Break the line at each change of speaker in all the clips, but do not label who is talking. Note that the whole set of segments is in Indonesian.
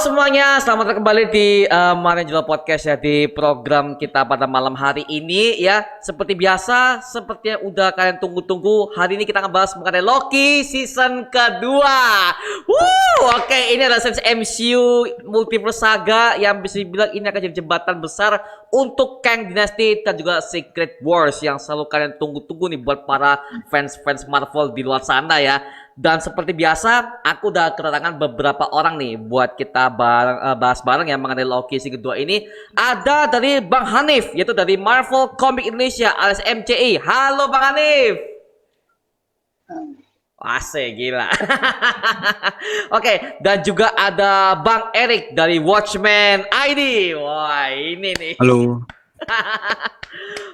semuanya, selamat datang kembali di Manajemen Podcast ya, di program kita pada malam hari ini ya. Seperti biasa, seperti yang udah kalian tunggu-tunggu, hari ini kita ngebahas mengenai Loki season kedua. Oke, ini adalah series MCU Multiverse Saga yang bisa dibilang ini akan jadi jembatan besar untuk Kang Dynasty dan juga Secret Wars yang selalu kalian tunggu-tunggu nih buat para fans-fans Marvel di luar sana ya. Dan seperti biasa, aku udah kedatangan beberapa orang nih buat kita bahas bareng yang mengenai Loki season kedua ini. Ada dari Bang Hanif, yaitu dari Marvel Comics Indonesia alias MCI. Halo Bang Hanif. Asik, gila. Oke, dan juga ada Bang Erik dari Watchmen ID. Wah, ini nih.
Halo.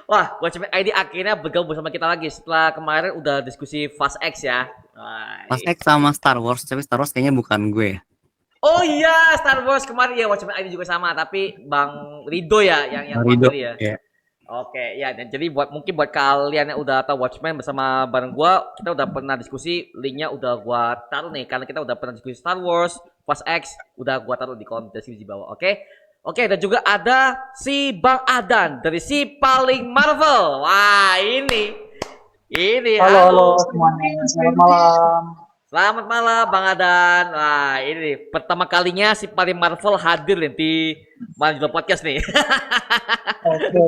Wah, Watchmen ID akhirnya bergabung bersama kita lagi setelah kemarin udah diskusi Fast X ya. Wah,
Pas X sama Star Wars, tapi Star Wars kayaknya bukan gue ya.
oh iya, Star Wars kemarin ya Watchmen ID juga sama, tapi Bang Rido ya yang
Rido.
mewakili ya.
Ya.
Oke, ya dan jadi mungkin buat kalian yang udah tahu Watchmen bersama bareng gua, kita udah pernah diskusi, linknya udah gua taruh nih karena kita udah pernah diskusi Star Wars, Fast X, udah gua taruh di kolom deskripsi di bawah. Oke. Oke, dan juga ada si Bang Adan dari si paling Marvel. Wah, ini
halo semuanya, selamat malam.
Selamat malam Bang Adan. Wah, ini pertama kalinya si paling Marvel hadir nih di Manajemen Podcast nih.
Oke,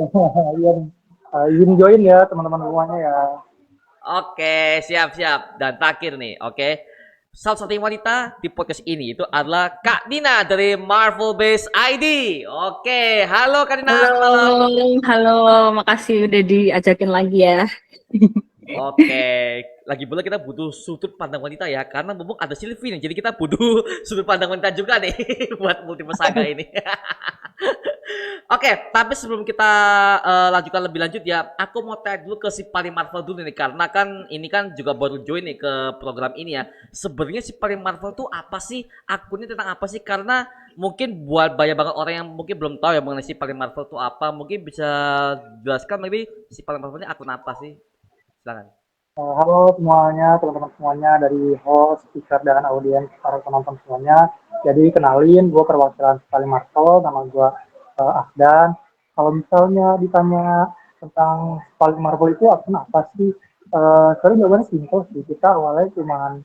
izin join ya teman-teman semuanya ya.
Oke, siap-siap. Dan terakhir nih, oke. Salah satu wanita di podcast ini itu adalah Kak Dina dari Marvel Base ID. Oke, halo Kak Dina.
Halo, makasih udah diajakin lagi ya.
Oke, lagi pula kita butuh sudut pandang wanita ya, karena mumpung ada Sylvie nih, jadi kita butuh sudut pandang wanita juga nih buat Multiverse Saga ini. Oke, tapi sebelum kita lanjutkan lebih lanjut ya, aku mau tanya dulu ke si paling Marvel dulu nih, karena kan ini kan juga baru join nih ke program ini ya. Sebenarnya si paling Marvel tuh apa sih? Akunnya tentang apa sih? Karena mungkin buat banyak banget orang yang mungkin belum tahu ya mengenai si paling Marvel tuh apa, mungkin bisa jelaskan maybe si paling Marvel ini akun apa sih? Silakan.
Halo semuanya, teman-teman semuanya dari host, speaker, dan audiens para penonton semuanya. Jadi kenalin, gue perwakilan paling Marvel, nama gue Ahdan. Kalau misalnya ditanya tentang paling Marvel itu akun apa sih? Sebenarnya jawabannya simpel sih. Kita awalnya cuma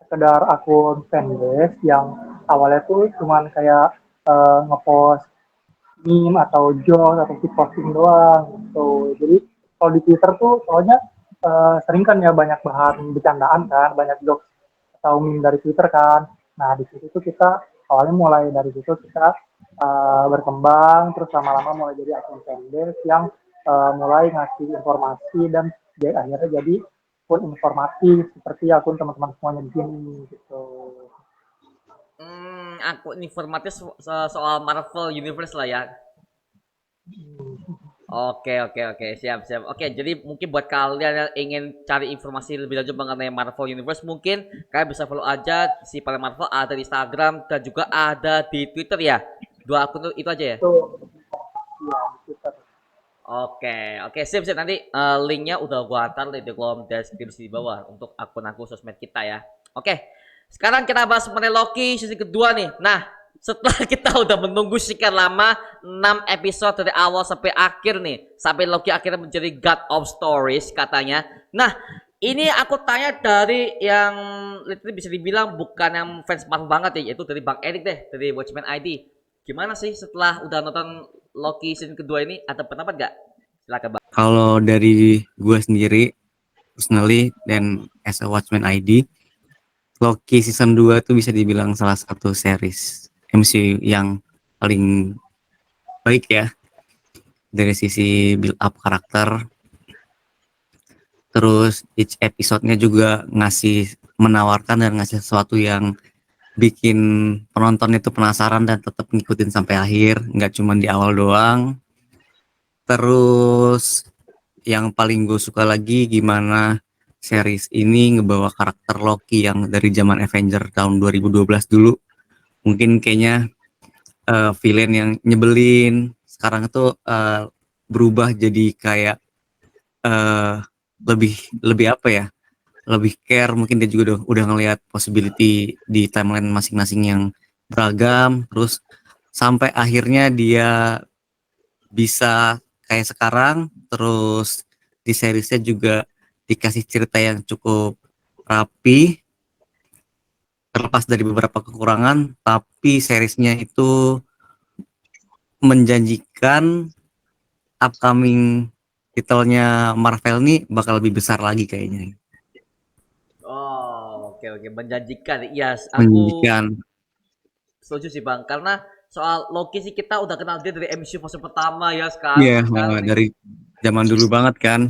sekedar akun fanbase yang awalnya tuh cuma kayak ngepost meme atau jokes atau keep posting doang gitu. Jadi kalau di Twitter tuh soalnya sering kan ya banyak bahan bercandaan kan, banyak jokes atau meme dari Twitter kan. Nah di situ tuh kita awalnya mulai dari situ kita berkembang, terus lama-lama mulai jadi akun fanbase yang mulai ngasih informasi dan akhirnya jadi akun informatif seperti akun teman-teman semuanya di sini gitu.
Akun informatif soal Marvel Universe lah ya. Oke, siap. Oke, jadi mungkin buat kalian yang ingin cari informasi lebih lanjut mengenai Marvel Universe, mungkin kalian bisa follow aja si paling Marvel, ada di Instagram dan juga ada di Twitter ya. Dua akun itu aja ya.
Iya, Twitter.
Oke, siap. Nanti linknya udah gua taruh di kolom deskripsi di bawah untuk akun sosmed kita ya. Oke, sekarang kita bahas mengenai Loki season kedua nih. Nah, setelah kita udah menunggu sekian lama 6 episode dari awal sampai akhir nih, sampai Loki akhirnya menjadi God of Stories katanya. Nah, ini aku tanya dari yang literally bisa dibilang bukan yang fans Marvel banget ya, yaitu dari Bang Erik deh, dari Watchmen ID. Gimana sih setelah udah nonton Loki season kedua ini, ada pendapat gak? Silakan Bang.
Kalau dari gue sendiri, personally, dan as a Watchmen ID, Loki season 2 tuh bisa dibilang salah satu series MCU yang paling baik ya. Dari sisi build up karakter. Terus each episode-nya juga menawarkan dan ngasih sesuatu yang bikin penonton itu penasaran dan tetap ngikutin sampai akhir, nggak cuma di awal doang. Terus yang paling gue suka lagi gimana series ini ngebawa karakter Loki yang dari zaman Avenger tahun 2012 dulu. Mungkin kayaknya villain yang nyebelin, sekarang itu berubah jadi kayak lebih apa ya? Lebih care, mungkin dia juga udah ngelihat possibility di timeline masing-masing yang beragam, terus sampai akhirnya dia bisa kayak sekarang, terus di seriesnya juga dikasih cerita yang cukup rapi, terlepas dari beberapa kekurangan, tapi seriesnya itu menjanjikan upcoming titelnya Marvel nih bakal lebih besar lagi kayaknya.
Oh, oke oke, menjanjikan. Iya, aku
Menjanjikan.
setuju sih Bang, karena soal Loki sih kita udah kenal dia dari MCU fase pertama ya,
Iya,
sekarang
dari zaman dulu banget kan.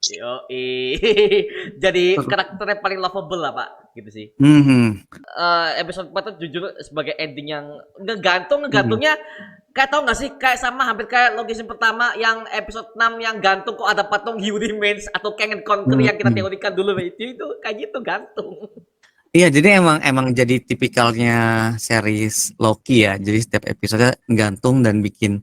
yoi. Jadi karakternya paling lovable lah Pak, gitu sih.
Mhm.
Episode 4 tuh jujur sebagai ending yang
Mhm.
ngegantungnya kayak tau gak sih, kayak sama hampir kayak Loki season pertama yang episode 6 yang gantung kok ada patung He Remains atau Kang and Conquer yang kita
Mhm.
teorikan dulu itu kayak gitu gantung.
Iya, jadi emang jadi tipikalnya series Loki ya. Jadi setiap episode gantung dan bikin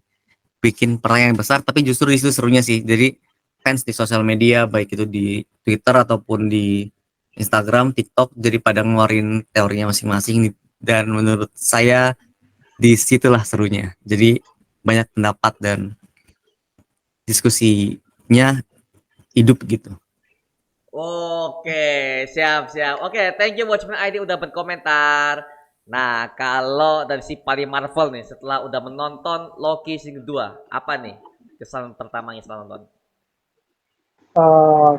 bikin perayaan besar, tapi justru itu serunya sih. Jadi fans di sosial media baik itu di Twitter ataupun di Instagram, TikTok jadi pada ngeluarin teorinya masing-masing dan menurut saya di situlah serunya. Jadi banyak pendapat dan diskusinya hidup gitu.
Oke, siap siap. Oke, thank you Watchmen ID udah berkomentar. Nah, kalau dari si Pari Marvel nih setelah udah menonton Loki season 2, apa nih kesan pertamanya setelah nonton?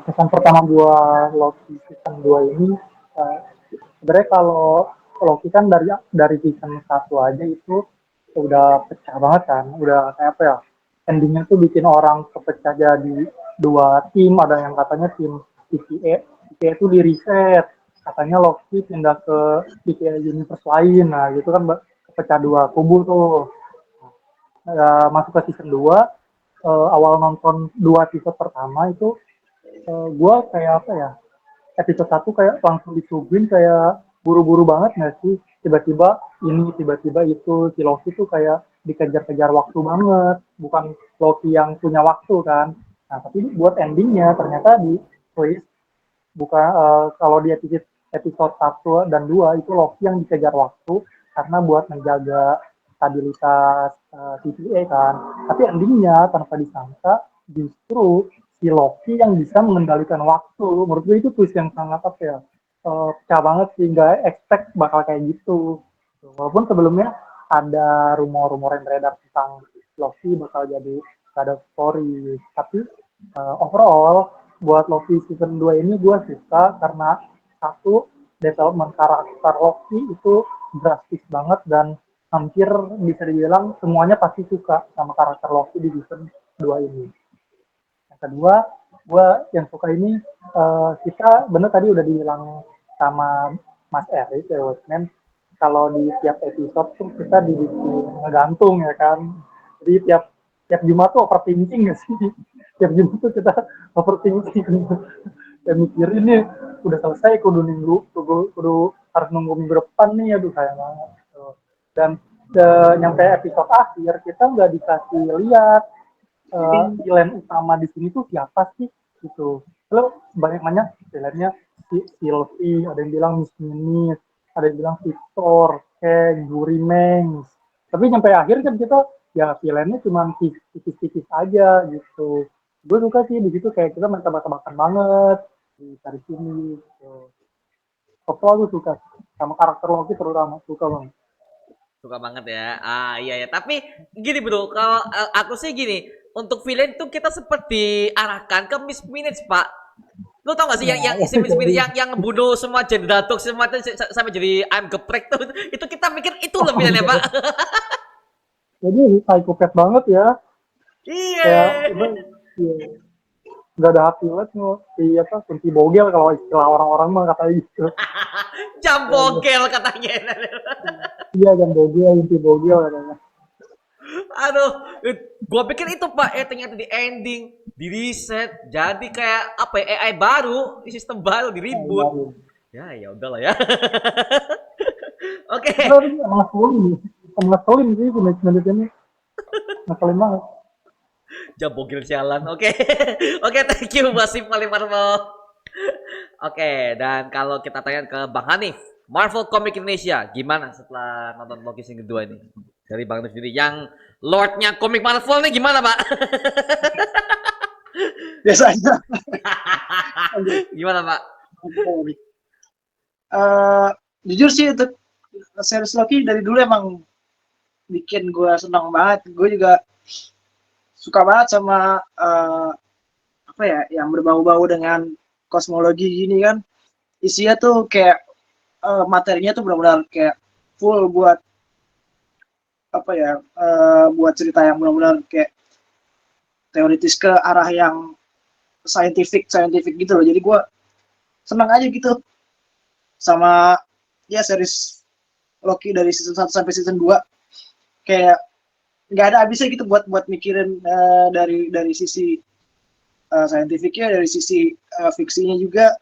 Kesan pertama gua Loki season 2 ini, eh, sebenarnya kalau Loki kan dari season 1 aja itu udah pecah banget kan, udah kayak apa ya, endingnya tuh bikin orang kepecah jadi dua tim, ada yang katanya tim TVA, TVA itu di reset, katanya Loki pindah ke TVA universe lain, nah gitu kan kepecah dua kubu tuh. Masuk ke season 2, awal nonton dua episode pertama itu, gue kayak apa ya, episode satu kayak langsung disuguhin kayak buru-buru banget nggak sih, tiba-tiba ini tiba-tiba itu, si Loki tuh kayak dikejar-kejar waktu banget, bukan Loki yang punya waktu kan. Nah tapi buat endingnya ternyata di twist, bukan, kalau di episode 1 dan 2 itu Loki yang dikejar waktu karena buat menjaga stabilitas TVA kan. Tapi endingnya tanpa disangka justru si Loki yang bisa mengendalikan waktu. Menurut gue itu twist yang sangat apa ya, pecah banget sih, nggak expect bakal kayak gitu. Walaupun sebelumnya ada rumor-rumor yang beredar tentang Loki bakal jadi God of Story, tapi overall buat Loki season 2 ini gue suka karena satu, development karakter Loki itu drastis banget dan hampir bisa dibilang semuanya pasti suka sama karakter Loki di season 2 ini. Yang kedua, gue yang suka ini, kita bener tadi udah dibilang sama Mas Erik ya Watchmen, kalau di tiap episode tuh kita dibikin ngegantung ya kan. Jadi tiap tiap Jumat tuh overthinking gak sih? Tiap Jumat tuh kita overthinking. Ya mikirin nih, udah selesai kudu minggu, kudu harus nunggu minggu depan nih, aduh sayang banget. Gitu. Dan nyampe episode akhir kita nggak dikasih lihat villain utama di sini tuh siapa sih gitu. Lo banyak-banyak villainnya si Sylvie, ada yang bilang Miss Minutes, ada yang bilang Victor, Kang, Yuri Mengs. Tapi sampai akhir kan kita ya villainnya cuma tipis-tipis aja gitu. Gue suka sih di situ kayak kita main tebak-tebakan banget di dari sini. Gitu. Overall gue suka sama karakter Loki terutama suka banget.
Suka banget ya. Ah iya ya. Tapi gini bro, kalau aku sih gini, untuk villain tuh kita seperti arahkan ke Miss Minutes Pak. Lu tau gak sih yang
Nah,
si Miss Minutes yang ngebunuh semua jenderal Tuk semua itu sampai jadi I'm geprek tuh, itu kita mikir itu loh villainnya Pak.
jadi psychopath banget ya, kayak
Iya.
udah ya, nggak ada hati banget mau si apa kunci bogel kalau istilah orang-orang mah katanya gitu. Ya,
Jambogel katanya.
iya kan bogel, kunci bogel katanya.
Aduh, gua pikir itu Pak, ternyata di ending, di reset, jadi kayak apa ya, AI baru, sistem baru di
Nah, iya,
reboot.
iya.
Ya udahlah ya. Oke.
Tapi emang ngeselin sih menit-menit ini, ngeselin banget.
Jambogil sialan. Oke. Oke, thank you Mas Paling Marvel. Oke, dan kalau kita tanya ke Bang Hanif. Marvel Comics Indonesia. Gimana setelah nonton Loki season kedua ini? Dari Bang Nus sendiri yang Lordnya komik Marvel nih gimana, Pak?
Biasanya.
Gimana, Pak?
Jujur sih untuk series Loki dari dulu emang bikin gue senang banget. Gue juga suka banget sama apa ya yang berbau-bau dengan kosmologi gini kan. Isinya tuh kayak materinya tuh benar-benar kayak full buat apa ya buat cerita yang benar-benar kayak teoritis ke arah yang scientific gitu loh. Jadi gue senang aja gitu sama ya series Loki dari season 1 sampai season 2 kayak nggak ada habisnya gitu buat mikirin dari sisi scientificnya, dari sisi fiksinya juga.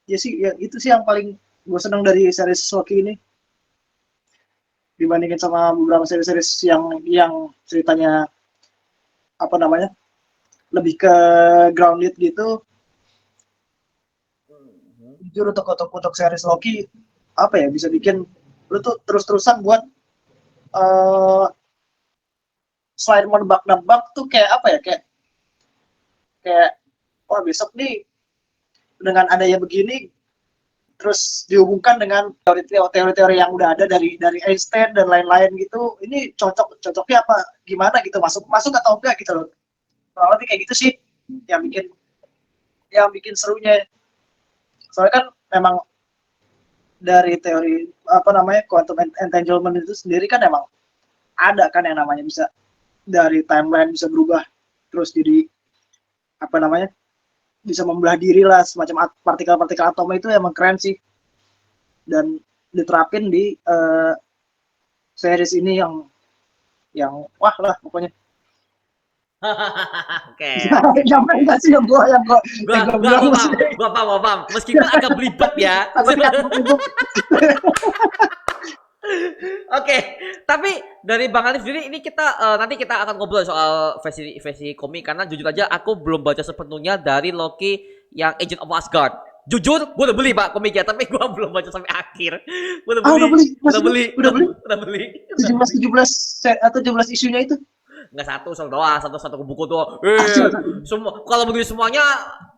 Ya sih ya itu sih yang paling gue senang dari series Loki ini dibandingin sama beberapa series-series yang ceritanya apa namanya lebih ke grounded gitu. Jujur untuk series Loki apa ya bisa bikin lu tuh terus-terusan buat selain menebak-nebak tuh kayak apa ya kayak wah besok nih dengan adanya begini terus dihubungkan dengan teori-teori yang udah ada dari Einstein dan lain-lain gitu. Ini cocoknya apa gimana gitu, masuk atau enggak gitu loh. Kurang lebih kayak gitu sih yang bikin serunya. Soalnya kan memang dari teori apa namanya quantum entanglement itu sendiri kan emang ada kan yang namanya bisa dari timeline bisa berubah terus jadi apa namanya bisa membelah diri lah, semacam partikel-partikel atom itu emang keren sih dan diterapin di series ini yang wah lah pokoknya.
Oke.
Nyampe nggak sih yang gua bilang
Gua paham. Meskipun agak belibet ya. Oke, tapi dari Bang Alif sendiri ini kita nanti kita akan ngobrol soal versi komik karena jujur aja aku belum baca sepenuhnya dari Loki yang Agent of Asgard. Jujur, gue udah beli Pak komiknya, tapi gue belum baca sampai akhir. Gue udah beli.
17 atau 17 isunya itu.
Nggak satu buku doang. Semua kalau beli semuanya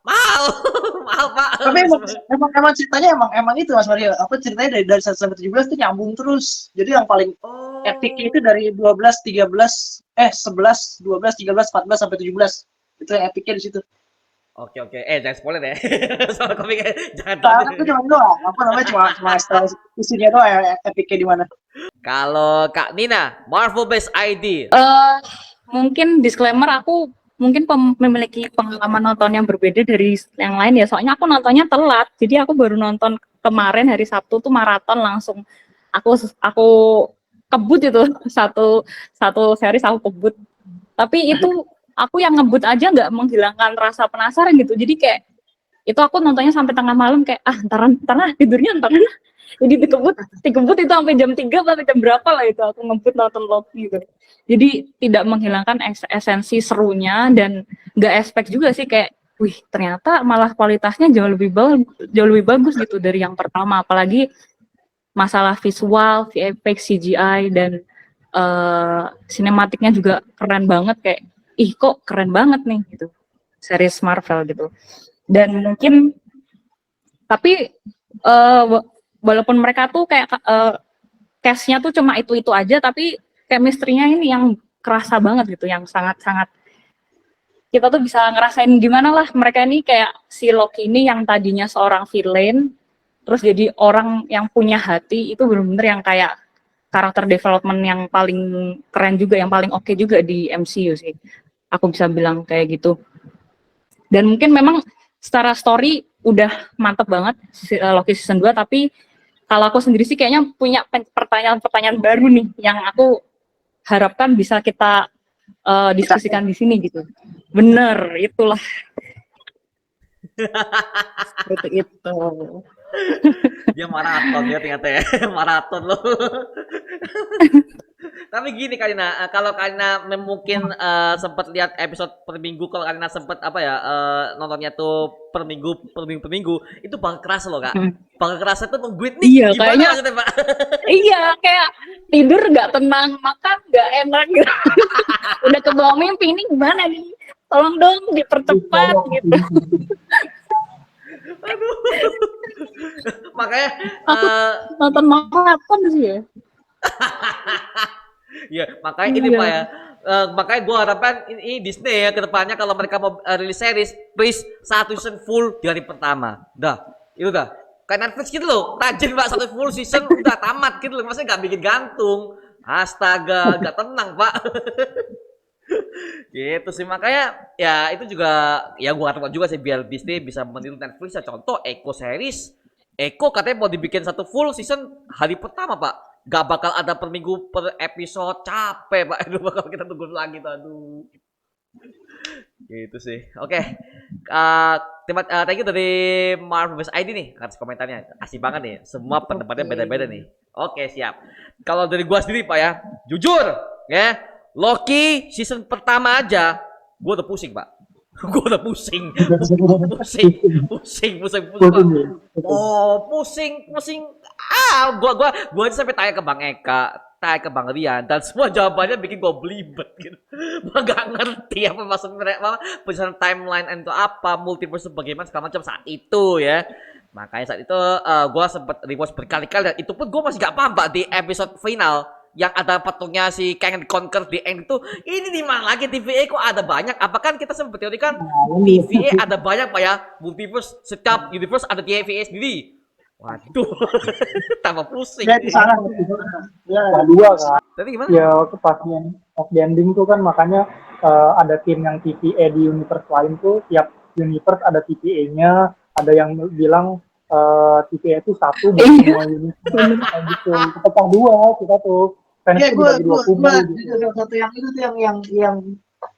mahal, mahal Pak.
Tapi emang ceritanya emang itu Mas Mario. Apa ceritanya dari 1 sampai 17 tuh nyambung terus. Jadi yang paling epicnya itu dari 11, 12, 13, 14 sampai 17. Itu yang epicnya di situ.
Oke. Jangan spoiler ya. Soal komiknya jangan.
Soalnya itu cuma doang. Apa namanya cuma isinya doang yang epicnya di mana.
Kalau Kak Nina, Marvel Best ID.
Mungkin disclaimer aku mungkin memiliki pengalaman nonton yang berbeda dari yang lain ya. Soalnya aku nontonnya telat. Jadi aku baru nonton kemarin hari Sabtu tuh maraton langsung. Aku kebut itu satu series aku kebut. Tapi itu aku yang ngebut aja nggak menghilangkan rasa penasaran gitu. Jadi kayak itu aku nontonnya sampai tengah malam kayak ntar tidurnya ntar. Jadi dikebut itu sampai jam 3 sampai jam berapa lah itu aku ngebut nonton Loki gitu. Jadi tidak menghilangkan esensi serunya dan nggak expect juga sih kayak wih ternyata malah kualitasnya jauh lebih bagus gitu dari yang pertama, apalagi masalah visual, VFX, CGI dan sinematiknya juga keren banget kayak ih kok keren banget nih gitu series Marvel gitu. Dan mungkin tapi walaupun mereka tuh kayak cast-nya tuh cuma itu aja, tapi chemistry-nya ini yang kerasa banget gitu, yang sangat-sangat kita tuh bisa ngerasain gimana lah mereka ini kayak si Loki ini yang tadinya seorang villain, terus jadi orang yang punya hati, itu benar-benar yang kayak karakter development yang paling keren juga, yang paling oke juga di MCU sih. Aku bisa bilang kayak gitu. Dan mungkin memang secara story udah mantep banget Loki season 2, tapi kalau aku sendiri sih kayaknya punya pertanyaan-pertanyaan baru nih yang aku harapkan bisa kita diskusikan di sini gitu. Bener, itulah. Seperti itu.
Dia maraton ya ternyata ya. Maraton loh. Tapi gini Karina, kalau Karina mungkin sempat lihat episode per minggu, kalau Karina sempat apa ya nontonnya tuh per minggu, itu bakal kerasa loh kak.
Hmm.
Bakal kerasa tuh nungguin nih
Iya,
gimana
kayaknya
maksudnya pak?
iya kayak tidur nggak tenang, makan nggak enak gitu. Udah kebawa mimpi ini gimana nih? Tolong dong dipercepat gitu.
Aduh. Makanya
Aku nonton maraton sih ya.
ya makanya ini
Iya.
pak ya. Makanya gue harapkan ini Disney ya kedepannya kalau mereka mau rilis series, please satu season full di hari pertama. Dah, itu dah. Kayak Netflix gitu loh, rajin pak satu full season udah tamat gitu loh, maksudnya gak bikin gantung. Astaga, gak tenang pak. Gitu sih makanya ya itu juga ya gua harapkan juga sih biar Disney bisa meniru Netflix ya, contoh Echo series. Echo katanya mau dibikin satu full season hari pertama pak, gak bakal ada per minggu per episode, capek pak. Aduh bakal kita tunggu lagi tuh, aduh. Gitu sih. Oke. Thank you dari Marvel ID nih atas komentarnya, asik banget nih, semua pendapatnya beda-beda nih. Oke siap. Kalau dari gua sendiri pak ya, jujur ya, Loki season pertama aja gue udah pusing pak. Gue udah pusing. Pusing pak. Oh pusing. Gua aja sampai tanya ke Bang Eka, tanya ke Bang Rian, dan semua jawabannya bikin gue belibet gitu. Gue gak ngerti apa maksud mereka, penyusunan timeline itu apa, multiverse bagaimana segala macam saat itu ya. Makanya saat itu gue sempat rewatch berkali-kali dan itu pun gue masih gak paham pak di episode final yang ada patungnya si Kang and Conquer di end itu. Ini di mana lagi TVA kok ada banyak? Apa kan kita sempat teori kan TVA ada banyak pak ya, multiverse, setiap universe ada TVA sendiri. Waduh, tambah pusing.
Ya di sana. Ya.
Dua kan.
Tapi gimana?
Ya waktu pas yang of the ending tuh kan makanya ada tim yang TVA di universe lain tuh, tiap universe ada TVA-nya, ada yang bilang TVA itu satu buat semua universe kayak gitu. Kita pecah dua kita tuh.
Iya,
Fansnya
gue
dibagi dua kubu gitu.
salah satu yang itu tuh yang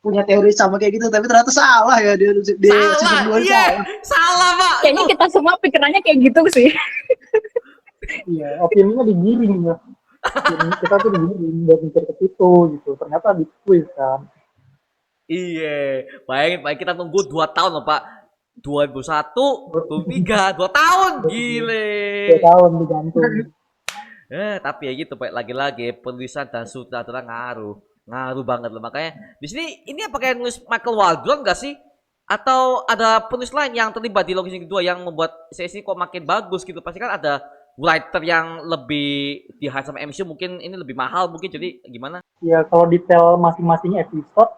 punya teori sama kayak gitu, tapi ternyata salah ya di season
Salah,
2
iya, salah pak.
Kayaknya
Tuh.
kita semua pikirannya kayak gitu sih.
Iya, opininya digiring ya. Kita tuh digiring buat mikir ke situ gitu. Ternyata di twist kan.
Iya, bayangin kita tunggu 2 tahun loh pak. 2001, 2003, 2 tahun, gile.
2 tahun digantung.
Tapi ya gitu pak, lagi-lagi penulisan dan sutradara ngaruh banget loh. Makanya di sini ini apakah yang nulis Michael Waldron gak sih? Atau ada penulis lain yang terlibat di Loki Season kedua yang membuat sesi kok makin bagus gitu? Pasti kan ada writer yang lebih di hire sama MCU, mungkin ini lebih mahal mungkin, jadi gimana?
Ya kalau detail masing-masing episode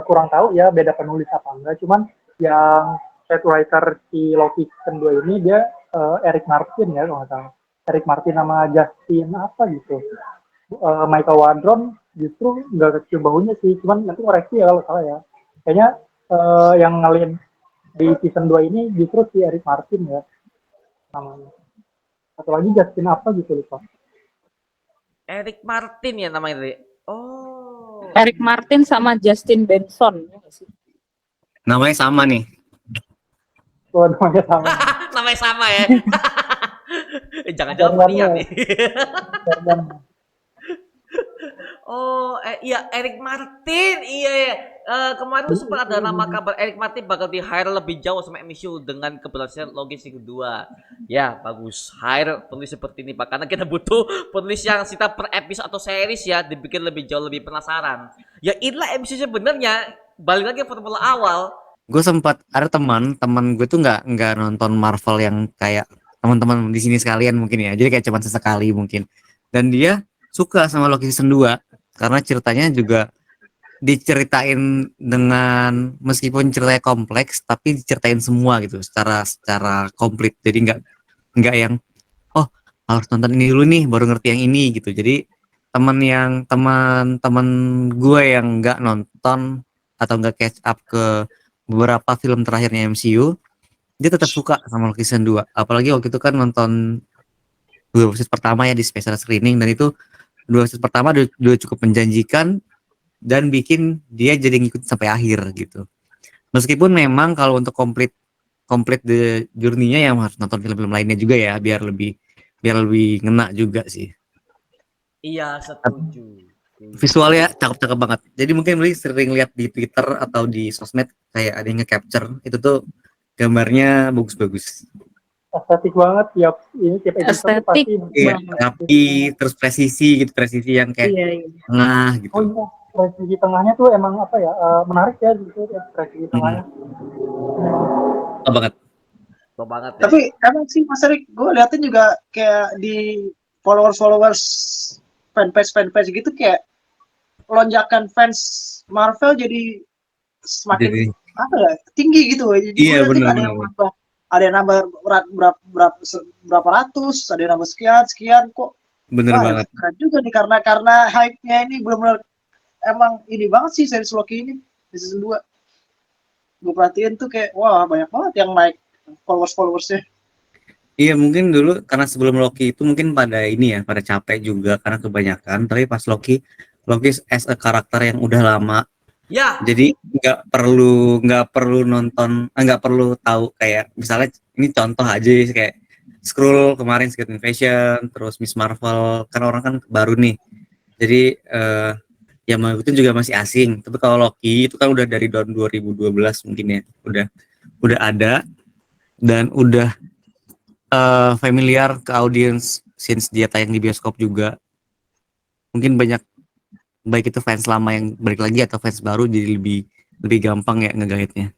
kurang tahu ya beda penulis apa enggak. Cuman yang head writer si Loki Season 2 ini dia Eric Martin ya kalau nggak salah. Eric Martin sama Justin apa gitu. Michael Waldron justru nggak kecil bahunya sih, cuman nanti koreksi ya kalau salah ya. Kayaknya yang ngalin di season 2 ini justru si Eric Martin ya namanya. Atau lagi Justin apa gitu lupa.
Eric Martin ya namanya tadi. Oh.
Eric Martin sama Justin Benson. Ya nggak sih?
Namanya sama nih.
Oh, namanya sama.
Namanya sama ya. Jangan-jangan Rian nih. Oh, iya Eric Martin. Iya. Kemarin tuh sempat ada nama kabar Eric Martin bakal di hire lebih jauh sama MCU dengan keberhasilan Loki Season kedua. Ya, bagus. Hire penulis seperti ini Pak, karena kita butuh penulis yang kita per episode atau series ya dibikin lebih jauh lebih penasaran. Ya inilah MCU sebenarnya. Balik lagi ke formula awal.
Gue sempat ada teman gue tuh nggak nonton Marvel yang kayak teman-teman di sini sekalian mungkin ya. Jadi kayak cuma sesekali mungkin. Dan dia suka sama Loki Season 2 karena ceritanya juga diceritain dengan meskipun ceritanya kompleks tapi diceritain semua gitu secara komplit. Jadi nggak yang harus nonton ini dulu nih baru ngerti yang ini gitu. Jadi teman-teman gue yang nggak nonton atau nggak catch up ke beberapa film terakhirnya MCU, dia tetap suka sama Loki Season 2. Apalagi waktu itu kan nonton 2 episode pertama ya di special screening, dan itu 2 episode pertama udah cukup menjanjikan dan bikin dia jadi ngikut sampai akhir gitu. Meskipun memang kalau untuk komplit the journey-nya yang harus nonton film-film lainnya juga ya, biar lebih ngena juga sih.
Iya, setuju.
Visualnya cakep-cakep banget. Jadi mungkin Beli sering lihat di Twitter atau di sosmed kayak ada yang nge-capture itu tuh gambarnya bagus-bagus.
Estetik banget tiap episode tuh
Estetik
pasti
Iya,
banget.
rapi, terus presisi gitu, presisi yang kayak
Iya, iya.
tengah gitu.
oh iya strategi tengahnya tuh emang apa ya menarik ya gitu ya strategi
Hmm,
tengahnya.
oh banget.
Betul banget ya.
Tapi emang sih Mas Erik, gue liatin juga kayak di followers fanpage gitu kayak lonjakan fans Marvel jadi semakin
Jadi
apa ya tinggi gitu. Jadi gue
iya
liatin
benar-benar.
ada yang nambah berapa ratus, ada yang nambah sekian kok.
Bener
Wah,
banget.
keren juga nih karena hype-nya ini benar-benar emang ini banget sih series Loki ini di season 2. Gue perhatiin tuh kayak wah banyak banget yang naik followersnya.
Iya mungkin dulu karena sebelum Loki itu mungkin pada ini ya, pada capek juga karena kebanyakan. Tapi pas Loki as a karakter yang udah lama,
Ya,
jadi nggak perlu nonton, nggak perlu tahu kayak misalnya ini contoh aja sih, kayak Skrull kemarin Secret Invasion, terus Miss Marvel kan orang kan baru nih. Jadi yang mengikutin juga masih asing. Tapi kalau Loki itu kan udah dari tahun 2012 mungkin ya, udah ada dan udah familiar ke audiens since dia tayang di bioskop juga. Mungkin banyak baik itu fans lama yang balik lagi atau fans baru jadi lebih lebih gampang ya ngegaitnya.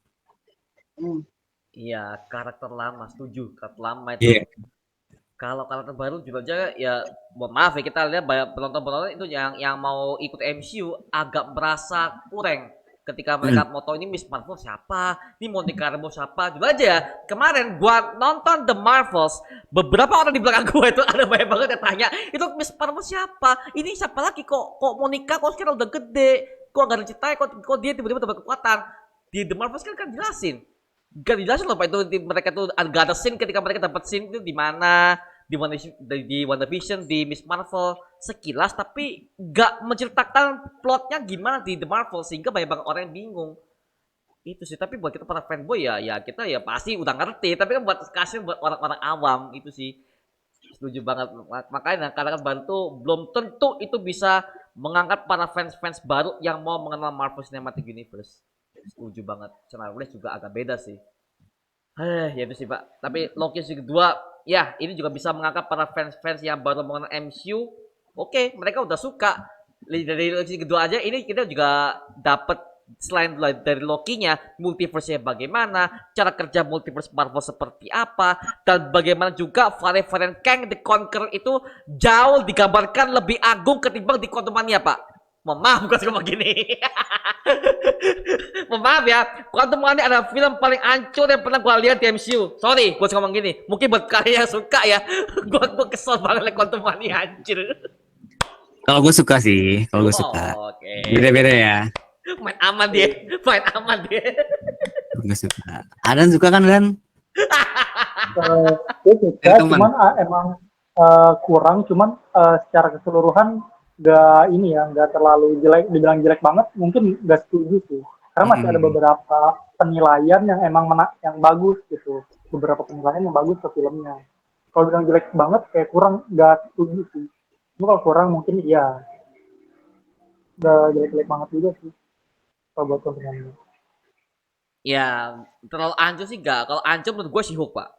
Hmm.
iya karakter lama setuju. Karakter lama itu.
Iya.
Kalau karakter baru juga aja ya mohon maaf ya kita lihat banyak penonton-penonton itu yang mau ikut MCU agak merasa kurang ketika mereka mau tahu ini Miss Marvel siapa, ini Monica Rambeau siapa, juga aja ya. Kemarin gua nonton The Marvels, beberapa orang di belakang gua itu ada banyak banget yang tanya, itu Miss Marvel siapa? Ini siapa lagi kok Monica kok sekarang udah gede, kok gak ada ceritanya, kok dia tiba-tiba dapat kekuatan. Di The Marvels kan jelasin. Gak dijelasin loh Pak itu mereka tuh gak ada scene ketika mereka dapat scene itu di mana di WandaVision, di Miss Marvel sekilas tapi gak menceritakan plotnya gimana di The Marvel sehingga banyak banget orang yang bingung itu sih. Tapi buat kita para fanboy ya kita ya pasti udah ngerti, tapi kan buat kasih buat orang-orang awam itu sih setuju banget. Makanya kadang baru tuh belum tentu itu bisa mengangkat para fans-fans baru yang mau mengenal Marvel Cinematic Universe. Setuju banget. Channel juga agak beda sih. Ya itu sih Pak. Tapi Loki season kedua, ya ini juga bisa mengangkat para fans-fans yang baru mengenal MCU. Oke, mereka udah suka. Dari Loki season kedua aja, ini kita juga dapat selain dari Loki-nya, multiverse-nya bagaimana, cara kerja multiverse Marvel seperti apa, dan bagaimana juga varian-varian Kang the Conqueror itu jauh digambarkan lebih agung ketimbang di Quantumania Pak. Mohon maaf bukan ngomong gini. Mohon maaf ya, Quantum Mania adalah film paling ancur yang pernah gue lihat di MCU. Sorry, gue ngomong gini. Mungkin buat kalian yang suka ya, gue kesel banget liat Quantum Mania anjir.
Kalau gue suka sih, kalau gue suka.
Oke.
Beda-beda ya.
Main aman dia, main aman dia.
Gue suka. Adan suka kan Dan?
Gue suka
Dari teman.
cuman emang kurang cuman secara keseluruhan nggak terlalu jelek, dibilang jelek banget mungkin nggak setuju sih karena masih ada beberapa penilaian yang emang yang bagus gitu, beberapa penilaian yang bagus ke filmnya. Kalau bilang jelek banget kayak kurang, nggak setuju sih. Cuma kalau kurang mungkin iya, nggak jelek-jelek banget juga sih kalau buat tontonannya.
Ya, terlalu ancur sih enggak. Kalau ancur menurut gue sih Hulk, Pak.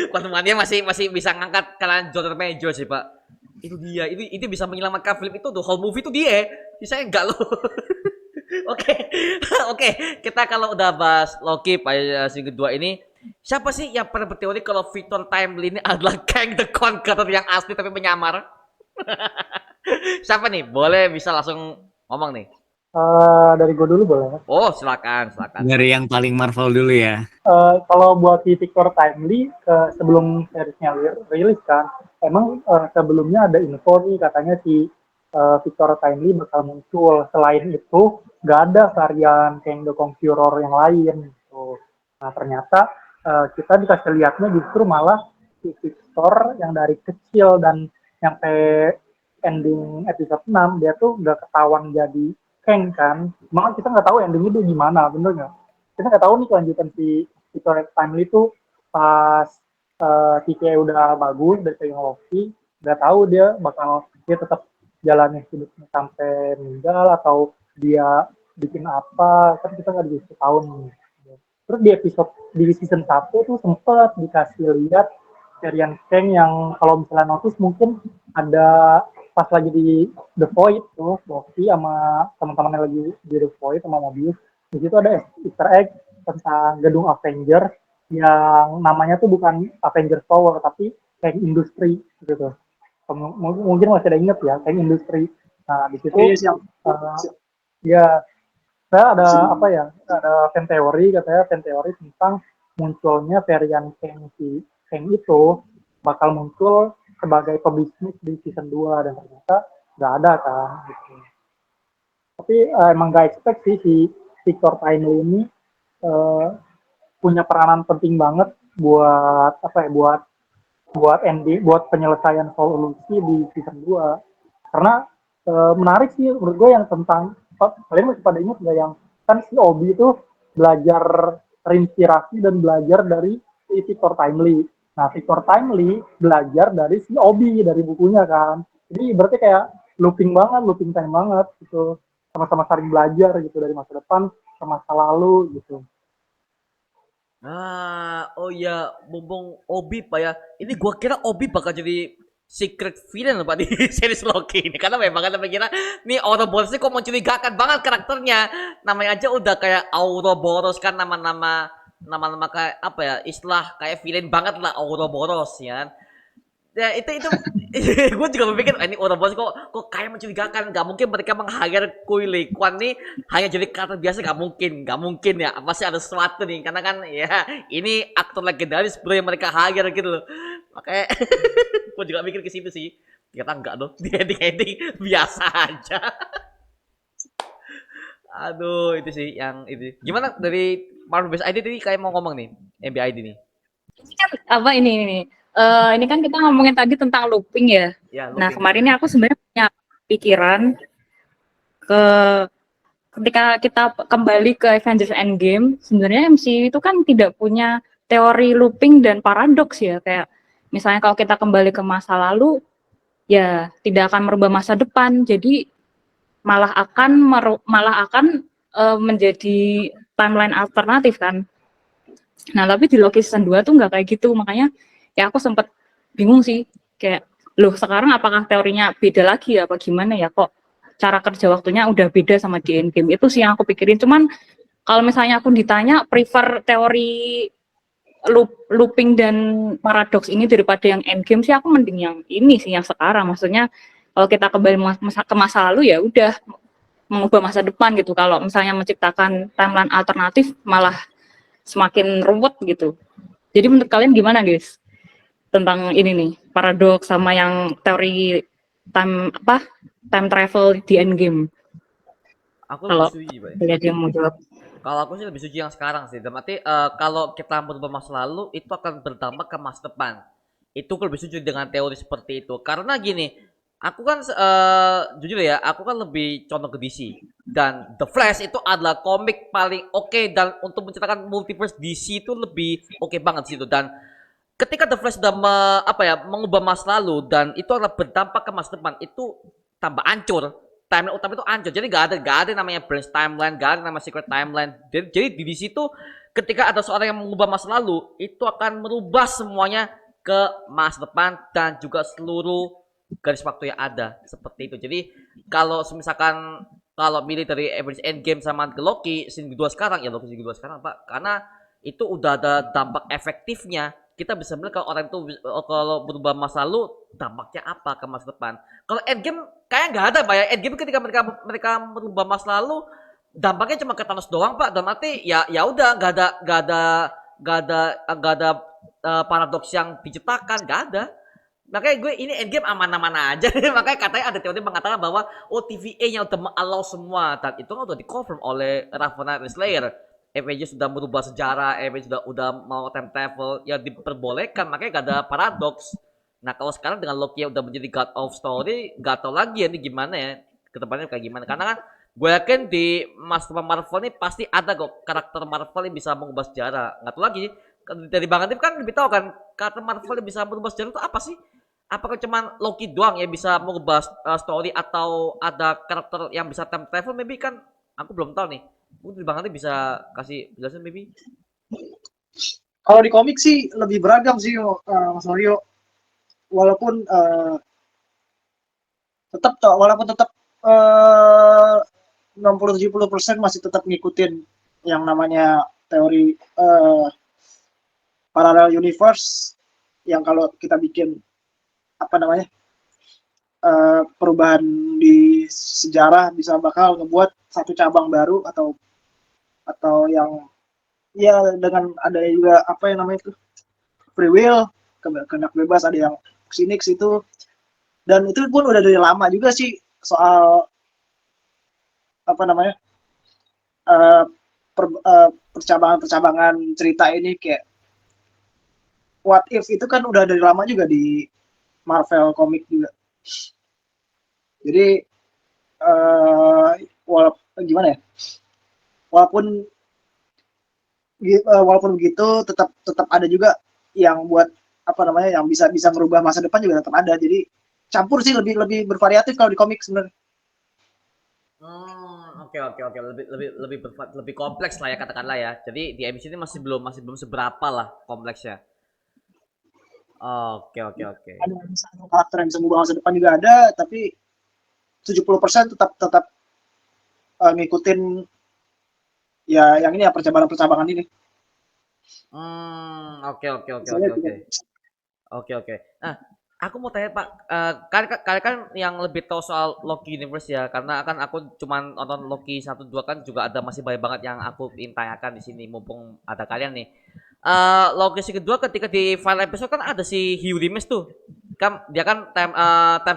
Quantum Mania masih bisa ngangkat kalian Jonathan Major sih, Pak. Itu dia, itu bisa menyelamatkan film itu, the whole movie itu dia. Bisa enggak loh. Oke. Oke, kita kalau udah bahas Loki pada season kedua ini, siapa sih yang pernah berteori kalau Victor Timely ini adalah Kang the Conqueror yang asli tapi menyamar? Siapa nih? Boleh bisa langsung ngomong nih.
Dari gue dulu boleh.
Oh, silakan.
Dari yang paling Marvel dulu ya.
Kalau buat si Victor Timely sebelum seriesnya rilis kan, emang sebelumnya ada info nih katanya si Victor Timely bakal muncul. Selain itu, nggak ada varian Kang the Conqueror yang lain. Gitu. Nah ternyata kita dikasih lihatnya justru malah si Victor yang dari kecil dan sampai ending episode 6 dia tuh nggak ketahuan jadi Kang kan. Cuma kita nggak tahu endingnya dia gimana, bener nggak? Kita nggak tahu nih kelanjutan si Victor Timely itu pas TK udah bagus dari Loki, nggak tahu dia tetap jalani hidupnya sampai meninggal atau dia bikin apa, kan kita nggak dikasih tahu nih. Terus di season 1 tuh sempet dikasih lihat Tyrion Kang yang kalau misalnya notice mungkin ada pas lagi di The Void tuh Loki sama teman-temannya lagi di The Void sama Mobius. Di situ ada Easter egg tentang gedung Avenger yang namanya tuh bukan Avengers Tower tapi Kang Industry gitu. Mungkin masih ada inget ya Kang Industry. Nah di situ
Iya sih yang
ya saya ada apa ya, ada fan teori tentang munculnya varian Kang itu bakal muncul sebagai pebisnis di season 2 dan ternyata nggak ada kan gitu. Tapi emang nggak expect sih si Victor Timely ini eh, punya peranan penting banget buat apa ya, buat ending, buat penyelesaian solusi di season 2. Karena menarik sih menurut gue yang tentang, kalian masih pada ingat nggak yang kan si Obi itu belajar terinspirasi dan belajar dari si Victor Timely. Nah, Victor Timely belajar dari si Obi dari bukunya kan. Jadi berarti kayak looping time banget gitu. Sama-sama saling belajar gitu dari masa depan ke masa lalu gitu.
Oh ya, mumpung Obi Pak ya. Ini gua kira Obi bakal jadi secret villain Pak di series Loki ini. Karena memang kan kira nih Ouroboros ini kok mencurigakan banget karakternya. Namanya aja udah kayak Ouroboros kan, nama-nama kayak apa ya, istilah kayak villain banget lah Ouroboros ya kan. Ya itu gue juga berpikir ini Ouroboros kok kayak mencurigakan. Gak mungkin mereka meng-hire Kui Kwan nih hanya jadi karakter biasa, gak mungkin ya, pasti ada sesuatu nih karena kan ya ini aktor legendaris bro yang mereka hire gitu loh. Makanya gue juga mikir ke situ sih, ternyata enggak dong, di ending biasa aja. Aduh itu sih yang itu gimana dari Marvel Best ID tadi kayak mau ngomong nih MBID nih
Ini kan apa ini? Ini kan kita ngomongin tadi tentang looping ya.
ya
Nah,
looping.
kemarin ini aku sebenarnya punya pikiran ke ketika kita kembali ke Avengers Endgame, sebenarnya MCU itu kan tidak punya teori looping dan paradoks ya. Kayak misalnya kalau kita kembali ke masa lalu, ya tidak akan merubah masa depan. Jadi malah akan menjadi timeline alternatif kan. Nah, tapi di Loki season 2 tuh nggak kayak gitu. Makanya ya aku sempat bingung sih. Kayak, loh sekarang apakah teorinya beda lagi ya apa gimana ya, kok cara kerja waktunya udah beda sama di Endgame. Itu sih yang aku pikirin. Cuman kalau misalnya aku ditanya prefer teori looping dan paradoks ini daripada yang Endgame sih, aku mending yang ini sih, yang sekarang. Maksudnya kalau kita kembali ke masa lalu ya udah mengubah masa depan gitu. Kalau misalnya menciptakan timeline alternatif malah semakin ruwet gitu. Jadi menurut kalian gimana guys tentang ini nih, paradoks sama yang teori time travel di Endgame?
Aku lebih
Kalau
setuju Pak.
kalian yang mau jawab.
Kalau aku sih lebih setuju yang sekarang sih. Dalam arti kalau kita merubah masa lalu itu akan berdampak ke masa depan. Itu aku lebih setuju dengan teori seperti itu. Karena gini, aku kan jujur ya, aku kan lebih condong ke DC. Dan The Flash itu adalah komik paling oke, dan untuk menceritakan multiverse DC itu lebih oke banget sih itu. Dan ketika The Flash sudah mengubah masa lalu dan itu adalah berdampak ke masa depan, itu tambah hancur. Timeline utama itu hancur. Jadi gak ada namanya branch timeline, gak ada namanya secret timeline. Jadi di situ ketika ada seorang yang mengubah masa lalu, itu akan merubah semuanya ke masa depan dan juga seluruh garis waktu yang ada seperti itu. Jadi kalau misalkan kalau milih dari Avengers Endgame sama The Loki season 2 sekarang, ya Loki season 2 sekarang Pak, karena itu udah ada dampak efektifnya. Kita bisa melihat kalau orang itu kalau berubah masa lalu dampaknya apa ke masa depan. Kalau Endgame kayak nggak ada Pak ya. Endgame ketika mereka merubah masa lalu dampaknya cuma ke Thanos doang Pak. Dan nanti ya udah nggak ada paradoks yang diciptakan, nggak ada. Makanya gue ini Endgame aman-aman aja. Makanya katanya ada teori mengatakan bahwa TVA-nya udah mengalau semua, dan itu kan udah di-confirm oleh Ravonna Slayer. Avengers sudah merubah sejarah, Avengers udah mau time travel, ya diperbolehkan, makanya gak ada paradoks. Nah kalau sekarang dengan Loki yang udah menjadi God of Story, gak tau lagi ya ini gimana ya, kedepannya kayak gimana. Karena kan gue yakin di Master Marvel ini pasti ada kok karakter Marvel yang bisa mengubah sejarah. Gak tau lagi, dari Bang Adib kan lebih tahu kan, karakter Marvel yang bisa merubah sejarah itu apa sih? apakah cuman Loki doang yang bisa mengubah story atau ada karakter yang bisa time travel? Maybe kan aku belum tahu nih. Mungkin Bang nanti bisa kasih jelasin maybe.
Kalau di komik sih lebih beragam sih Mas Mario. Walaupun tetap 60-70% masih tetap ngikutin yang namanya teori parallel universe, yang kalau kita bikin apa namanya perubahan di sejarah bisa bakal ngebuat satu cabang baru atau yang ya dengan ada juga apa yang namanya itu free will, kehendak bebas, ada yang Phoenix itu, dan itu pun udah dari lama juga sih soal apa namanya uh, percabangan-percabangan cerita ini, kayak what if itu kan udah dari lama juga di Marvel komik juga. Jadi gimana ya, walaupun walaupun begitu tetap tetap ada juga yang buat apa namanya yang bisa bisa merubah masa depan juga tetap ada. Jadi campur sih, lebih lebih bervariatif kalau di komik sebenarnya.
Oke. Lebih kompleks lah ya katakanlah ya. Jadi di MC ini masih belum seberapa lah kompleksnya. Oke.
Ada karakter yang bisa merubah masa depan juga ada, tapi 70% tetap tetap ngikutin ya yang ini ya, percabangan ini.
Oke. Nah, aku mau tanya Pak, kalian kan yang lebih tahu soal Loki Universe ya, karena kan aku cuman nonton Loki 1 2 kan juga ada masih banyak banget yang aku ingin tanyakan di sini mumpung ada kalian nih. Loki si kedua ketika di final episode kan ada si Hugh Rimes tuh. Kan dia kan time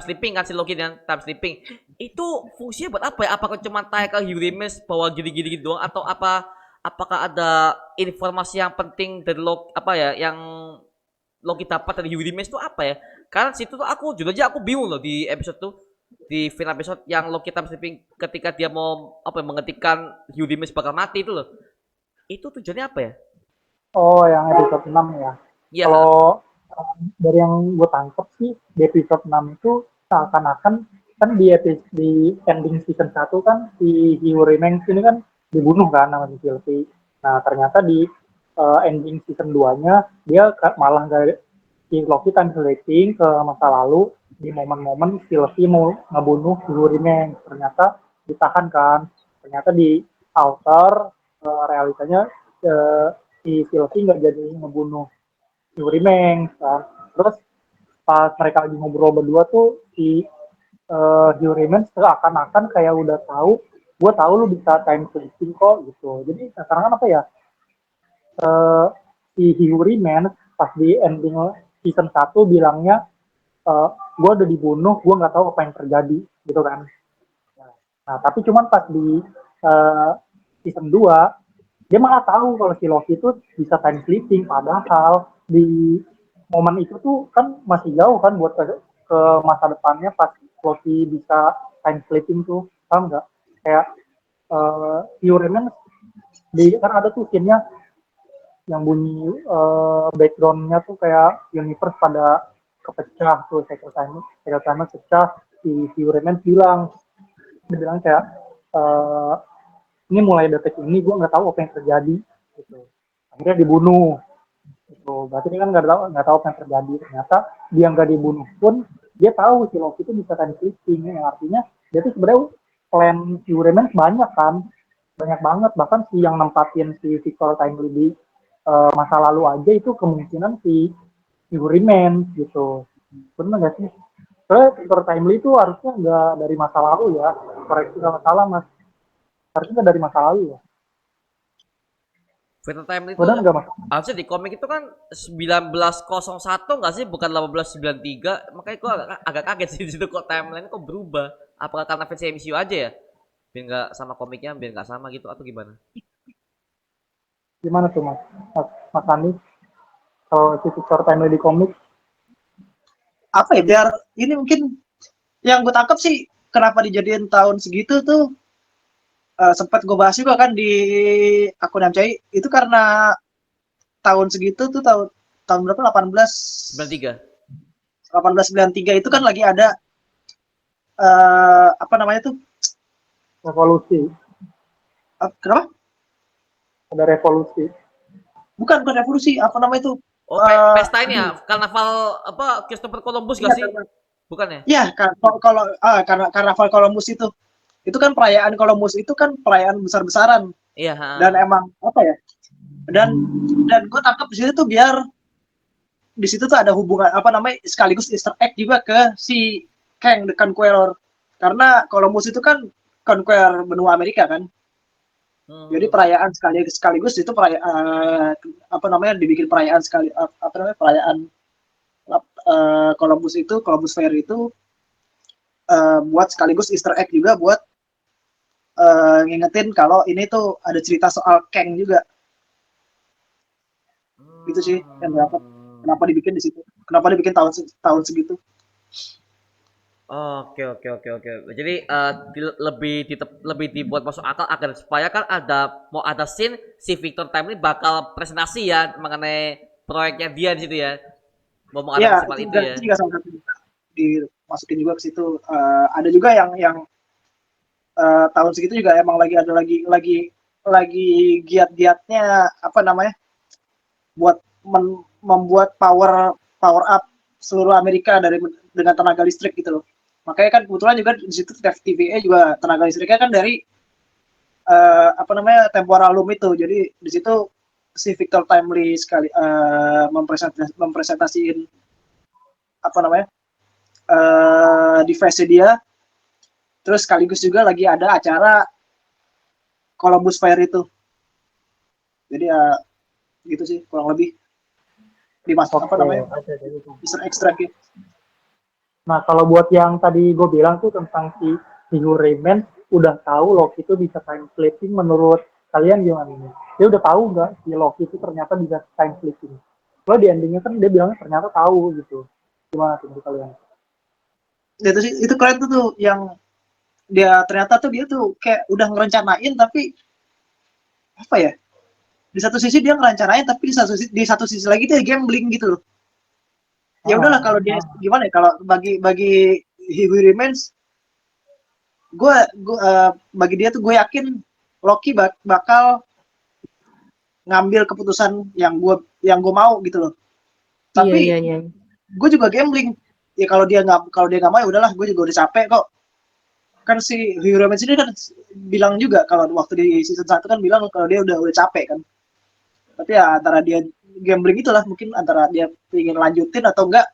sleeping kan si Loki dan time sleeping. Itu fungsinya buat apa ya? Apakah cuma tanya ke Hugh Rimes bahwa gini-gini doang atau apakah ada informasi yang penting dari Loki apa ya yang Loki dapat dari Hugh Rimes itu apa ya? Karena situ tuh aku jujur aja aku bingung loh di episode tuh, di final episode yang Loki time sleeping ketika dia mau apa ya, menghentikan Hugh Rimes bakal mati itu loh. Itu tujuannya apa ya?
Oh, yang episode 6 ya.
Iya.
Kalau dari yang gue tangkep sih, di episode 6 itu seakan-akan kan di ending season 1 kan si Hugh Rimes ini kan dibunuh kan sama si Sylvie. Nah, ternyata di ending season 2-nya dia malah gak si Loki time sleeping ke masa lalu di momen-momen Sylvie mau ngebunuh Hugh Rimes. Ternyata ditahan kan. Ternyata di alter realitanya si Sylvie nggak jadi ngebunuh Hugh Rimes kan. Terus pas mereka lagi ngobrol berdua tuh si Hugh Rimes seakan-akan kayak udah tahu, gue tahu lu bisa time sleeping kok gitu. Jadi sekarang kan apa ya, si Hugh Rimes pas di ending season 1 bilangnya gue udah dibunuh, gue nggak tahu apa yang terjadi gitu kan. Nah tapi cuman pas di season 2 dia malah tahu kalau si Loki itu bisa time sleeping, padahal di momen itu tuh kan masih jauh kan buat ke masa depannya pas Loki bisa time sleeping tuh, paham nggak? Kayak Hugh Rimes kan ada tuh scene-nya yang bunyi background-nya tuh kayak universe pada kepecah tuh, Secret Time pecah, si Hugh Rimes dia bilang kayak ini mulai detik ini gue nggak tahu apa yang terjadi gitu. Akhirnya dibunuh gitu. Berarti dia kan nggak tahu apa yang terjadi. Ternyata dia nggak dibunuh pun dia tahu si Loki itu bisa time sleeping, yang artinya dia tuh sebenarnya plan Hugh Rimes banyak kan, banyak banget. Bahkan si yang nempatin si Victor Timely di masa lalu aja itu kemungkinan si Hugh Rimes gitu. Bener nggak sih? Soalnya Victor Timely itu harusnya nggak dari masa lalu ya, koreksi kalau salah mas, harusnya dari masa lalu ya.
Final Time itu
Benar nggak mas?
harusnya di komik itu kan 1901 nggak sih, bukan 1893. Makanya gua agak kaget sih di situ kok timeline kok berubah. Apakah karena versi MCU aja ya? Biar nggak sama komiknya, biar nggak sama gitu atau gimana?
Gimana tuh mas Andi? Kalau si Victor Timely di komik?
Apa ya, biar ini mungkin yang gue tangkap sih kenapa dijadiin tahun segitu tuh, sempat gue bahas juga kan di akun MCI itu, karena tahun segitu tuh tahun berapa,
93.
1893 itu kan lagi ada apa namanya tuh?
Revolusi.
Kenapa?
Ada revolusi.
Bukan revolusi, apa namanya itu?
Oh, pesta ini ya, karnaval apa Christopher Columbus gak sih? Bukan ya?
Iya, karena karnaval Columbus itu kan perayaan Columbus itu kan perayaan besar-besaran
Iya.
dan emang apa ya? Dan gue tangkap di situ tuh biar di situ tuh ada hubungan apa namanya sekaligus Easter egg juga ke si Kang the Conqueror karena Columbus itu kan conquer benua Amerika kan. Jadi perayaan sekaligus itu perayaan apa namanya dibikin perayaan apa namanya perayaan Columbus Fair itu buat sekaligus Easter egg juga buat ngingetin kalau ini tuh ada cerita soal Kang juga. Gitu sih yang dapat. Kenapa dibikin di situ? Kenapa dibikin tahun segitu?
Oke. Jadi lebih dibuat masuk akal agar supaya kan mau ada scene si Victor Time ini bakal presentasi ya mengenai proyeknya dia di situ ya. Mau ada
Iya,
festival itu
dan
ya.
itu juga salah satu dimasukin juga ke situ. Ada juga yang tahun segitu juga emang lagi giat-giatnya apa namanya buat membuat power up seluruh Amerika dengan tenaga listrik gitu loh. Makanya kan kebetulan juga di situ TVA juga tenaga listriknya kan dari apa namanya temporalum itu. Jadi di situ si Victor Timely sekali mempresentasiin apa namanya device dia. Terus sekaligus juga lagi ada acara Columbus Fair itu. Jadi ya gitu sih kurang lebih dimasuk apa namanya Easter extract ya.
Nah, kalau buat yang tadi gue bilang tuh tentang si Hugh Rayman, udah tahu Loki itu bisa time slipping menurut kalian gimana nih? Dia udah tahu nggak si Loki itu ternyata bisa time slipping? Kalau di endingnya kan dia bilangnya ternyata tahu gitu. Gimana tuh menurut kalian?
Itu keren tuh yang dia ternyata tuh dia tuh kayak udah ngerencanain tapi apa ya? Di satu sisi dia ngerencanain tapi di satu sisi lagi dia gambling gitu loh. Ya udahlah kalau dia gimana ya kalau bagi Hugh Remains bagi dia tuh gue yakin Loki bakal ngambil keputusan yang gue mau gitu loh. Tapi
Iya.
gue juga gambling. Ya kalau dia nggak mau ya udahlah gue juga udah capek kok. Kan si Hugh Remains ini kan bilang juga kalau waktu di season 1 kan bilang kalau dia udah capek kan. Tapi ya antara dia gambling itulah mungkin antara dia ingin lanjutin atau enggak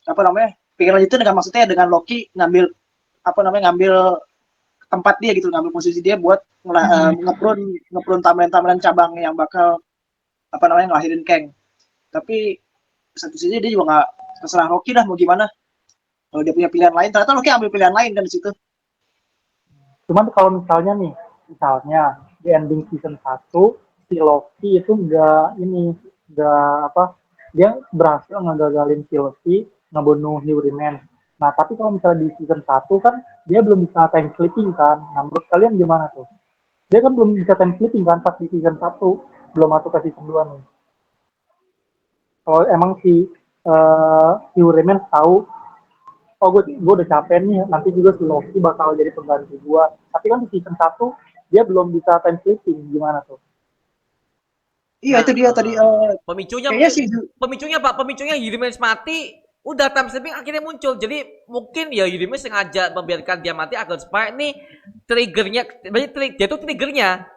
apa namanya pengen lanjutin dengan maksudnya dengan Loki ngambil tempat dia gitu ngambil posisi dia buat ngeprun tambahan cabang yang bakal apa namanya ngelahirin Kang. Tapi satu sisi dia juga nggak terserah Loki dah mau gimana kalau dia punya pilihan lain ternyata Loki ambil pilihan lain kan di situ.
Cuman kalau misalnya di ending season 1 si Loki itu dia berhasil ngegagalin si Loki ngebunuh Hugh Rayman. Nah tapi kalau misalnya di season 1 kan dia belum bisa time slipping kan. Nah menurut kalian gimana tuh? Dia kan belum bisa time slipping kan pas di season 1 belum masuk ke season 2 nih. Kalau emang si Hugh Rayman tahu gue udah capek nih nanti juga si Loki bakal jadi pengganti gue. Tapi kan di season 1 dia belum bisa time slipping gimana tuh?
Iya itu dia tadi
pemicunya Yurimes mati udah time slipping akhirnya muncul jadi mungkin ya Yurimes sengaja membiarkan dia mati agar supaya ini triggernya dia tuh triggernya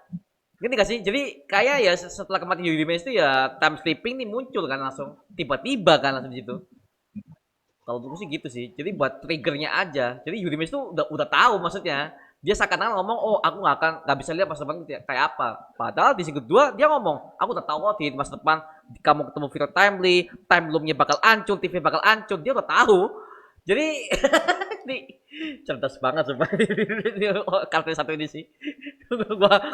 ngerti gak sih jadi kayak ya setelah kematian Yurimes itu ya time slipping nih muncul kan langsung tiba-tiba kan langsung di situ kalau dulu sih gitu sih jadi buat triggernya aja jadi Yurimes tuh udah tahu maksudnya dia seakan-akan ngomong oh aku nggak bisa lihat masa depan kayak apa padahal di scene kedua dia ngomong aku udah tahu kok di masa depan kamu ketemu Victor Timely time loopnya bakal hancur TV bakal hancur dia udah tahu jadi ini cerdas banget sumpah karakter satu ini sih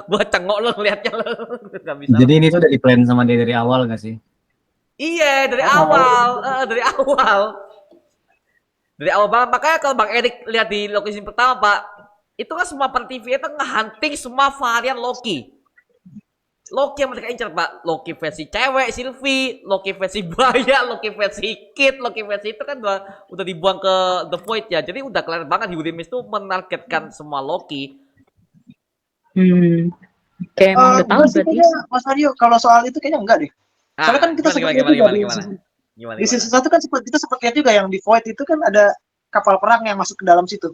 gua cengok lo ngeliatnya lo nggak bisa
Jadi ini tuh udah di plan sama dia dari awal gak sih?
iya dari awal banget makanya kalau Bang Erik lihat di lokasi pertama Pak itu kan semua per TV itu ngehunting semua varian Loki. Loki yang mereka incar Pak, Loki versi cewek Sylvie, Loki versi buaya, Loki versi Kid, Loki versi itu kan udah dibuang ke The Void ya. Jadi udah kelihatan banget Yurimis tuh menargetkan semua Loki.
Kayak emang udah tahu
Enggak sih
berarti.
kayaknya Mas Mario, kalau soal itu kayaknya enggak deh. Soalnya kan kita sempat lihat juga di season 1 kan kita sempat lihat juga yang di Void itu kan ada kapal perang yang masuk ke dalam situ.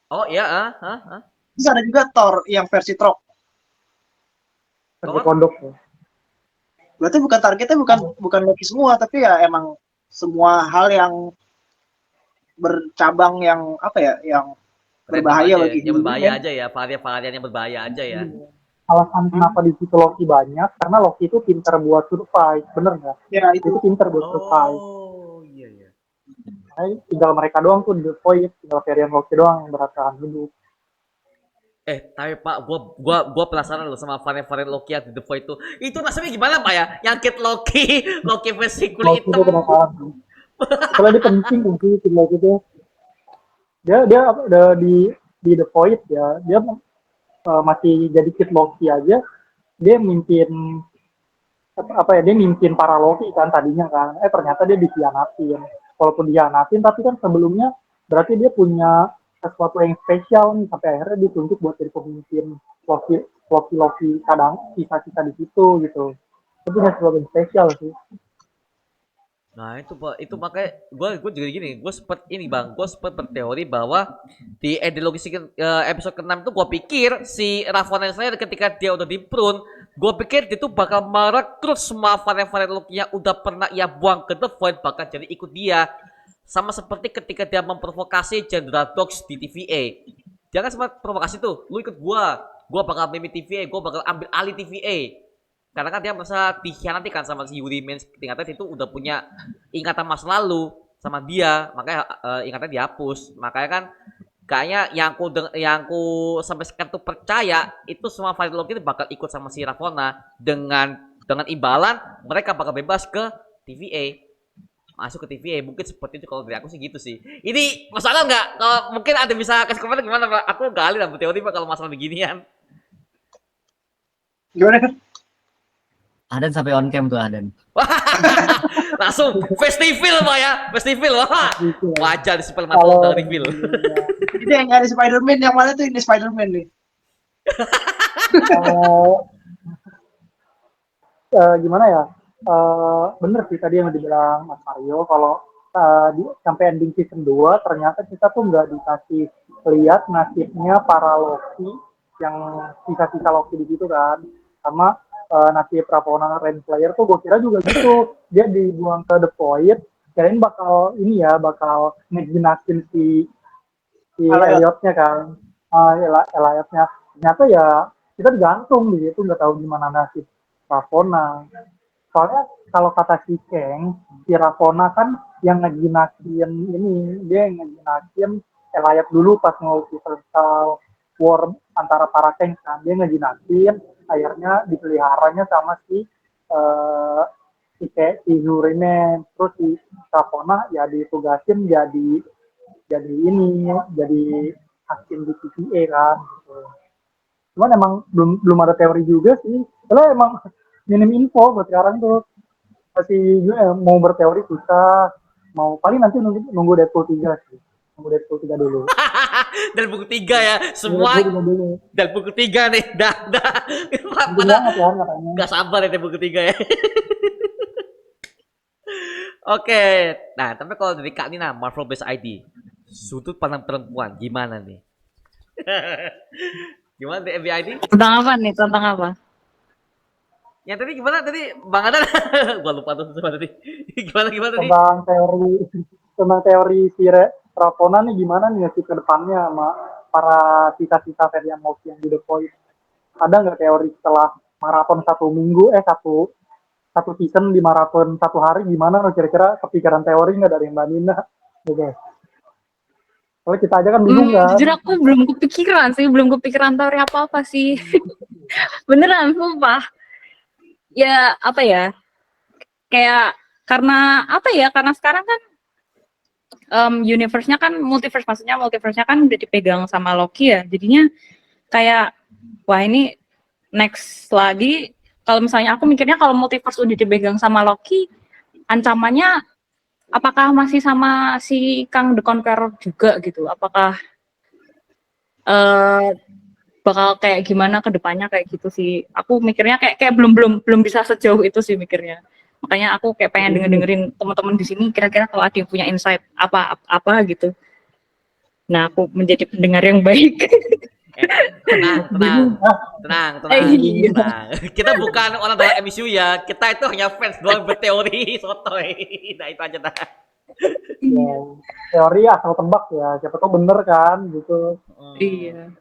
Oh iya,
Terus ada juga Thor yang versi Trok.
Versi kondok ya.
Berarti bukan targetnya bukan Loki semua, tapi ya emang semua hal yang bercabang yang apa ya, yang berbahaya bagi
yang berbahaya
human.
aja ya, varian-varian yang berbahaya aja ya.
Alasan kenapa di situ Loki banyak, karena Loki itu pintar buat survive, bener nggak?
Ya
Itu pintar buat survive.
Oh iya.
Nah, tinggal mereka doang tuh di The Void, tinggal varian Loki doang yang bertahan hidup.
Tapi Pak, gua penasaran loh sama varian Loki yang di The Void itu. Itu rasanya gimana Pak ya? Nyangkit Loki, Loki versi kulit
Loki itu
hitam.
penasaran sih. Soalnya dia penting sih Loki itu. Dia di The Void ya, dia masih jadi Kid Loki aja, dia mimpin apa ya, dia mimpin para Loki kan tadinya kan, ternyata dia dikhianatin. Walaupun dikhianatin, tapi kan sebelumnya berarti dia punya sesuatu yang spesial nih, sampai akhirnya ditunjuk buat jadi pemimpin Loki kadang sisa-sisa di situ gitu. Itu punya sesuatu yang spesial sih.
Nah itu Pak, itu makanya gue juga gini, gue sempet berteori bahwa di ideologi episode ke-6 itu gue pikir si Ravonna Slayer ketika dia udah di prune, gue pikir dia tuh bakal merekrut semua varian-varian Loki yang udah pernah ia buang ke The Void bakal jadi ikut dia. Sama seperti ketika dia memprovokasi Jenderal Dogs di TVA. Dia kan sempat provokasi tuh, lu ikut gue bakal mimpi TVA, gue bakal ambil alih TVA. Karena kan dia merasa dikhianati kan sama si Yuri Mens tingkatan itu udah punya ingatan masa lalu sama dia, makanya ingatannya dihapus. Makanya kan kayaknya yang aku sampai sekarang tuh percaya itu semua varian Loki itu bakal ikut sama si Ravonna dengan imbalan mereka bakal bebas ke TVA, masuk ke TVA. Mungkin seperti itu kalau dari aku sih gitu sih. Ini masalah nggak? Kalau mungkin ada bisa kasih komentar gimana Pak? Aku gali lah teori Pak kalau masalah beginian.
Gimana kan?
Aden sampai on cam tuh Aden.
Langsung festival Pak ya, festival. Wah, wajar di Super
Kalau
Marvel reveal.
Ini yang ada Spider-Man, yang mana tuh ini Spider-Man nih?
Kalau gimana ya? Bener sih tadi yang dibilang Mas Mario, kalau sampai ending season 2 ternyata kita tuh nggak dikasih lihat nasibnya para Loki yang sisa-sisa Loki di situ kan, sama nasib Ravonna Renslayer tuh gue kira juga gitu, dia dibuang ke The Void, kirain bakal ini ya, bakal ngejinakin si Elliot-nya kan, Elliot-nya, ternyata ya kita digantung gitu, nggak tahu gimana nasib Ravonna. Soalnya kalau kata si Kang, si Ravonna kan yang ngejinakin ini, dia yang ngejinakin Elliot dulu pas Universal War antara para Kang kan, dia ngejinakin, akhirnya dipeliharanya sama si si Hurricane, terus si Ravonna ya ditugasin jadi hakim di TVA kan gitu. Cuman emang belum ada teori juga sih, soalnya emang minim info buat sekarang tuh, masih mau berteori susah, mau paling nanti nunggu Deadpool 3 sih, nunggu Deadpool 3 dulu.
Dan buku 3 ya, semua
Dulu.
dan buku 3 nih, dah.
Penting banget kan katanya.
Gak sabar ya buku 3 ya. Oke, nah tapi kalau dari Kak Nina, Marvel Base ID, sudut pandang perempuan gimana nih? Gimana di MBID?
Tentang apa nih? Tentang apa?
Yang tadi gimana tadi Bang Adan? Gua lupa tuh sama tadi. Gimana tadi?
Tentang teori si Ravonna nih gimana nih sih ke depannya sama para sisa-sisa varian Loki yang di The Void. Ada nggak teori setelah maraton satu season di maraton 1 hari, gimana kira-kira kepikiran teori nggak dari Mbak Nina? Gitu. Soalnya kita aja kan bingung kan.
Jujur aku belum kepikiran teori apa-apa sih. Beneran, sumpah. Ya, apa ya, kayak karena sekarang kan universe-nya kan multiverse-nya kan udah dipegang sama Loki ya, jadinya kayak wah ini next lagi kalau misalnya aku mikirnya kalau multiverse udah dipegang sama Loki, ancamannya apakah masih sama si Kang the Conqueror juga gitu? Apakah eh bakal kayak gimana ke depannya kayak gitu sih. Aku mikirnya kayak kayak belum bisa sejauh itu sih mikirnya. Makanya aku kayak pengen dengerin teman-teman di sini kira-kira kalau ada yang punya insight apa gitu. Nah, aku menjadi pendengar yang baik.
Tenang, tenang, tenang,
Iya.
tenang. Kita bukan orang dalam MCU ya. Kita itu hanya fans doang berteori sotoy. Nah itu aja dah.
Ya, teori asal tebak ya, siapa tahu bener kan gitu.
Iya.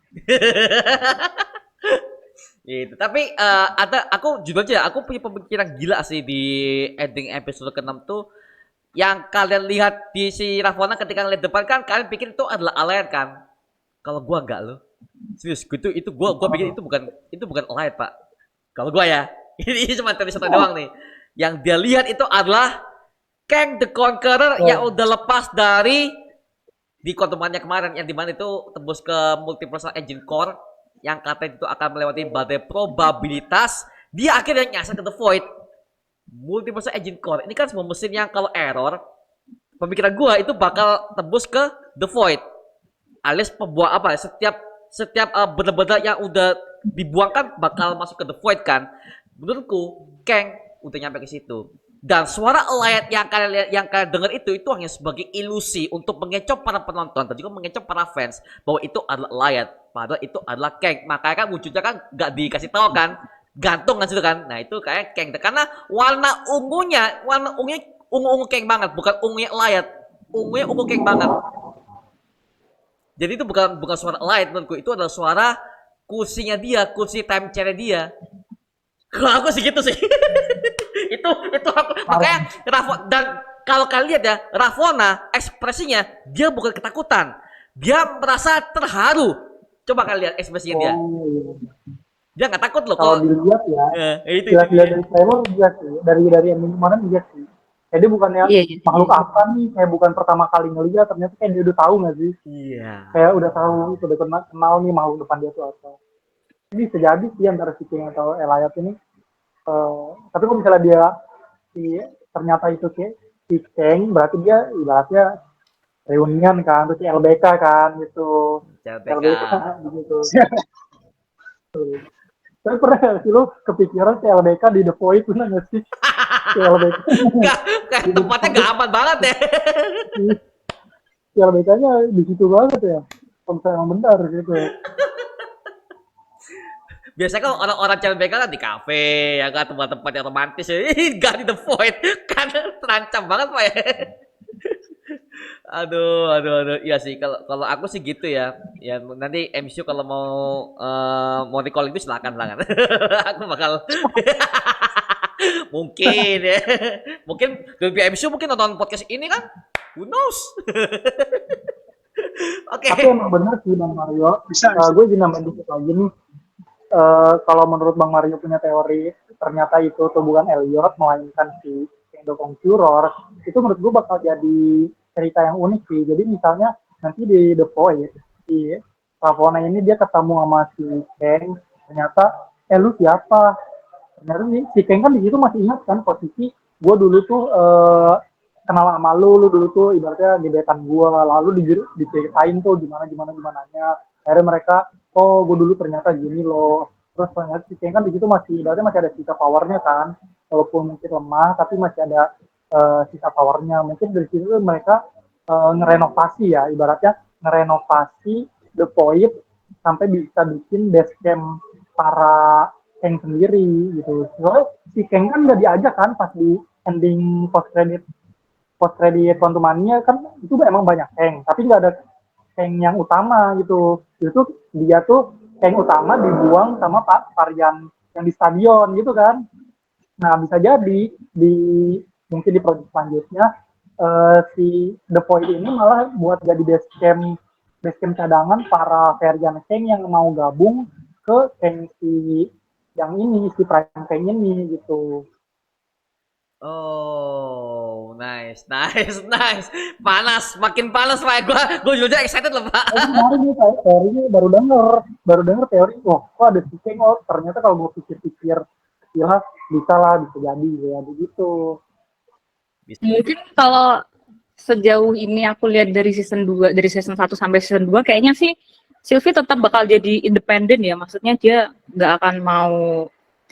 Gitu. Tapi aku jujur aja, aku punya pemikiran gila sih di ending episode ke-6 tuh. Yang kalian lihat di si Ravonna ketika ngeliat depan kan, kalian pikir itu adalah alien kan? Kalau gua enggak loh. Serius, itu gua pikir itu bukan alien, Pak. Kalau gua ya. Ini cuma teori satu doang nih. Yang dia lihat itu adalah Kang the Conqueror yang udah lepas dari di kontumannya kemarin yang dimana itu tembus ke multiversal engine core yang katanya itu akan melewati badai probabilitas, dia akhirnya nyasar ke The Void. Multiversal engine core ini kan semua mesin yang kalau error, pemikiran gua itu bakal tembus ke The Void, alias pembuang apa setiap benda-benda yang udah dibuangkan bakal masuk ke The Void kan. Menurutku Kang udah nyampe ke situ. Dan suara alien yang kalian dengar itu hanya sebagai ilusi untuk mengecoh para penonton dan juga mengecoh para fans bahwa itu adalah alien, padahal itu adalah Kang. Makanya kan wujudnya kan nggak dikasih tahu kan, gantung kan situ kan. Nah itu kayak Kang karena warna ungunya ungu Kang banget, bukan ungunya alien, ungunya ungu Kang banget. Jadi itu bukan suara alien menurutku, itu adalah suara kursinya dia, kursi time chair dia. Kalau aku sih gitu sih. itu aku makanya dan kalau kalian lihat ya Ravonna ekspresinya dia bukan ketakutan, dia merasa terharu. Coba kalian lihat ekspresinya dia, dia nggak takut loh
Kalau dilihat ya,
itu
lihat dari trailer dia sih, dari yang kemarin dia sih. Jadi bukannya
Iya.
makhluk apa nih, kayak bukan pertama kali ngeliat, ternyata kayak dia udah tahu nggak sih?
iya
Kayak udah tahu, udah kenal nih makhluk depan dia tuh apa. Jadi sejadi sih antara si King atau Elliot ini. Tapi kalau misalnya dia ternyata itu si Kang, berarti dia ibaratnya reunian kan, terus si LBK kan gitu. LBK gitu. Tapi pernah nggak sih lo kepikiran si LBK di The Void, pernah nggak sih? Si LBK.
kayak tempatnya nggak aman banget deh.
Si LBK-nya di situ banget ya. Kalau misalnya emang benar gitu.
Biasanya kan orang-orang CLBK kan di kafe ya kan, tempat-tempat yang romantis ya. Gak di The Void kan terancam banget Pak ya. aduh iya sih kalau aku sih gitu ya. Ya nanti MCU kalau mau recall itu silakan. Aku bakal mungkin ya. Mungkin lebih MCU mungkin nonton podcast ini kan. Who knows? Oke.
Tapi emang benar sih Bang Mario.
Bisa.
Gue izin nambahin dikit lagi nih. Kalau menurut Bang Mario punya teori, ternyata itu tuh bukan Elliot, melainkan si Kang Conqueror, itu menurut gue bakal jadi cerita yang unik sih. Jadi misalnya nanti di The Void, si Ravonna ini dia ketemu sama si Kang, ternyata, lu siapa? Ternyata si Kang kan di situ masih ingat kan posisi gue dulu tuh kenal sama lu dulu tuh ibaratnya gebetan gue, lalu diceritain tuh gimananya. Akhirnya mereka, oh gue dulu ternyata gini loh. Terus ternyata si Kang kan di situ masih ada sisa powernya kan, walaupun mungkin lemah tapi masih ada sisa powernya. Mungkin dari situ mereka ngerenovasi ya, ibaratnya ngerenovasi The Void sampai bisa bikin base camp para Kang sendiri gitu. Soalnya si Kang kan nggak diajak kan pas di ending post credit Quantum Mania kan itu emang banyak Kang, tapi nggak ada Kang yang utama gitu. Itu dia tuh Kang utama dibuang sama Pak varian yang di stadion gitu kan. Nah bisa jadi mungkin di project selanjutnya si The Void ini malah buat jadi base camp cadangan para varian Kang yang mau gabung ke Kang si yang ini, si Prime Kang ini gitu.
Oh, nice. Makin panas Pak. Gue juga excited loh Pak.
Kemarin nih teorinya baru denger teori. Kok ada si Kang? Oh ternyata kalau gue pikir-pikir ya bisa lah, bisa jadi ya begitu.
Mungkin kalau sejauh ini aku lihat dari season 2, dari season 1 sampai season 2 kayaknya sih Sylvie tetap bakal jadi independen ya. Maksudnya dia nggak akan mau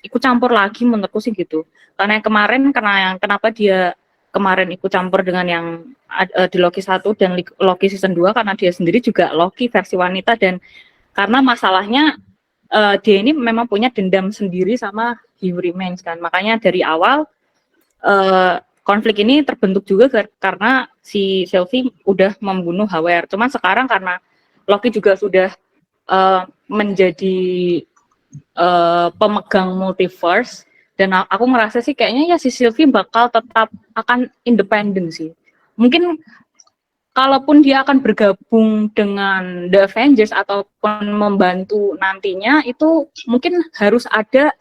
ikut campur lagi menurutku sih gitu. Karena yang kemarin, karena yang kenapa dia kemarin ikut campur dengan yang di Loki 1 dan Loki season 2 karena dia sendiri juga Loki versi wanita, dan karena masalahnya dia ini memang punya dendam sendiri sama He Who Remains kan. Makanya dari awal konflik ini terbentuk juga karena si Sylvie udah membunuh HWR. Cuman sekarang karena Loki juga sudah menjadi pemegang multiverse, dan aku ngerasa sih kayaknya ya si Sylvie bakal tetap akan independen sih. Mungkin kalaupun dia akan bergabung dengan The Avengers ataupun membantu nantinya, itu mungkin harus ada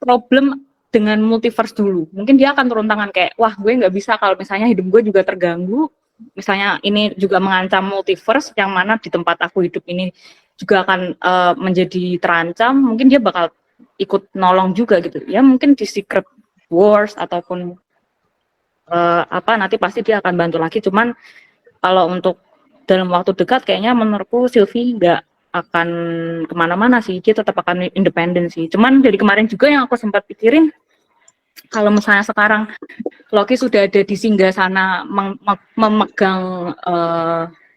problem dengan multiverse dulu. Mungkin dia akan turun tangan kayak, wah gue nggak bisa kalau misalnya hidup gue juga terganggu, misalnya ini juga mengancam multiverse yang mana di tempat aku hidup ini juga akan menjadi terancam. Mungkin dia bakal ikut nolong juga gitu ya, mungkin di Secret Wars ataupun nanti pasti dia akan bantu lagi. Cuman kalau untuk dalam waktu dekat kayaknya menurutku Sylvie nggak akan kemana-mana sih, dia tetap akan independen sih. Cuman dari kemarin juga yang aku sempat pikirin, kalau misalnya sekarang Loki sudah ada di singgasana memegang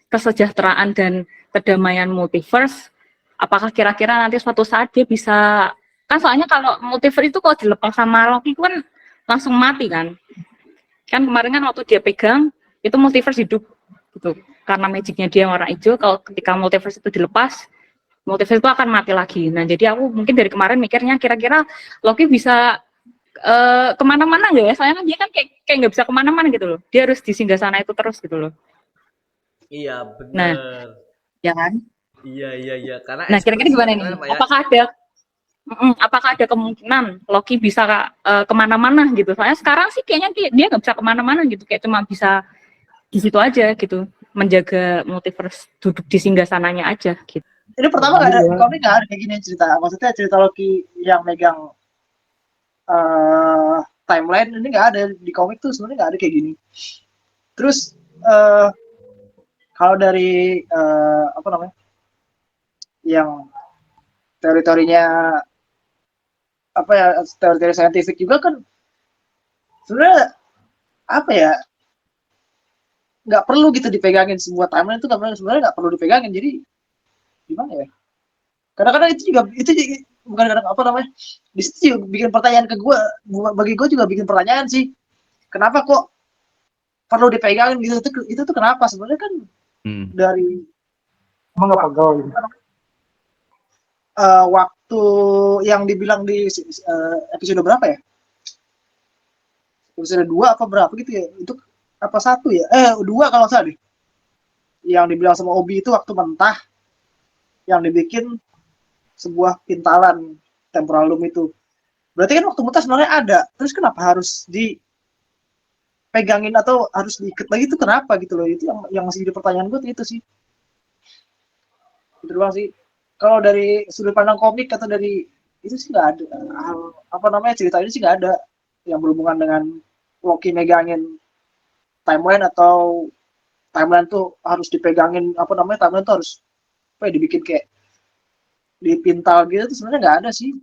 kesejahteraan dan kedamaian multiverse, apakah kira-kira nanti suatu saat dia bisa, kan soalnya kalau multiverse itu kalau dilepas sama Loki kan langsung mati kan kemarin kan waktu dia pegang itu multiverse hidup gitu, karena magicnya dia warna hijau. Kalau ketika multiverse itu dilepas, multiverse itu akan mati lagi. Nah jadi aku mungkin dari kemarin mikirnya kira-kira Loki bisa kemana-mana nggak ya, soalnya kan dia kan kayak nggak bisa kemana-mana gitu loh, dia harus di singgasana itu terus gitu loh.
Iya,
Nah
bener.
ya kan,
Iya. Karena
nah kira-kira
ekspresinya
gimana nih,
keren, Pak ya.
apakah ada kemungkinan Loki bisa kemana-mana gitu, soalnya sekarang sih kayaknya dia nggak bisa kemana-mana gitu, kayak cuma bisa di situ aja gitu, menjaga multiverse duduk di singgasananya aja gitu.
Ini pertama nggak ada
Iya.
di komik, nggak ada kayak gini cerita. Maksudnya cerita Loki yang megang timeline ini nggak ada di komik tuh, sebenarnya nggak ada kayak gini. Terus kalau dari apa namanya yang teori-teorinya apa ya, teori-teori saintifik juga kan sebenarnya apa ya, nggak perlu gitu dipegangin semua timeline itu, sebenarnya nggak perlu dipegangin. Jadi gimana ya, kadang-kadang itu juga bukan kadang apa namanya, di situ juga bikin pertanyaan ke gue, bagi gue juga bikin pertanyaan sih, kenapa kok perlu dipegangin gitu, itu tuh kenapa sebenarnya kan dari
Emang nggak pegel gitu.
waktu yang dibilang di episode berapa ya, episode 2 apa berapa gitu ya, itu apa 1 ya, 2 kalau salah deh, yang dibilang sama Obi itu waktu mentah yang dibikin sebuah pintalan temporal loom itu, berarti kan waktu mentah sebenarnya ada, terus kenapa harus dipegangin atau harus diikat lagi, itu kenapa gitu loh, itu yang masih jadi pertanyaan gue itu sih, itu doang sih. Kalau dari sudut pandang komik atau dari itu sih nggak ada apa namanya, cerita ini sih nggak ada yang berhubungan dengan Loki megangin timeline atau timeline tuh harus dipegangin, apa namanya, timeline tuh harus apa ya, dibikin kayak dipintal gitu tuh sebenarnya nggak ada sih.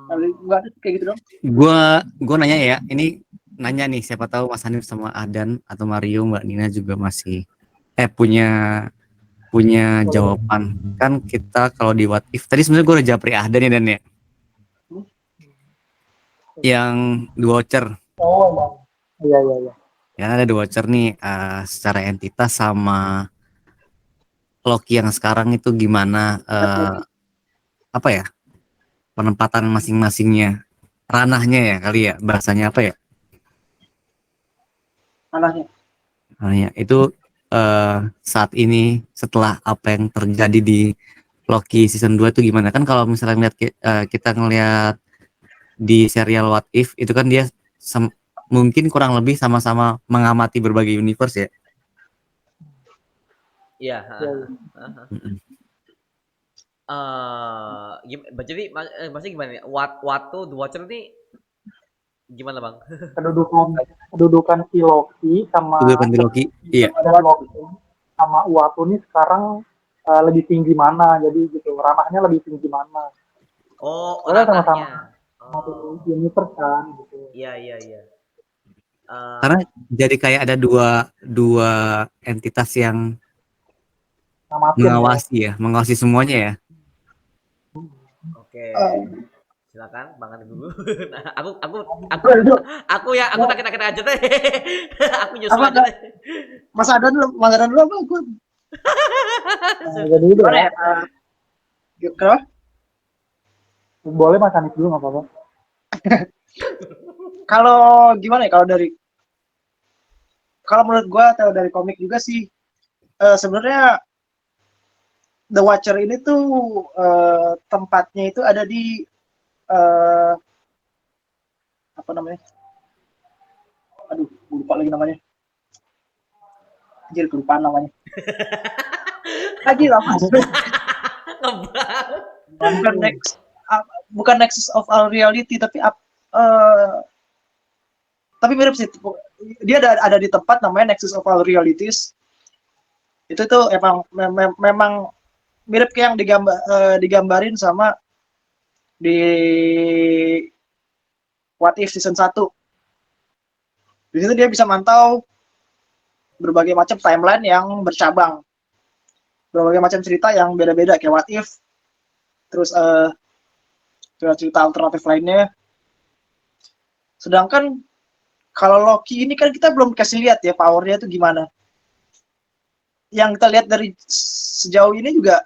Nggak ada kayak gitu dong.
Gua nanya ya, ini nanya nih, siapa tahu Mas Hanif sama Adan atau Mario, Mbak Nina juga masih punya jawaban. Kan kita kalau di What If tadi sebenarnya gue udah japri Ahdan ya, Dan ya, yang The Watcher
Oh iya.
ya, ada The Watcher nih, secara entitas sama Loki yang sekarang itu gimana, apa ya, penempatan masing-masingnya, ranahnya ya kali ya, bahasanya apa ya,
Anehnya
ranahnya itu saat ini setelah apa yang terjadi di Loki season 2 itu gimana. Kan kalau misalnya ngeliat, kita ngeliat di serial What If itu kan dia mungkin kurang lebih sama-sama mengamati berbagai universe ya.
Iya.
Mm-mm.
Jadi maksudnya gimana nih? Watu The Watcher nih gimana bang?
Kedudukan si Loki
Dulu kan
sama
di Loki. Iya.
dan Loki sama Uatu nih sekarang lebih tinggi mana, jadi gitu ranahnya lebih tinggi mana,
Oh
soalnya sama-sama
ranahnya. Oh
satu universe kan gitu.
iya iya iya.
Karena
Eh,
jadi kayak ada dua dua entitas yang
Ngamatin ya.
mengawasi semuanya ya.
oke. Silakan Bang Andi dulu. Nah, aku
Bro,
aku tak kita aja deh. Aku nyusul
apa
aja
enggak?
deh.
Mas Adan dulu apa? Gue
Jadi itu
gimana
ya,
ya? Kenapa?
boleh Mas Anis dulu nggak apa-apa.
Kalau gimana ya? Kalau menurut gue atau dari komik juga sih, sebenarnya The Watcher ini tuh tempatnya itu ada di eh, apa namanya? Aduh, gue lupa lagi namanya. Anjir, kelupaan namanya. Lagi lah mas.
Ngebang.
bukan next bukan Nexus of All Reality tapi mirip sih. Dia ada di tempat namanya Nexus of All Realities. Itu tuh memang mirip kayak yang digambarin sama di What If season 1. Di situ dia bisa mantau berbagai macam timeline yang bercabang, berbagai macam cerita yang beda-beda kayak What If, terus cerita alternatif lainnya. Sedangkan kalau Loki ini kan kita belum kasih lihat ya powernya itu gimana. Yang kita lihat dari sejauh ini juga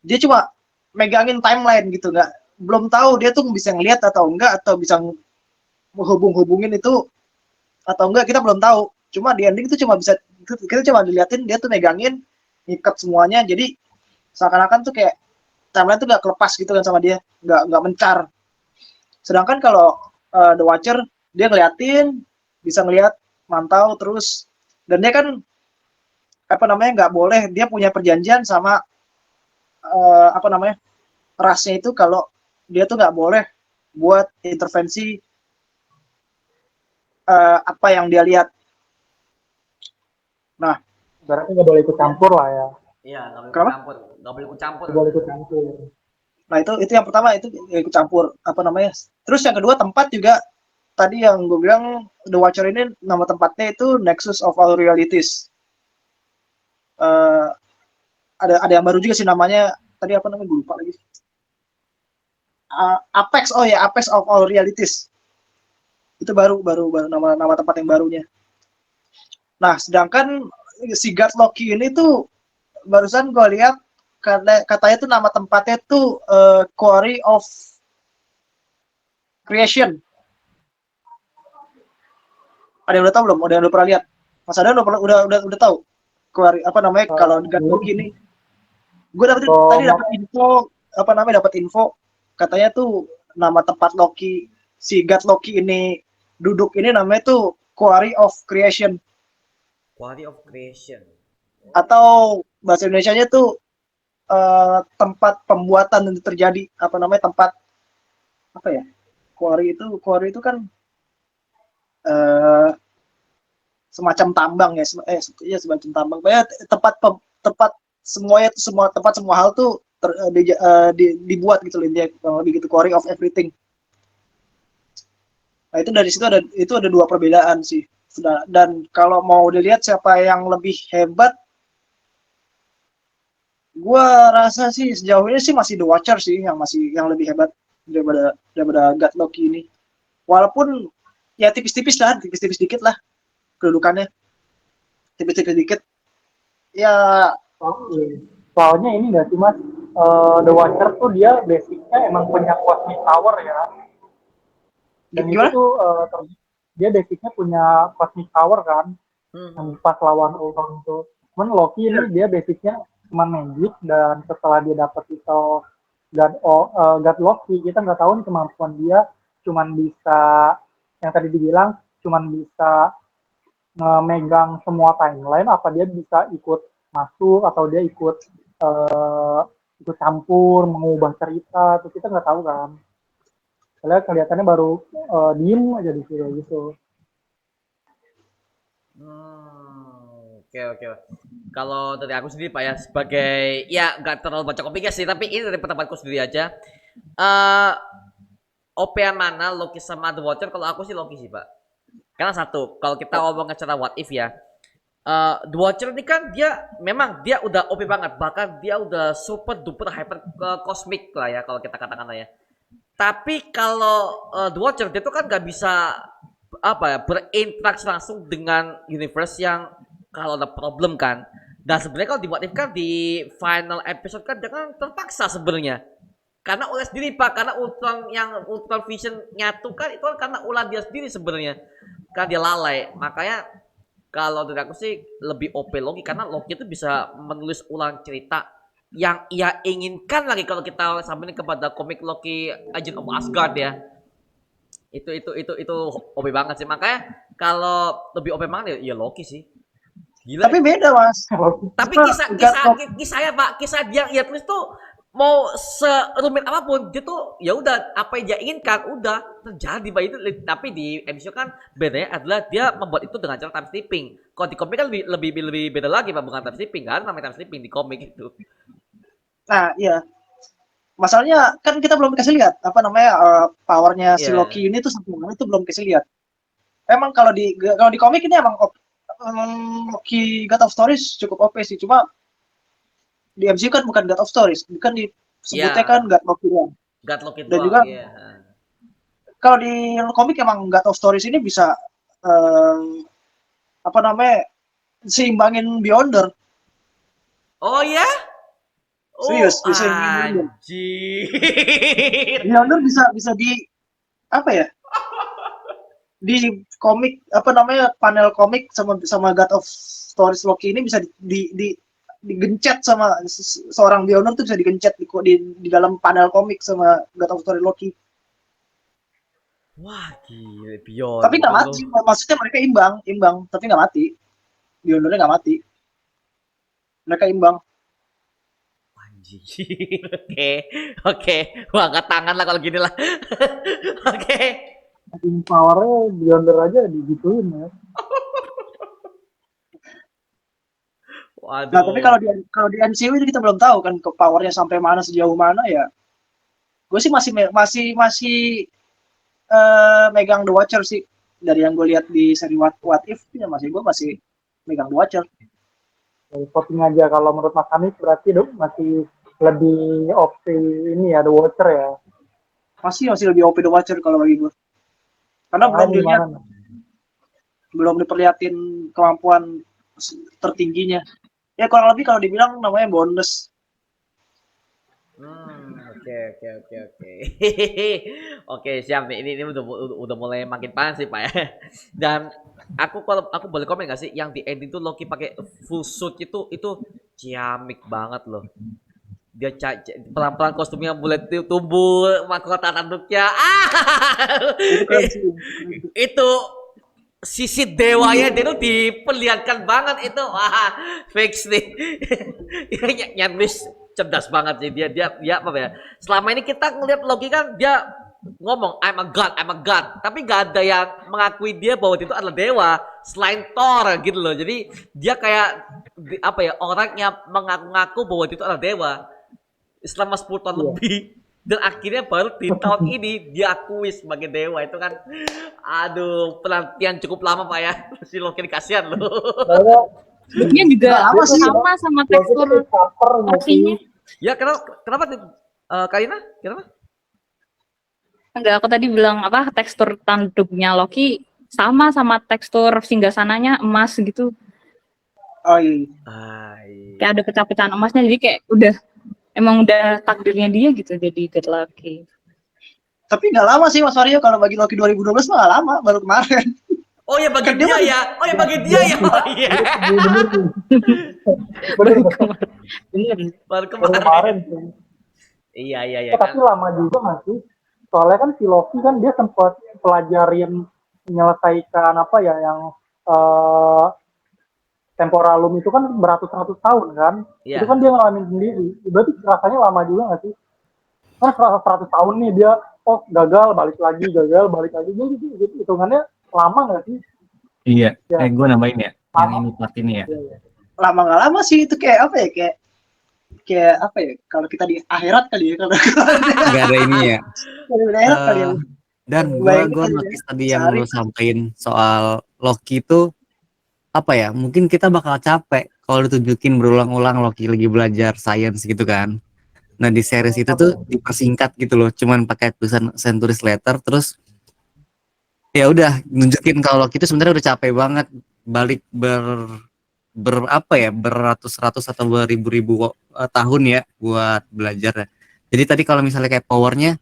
dia cuma megangin timeline gitu, nggak, belum tahu dia tuh bisa ngelihat atau enggak, atau bisa menghubungin itu atau enggak, kita belum tahu. Cuma di ending itu cuma bisa, kita cuma diliatin dia tuh megangin, ngikat semuanya, jadi seakan-akan tuh kayak timeline tuh nggak kelepas gitu kan sama dia, nggak mencar. Sedangkan kalau The Watcher dia ngeliatin, bisa ngeliat, mantau terus, dan dia kan apa namanya, nggak boleh, dia punya perjanjian sama apa namanya, rasnya itu, kalau dia tuh nggak boleh buat intervensi apa yang dia lihat. Nah,
Berarti nggak boleh ikut campur lah ya.
Iya, nggak boleh ikut
kenapa?
campur. Nggak boleh ikut campur.
Nggak boleh ikut campur.
Nah itu yang pertama, itu ikut campur apa namanya. Terus yang kedua, tempat juga. Tadi yang gue bilang The Watcher ini nama tempatnya itu Nexus of All Realities. Uh, ada yang baru juga sih namanya. Tadi apa namanya, gue lupa lagi. Apex, oh ya, Apex of All Realities. Itu baru nama tempat yang barunya. Nah, sedangkan si God Loki ini tuh barusan gue lihat katanya tuh nama tempatnya tuh Quarry of Creation. Ada yang udah tahu belum? Ada yang udah pernah lihat? Mas Adan udah tahu Quarry apa namanya kalau God Loki ini? Gue tadi dapat info, apa namanya, dapat info katanya tuh nama tempat Loki, si God Loki ini duduk ini namanya tuh Quarry of Creation,
Quality of creation.
atau bahasa Indonesianya tuh tempat pembuatan itu terjadi, apa namanya, tempat apa ya, quarry itu kan semacam tambang ya, ya semacam tambang, banyak tempat semuanya, semua hal tuh dibuat gitu loh, dia lebih gitu, quarry of everything. Nah itu dari situ ada dua perbedaan sih. Dan kalau mau dilihat siapa yang lebih hebat, gue rasa sih sejauh ini sih masih The Watcher sih yang lebih hebat daripada God Loki ini. Walaupun ya tipis-tipis dikit lah kedudukannya, tipis-tipis dikit. Ya
Soalnya ini nggak sih Mas, The Watcher tuh dia basicnya emang punya cosmic power ya. Dan itu
gimana?
tuh dia basicnya punya cosmic power kan, yang pas lawan Ultron tuh. Cuman Loki ini dia basicnya cuma magic, dan setelah dia dapet itu God Loki, kita nggak tahu nih kemampuan dia cuman bisa, yang tadi dibilang cuman bisa megang semua timeline, apa dia bisa ikut masuk, atau dia ikut ikut campur, mengubah cerita, tuh kita nggak tahu kan. Soalnya kelihatannya baru diem aja di situ gitu.
Oke oke. Kalau dari aku sendiri Pak ya sebagai ya nggak terlalu baca komiknya sih, tapi ini dari pendapatku sendiri aja. Eh OP yang mana Loki sama The Watcher? Kalau aku sih Loki sih Pak. Karena satu, kalau kita ngomong secara what if ya, The Watcher ini kan dia memang dia udah OP banget, bahkan dia udah super duper hyper ke kosmik lah ya kalau kita katakan lah ya. Tapi kalau The Watcher dia tuh kan nggak bisa apa ya berinteraksi langsung dengan universe yang kalau ada problem kan. Dan sebenarnya kalau di What If kan di final episode kan dia kan terpaksa sebenarnya. Karena ulah sendiri Pak, karena Ultron yang Ultron Vision nyatu kan itu kan karena ulah dia sendiri sebenarnya. Kan dia lalai. Makanya kalau dari aku sih lebih OP Loki karena Loki itu bisa menulis ulang cerita yang ia inginkan lagi kalau kita sambungin kepada komik Loki Agent of Asgard ya. Itu OP banget sih. Makanya kalau lebih OP banget ya Loki sih. Gila.
Tapi beda mas.
Tapi kisahnya Pak, kisah dia tulis tuh mau serumit apapun dia tuh ya udah apa yang dia inginkan udah terjadi Pak itu. Tapi di MCU kan bedanya adalah dia membuat itu dengan cara time skipping. Kalau di komik kan lebih beda lagi Pak, bukan time skipping kan, namanya time skipping di komik itu.
Nah iya, masalahnya kan kita belum dikasih lihat apa namanya powernya si
Iya.
Loki ini tuh sampai mana itu belum dikasih lihat. Emang kalau di komik ini emang Loki God of Stories cukup OP sih, cuma di MCU kan bukan God of Stories, bukan disebutnya
Iya.
kan God Loki doang.
God Loki
Dan
doang,
juga
iya.
kalau di komik emang God of Stories ini bisa apa namanya seimbangin Beyonder.
Oh ya?
Serius,
Oh,
bisa seimbangin Beyonder.
anjir.
Beyonder bisa di apa ya? Di komik apa namanya panel komik sama God of Stories Loki ini bisa digencet sama seorang Beyonder tuh bisa digencet di dalam panel komik sama God of Stories Loki.
Wah, gila Beyond.
Tapi nggak mati, maksudnya mereka imbang, tapi nggak mati. Beyondernya nggak mati. Mereka imbang.
Anjir. Oke. Wah, angkat tangan lah kalau gini lah. Oke.
Saking powernya Beyonder aja digituin ya.
Waduh.
Nah, tapi kalau di MCU itu kita belum tahu kan ke powernya sampai mana sejauh mana ya. Gue sih masih megang The Watcher sih dari yang gue lihat di seri What If ya gue masih megang The Watcher.
Dari voting aja kalau menurut Mas Hanif berarti dong masih lebih opsi ini ya The Watcher ya.
Masih lebih OP The Watcher kalau bagi gue. Karena belum dilihat,
Gimana?
belum diperlihatin kemampuan tertingginya. Ya kurang lebih kalau dibilang namanya bonus.
Oke. Oke, siap nih. Ini udah mulai makin panas sih, Pak ya. Dan kalau aku boleh komen gak sih yang di ending tuh Loki pakai full suit itu ciamik banget loh. Dia pelan-pelan kostumnya mulai tumbuh mahkota tanduknya. Itu sisi dewanya dia tuh diperlihatkan banget itu. Wah, fix nih. Nyamis cerdas banget sih dia apa ya? Selama ini kita ngeliat Loki kan dia ngomong I'm a god, tapi gak ada yang mengakui dia bahwa dia itu adalah dewa selain Thor gitu loh. Jadi dia kayak apa ya orang yang mengaku-ngaku bahwa dia itu adalah dewa selama 10 tahun lebih dan akhirnya baru di tahun ini diakui sebagai dewa. Itu kan aduh penantian cukup lama Pak ya. Si Loki kasihan loh.
Dia juga
Apa sih?
sama tekstur porsinya.
Ya kenapa Karina? Kenapa?
Enggak, aku tadi bilang apa tekstur tanduknya Loki sama tekstur singgasananya emas gitu.
Oh iya.
Kayak ada pecah-pecahan emasnya jadi kayak emang udah takdirnya dia gitu jadi God Loki.
Tapi nggak lama sih Mas Mario kalau bagi Loki 2012 mah nggak lama, baru kemarin.
Oh ya bagi dia ya. Oh ya bagi dia ya. Oh iya.
Bener.
Baru
Baru kemarin sih.
Iya.
Tapi lama juga masih. Soalnya kan si Loki kan dia sempat pelajarin menyelesaikan apa ya yang Temporalum itu kan beratus-ratus tahun kan.
Iya.
Itu kan dia ngalamin sendiri. Berarti rasanya lama juga nggak sih? Kan 100 tahun nih dia, oh gagal balik lagi, jadi gitu, hitungannya lama nggak sih?
Iya.
Ya,
Gue nambahin ya. Yang
lama.
ini part ini ya.
Iya, iya.
Lama nggak lama sih itu kayak apa ya, kayak apa ya, kalau kita di akhirat kali ya, kalau
Nggak ada ini ya.
di akhirat kali ya.
Eh, dan
Bayangin
gue
aja ya,
notice tadi yang
sehari.
lu sampein soal Loki itu apa ya? Mungkin kita bakal capek kalau ditunjukin berulang-ulang Loki lagi belajar science gitu kan. Nah di series itu tuh dipersingkat gitu loh, cuman pakai tulisan Centuries Letter, terus ya udah nunjukin kalau Loki itu sebenarnya udah capek banget balik apa ya, beratus-ratus atau beribu-ribu tahun ya buat belajar ya. Jadi tadi kalau misalnya kayak powernya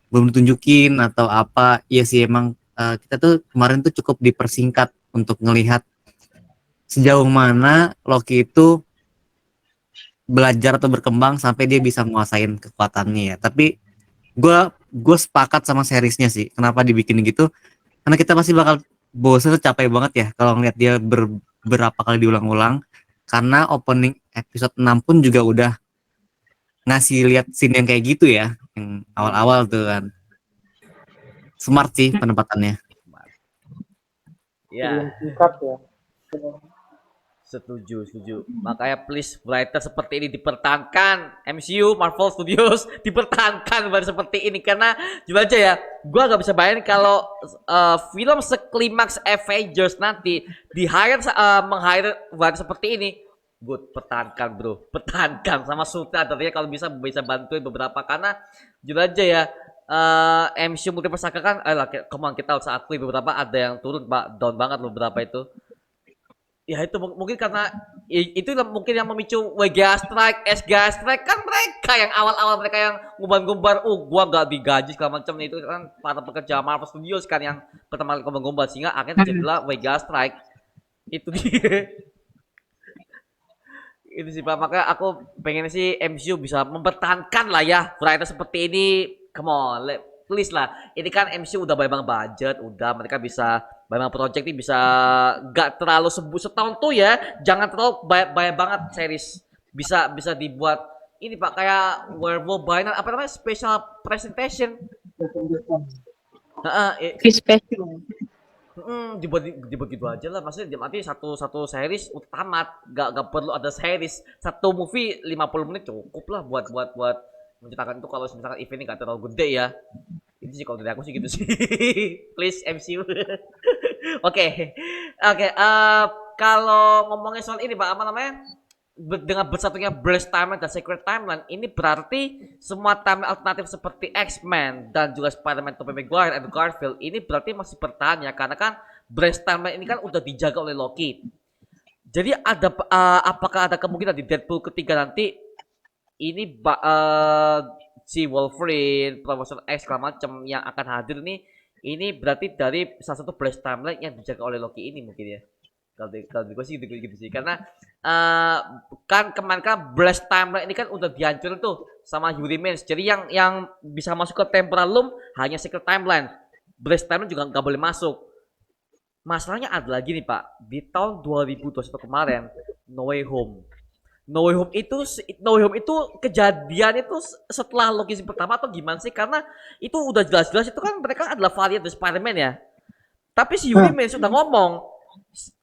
belum ditunjukin atau apa, ya sih emang kita tuh kemarin tuh cukup dipersingkat untuk ngelihat sejauh mana Loki itu belajar atau berkembang sampai dia bisa menguasain kekuatannya ya. Tapi gue sepakat sama seriesnya sih. Kenapa dibikin gitu? Karena kita pasti bakal bosan tuh, capek banget ya kalau ngeliat dia berapa kali diulang-ulang. Karena opening episode 6 pun juga udah ngasih lihat scene yang kayak gitu ya, yang awal-awal tuh kan. Smart sih penempatannya.
Ya,
Belum singkat ya.
setuju. Makanya please writer seperti ini dipertahankan, MCU, Marvel Studios dipertahankan baru seperti ini, karena jujur aja ya, gua nggak bisa bayangin kalau film seklimaks Avengers nanti meng-hire writer seperti ini. Good, pertahankan bro, pertahankan sama sutradaranya kalau bisa bantuin beberapa, karena jujur aja ya, MCU Multiverse Saga kan, come on, kita harus akui beberapa ada yang turun, down banget beberapa itu. Ya itu mungkin karena itu mungkin yang memicu WGA Strike, SGA Strike, kan mereka yang awal-awal mereka yang ngumbar-ngumbar, gua nggak digaji segala macam, itu kan para pekerja Marvel Studios kan yang pertama kali ngumbar, sehingga akhirnya terjadilah WGA Strike. Itu dia. Itu sih Pak, makanya aku pengen sih MCU bisa mempertahankan lah ya writer seperti ini. Come on, please lah. Ini kan MCU udah banyak banget budget, udah mereka bisa banyak project ini, bisa gak terlalu setahun tuh ya, jangan terlalu banyak banget series. Bisa dibuat ini Pak, kayak Werewolf by Night, apa namanya, special presentation.
Special.
Dibuat gitu aja lah, maksudnya nanti satu series tamat, gak perlu ada series, satu movie 50 menit cukup lah buat menceritakan itu, kalau misalkan event ini gak terlalu gede ya. Itu sih kalau dari aku sih gitu sih. Please MCU. Oke, kalau ngomongin soal ini Pak, apa namanya, dengan bersatunya Blast Timeline dan Secret Timeline, ini berarti semua timeline alternatif seperti X-Men dan juga Spider-Man Tobey Maguire, Andrew Garfield ini berarti masih bertahan ya, karena kan Blast Timeline ini kan udah dijaga oleh Loki. Jadi apakah ada kemungkinan di Deadpool ketiga nanti ini si Wolverine, Profesor X segala macam yang akan hadir nih, ini berarti dari salah satu Blast Timeline yang dijaga oleh Loki ini mungkin ya. Kalau gue sih gitu sih, karena kan kemarin kan Blast Timeline ini kan udah dihancurin tuh sama Yuri Mans. Jadi yang bisa masuk ke Temporal Loom hanya Secret Timeline. Blast Timeline juga nggak boleh masuk. Masalahnya ada lagi nih Pak, di tahun 2021 kemarin, No Way Home. No Way Home itu kejadian itu setelah Loki pertama atau gimana sih? Karena itu udah jelas-jelas itu kan mereka adalah varian dari Spider-Man ya. Tapi si Yuri Mans sudah ngomong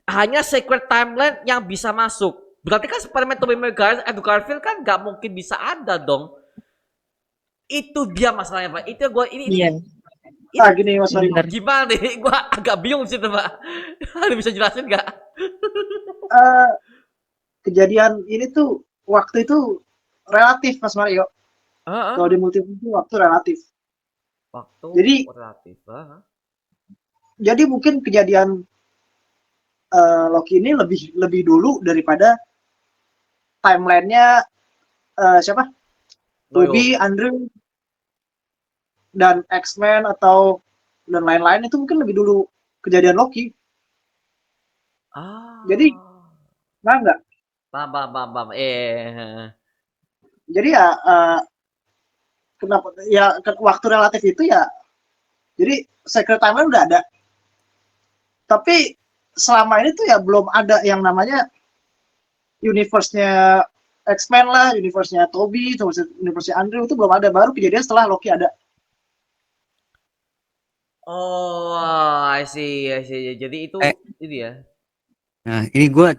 hanya Secret Timeline yang bisa masuk. Berarti kan Spider-Man Tobey Maguire, Andrew Garfield kan nggak mungkin bisa ada dong. Itu dia masalahnya Pak. Itu gue ini.
Iya.
Gini Mas Mario.
Gimana nih? Gue agak bingung sih Pak. Ada bisa jelasin nggak?
Kejadian ini tuh waktu itu relatif Mas Mario. Kalau di multiverse itu waktu relatif. Jadi
relatif.
Jadi mungkin kejadian Loki ini lebih dulu daripada timelinenya siapa? Tobey, Andrew, dan X-Men atau dan lain-lain, itu mungkin lebih dulu kejadian Loki. Jadi enggak.
Paham.
Jadi ya kenapa ya waktu relatif itu ya. Jadi Secret Timeline udah ada. Tapi selama ini tuh ya belum ada yang namanya universe-nya X-Men lah, universe-nya Toby, universe-nya Andrew itu belum ada, baru kejadian setelah Loki ada.
Oh, I see, I see. Jadi itu
Eh,
ini ya.
nah ini gue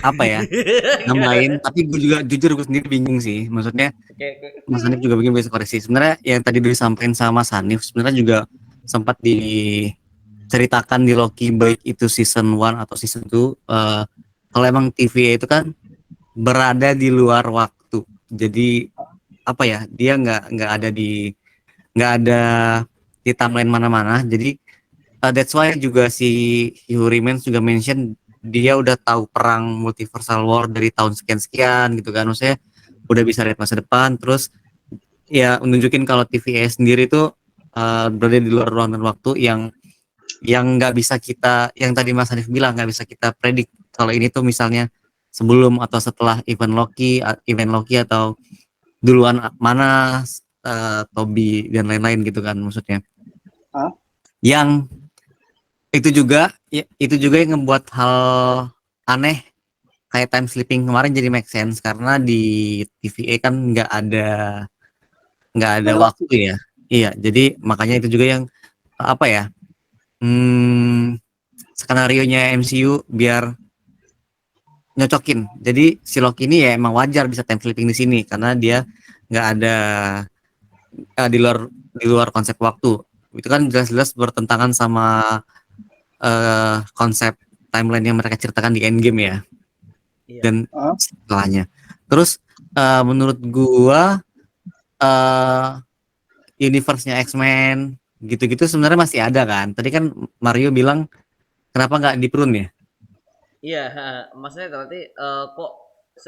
apa ya
Gimana?
nambahin, tapi gue juga jujur gue sendiri bingung sih. Maksudnya
Oke, oke.
Mas Hanif juga bingung bisa koreksi. Sebenarnya yang tadi disampaikan sama Mas Hanif sebenarnya juga sempat diceritakan di Loki baik itu season 1 atau season 2. Kalau emang TVA itu kan berada di luar waktu. Jadi apa ya? Dia nggak ada di timeline mana-mana. Jadi that's why juga si Hugh Remains juga mention dia udah tahu perang multiversal war dari tahun sekian-sekian gitu kan. Maksudnya udah bisa lihat masa depan. Terus ya menunjukin kalau TVA sendiri itu berada di luar ruang dan waktu yang nggak bisa kita, yang tadi Mas Hanif bilang nggak bisa kita predik kalau ini tuh misalnya sebelum atau setelah event Loki atau duluan mana Toby dan lain-lain gitu kan maksudnya.
Hah?
Yang itu juga yang ngebuat hal aneh kayak time slipping kemarin jadi make sense karena di TVA kan nggak ada
Ada waktu.
waktu ya. Iya, jadi makanya itu juga yang apa ya? Skenario-nya MCU biar nyocokin. Jadi si Loki ini ya emang wajar bisa time slipping di sini karena dia nggak ada di luar konsep waktu. Itu kan jelas-jelas bertentangan sama konsep timeline yang mereka ceritakan di Endgame ya
Iya.
dan setelahnya. Terus menurut gua universe-nya X-Men gitu-gitu sebenarnya masih ada kan. Tadi kan Mario bilang kenapa nggak di prune ya?
Iya, heeh. Maksudnya berarti kok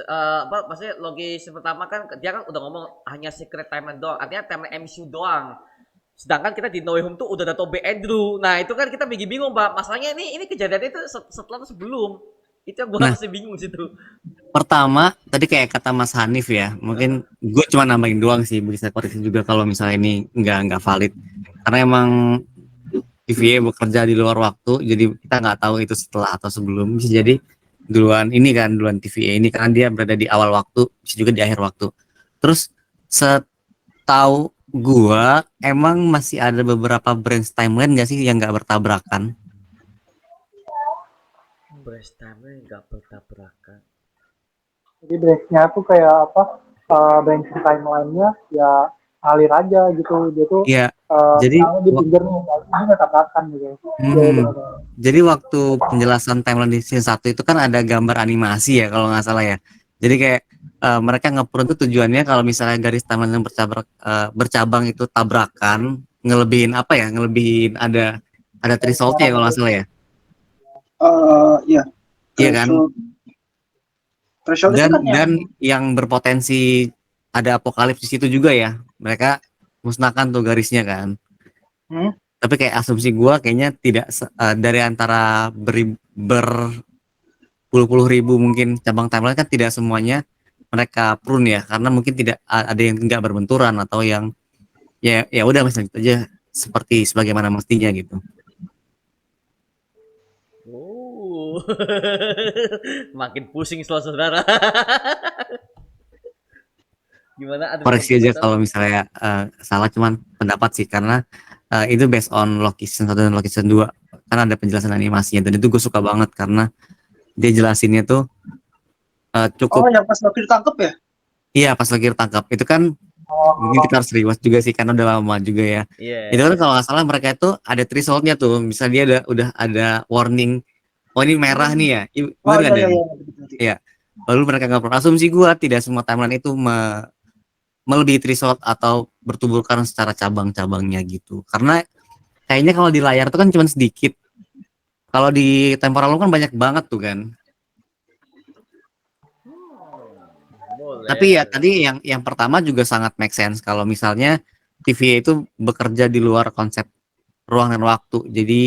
apa maksudnya logis pertama kan dia kan udah ngomong hanya secret timeline doang. Artinya timeline MCU doang. Sedangkan kita di No Way Home tuh udah ada Tobey Andrew. Nah, itu kan kita bingung, Pak. Masalahnya ini kejadiannya itu setelah atau sebelum. Itu yang gua
Nah,
masih bingung situ.
pertama tadi kayak kata Mas Hanif ya, mungkin gue cuma nambahin doang sih, bisa koreksi juga kalau misalnya ini nggak valid. Karena emang TVA bekerja di luar waktu, jadi kita nggak tahu itu setelah atau sebelum. Bisa jadi duluan TVA ini karena dia berada di awal waktu, bisa juga di akhir waktu. Terus setahu gua emang masih ada beberapa branch timeline nggak sih yang nggak bertabrakan?
Brace timeline nggak bertabrakan.
Jadi branch-nya tuh kayak apa? Branch timeline-nya ya alir aja gitu. Dia tuh
Iya, jadi
misalnya di pinggir nih, ini nggak tabrakan gitu. Iya,
hmm,
benar-benar.
jadi waktu penjelasan timeline di season 1 itu kan ada gambar animasi ya kalau nggak salah ya. Jadi kayak mereka nge-prune tuh tujuannya kalau misalnya garis timeline yang bercabang itu tabrakan, ngelebihin apa ya? Ngelebihin ada threshold-nya ya kalau nggak salah ya.
Iya.
Iya kan?
Threshold itu
Dan
kan yang
yang berpotensi ada apokalips di situ juga ya. Mereka musnahkan tuh garisnya kan.
hmm,
Tapi kayak asumsi gua kayaknya tidak dari antara berpuluh-puluh ribu mungkin cabang timeline kan tidak semuanya mereka prune ya karena mungkin tidak ada yang nggak berbenturan atau yang ya udah misalnya aja seperti sebagaimana mestinya gitu.
Oh. Makin pusing saudara. Gimana ada
Koreksi aja
penjelasan?
kalau misalnya salah, cuman pendapat sih karena itu based on Loki season 1 dan Loki season 2 kan ada penjelasan animasinya dan itu gue suka banget karena dia jelasinnya tuh cukup
yang pas Loki ditangkap ya?
iya pas lagi tertangkap itu kan mungkin kita harus rewatch juga sih karena udah lama juga ya. Itu kan
Iya.
kalau nggak salah mereka itu ada thresholdnya tuh, misalnya dia udah ada warning, oh ini merah nih ya,
Oh
bener kan
iya
Dan?
iya.
Iya. Lalu mereka nggak pernah asumsi gua tidak semua timeline itu melebihi threshold atau bertuburkan secara cabang-cabangnya gitu. Karena kayaknya kalau di layar tuh kan cuma sedikit. Kalau di temporal kan banyak banget tuh kan.
Boleh.
Tapi ya tadi yang pertama juga sangat make sense kalau misalnya TVA itu bekerja di luar konsep ruang dan waktu. Jadi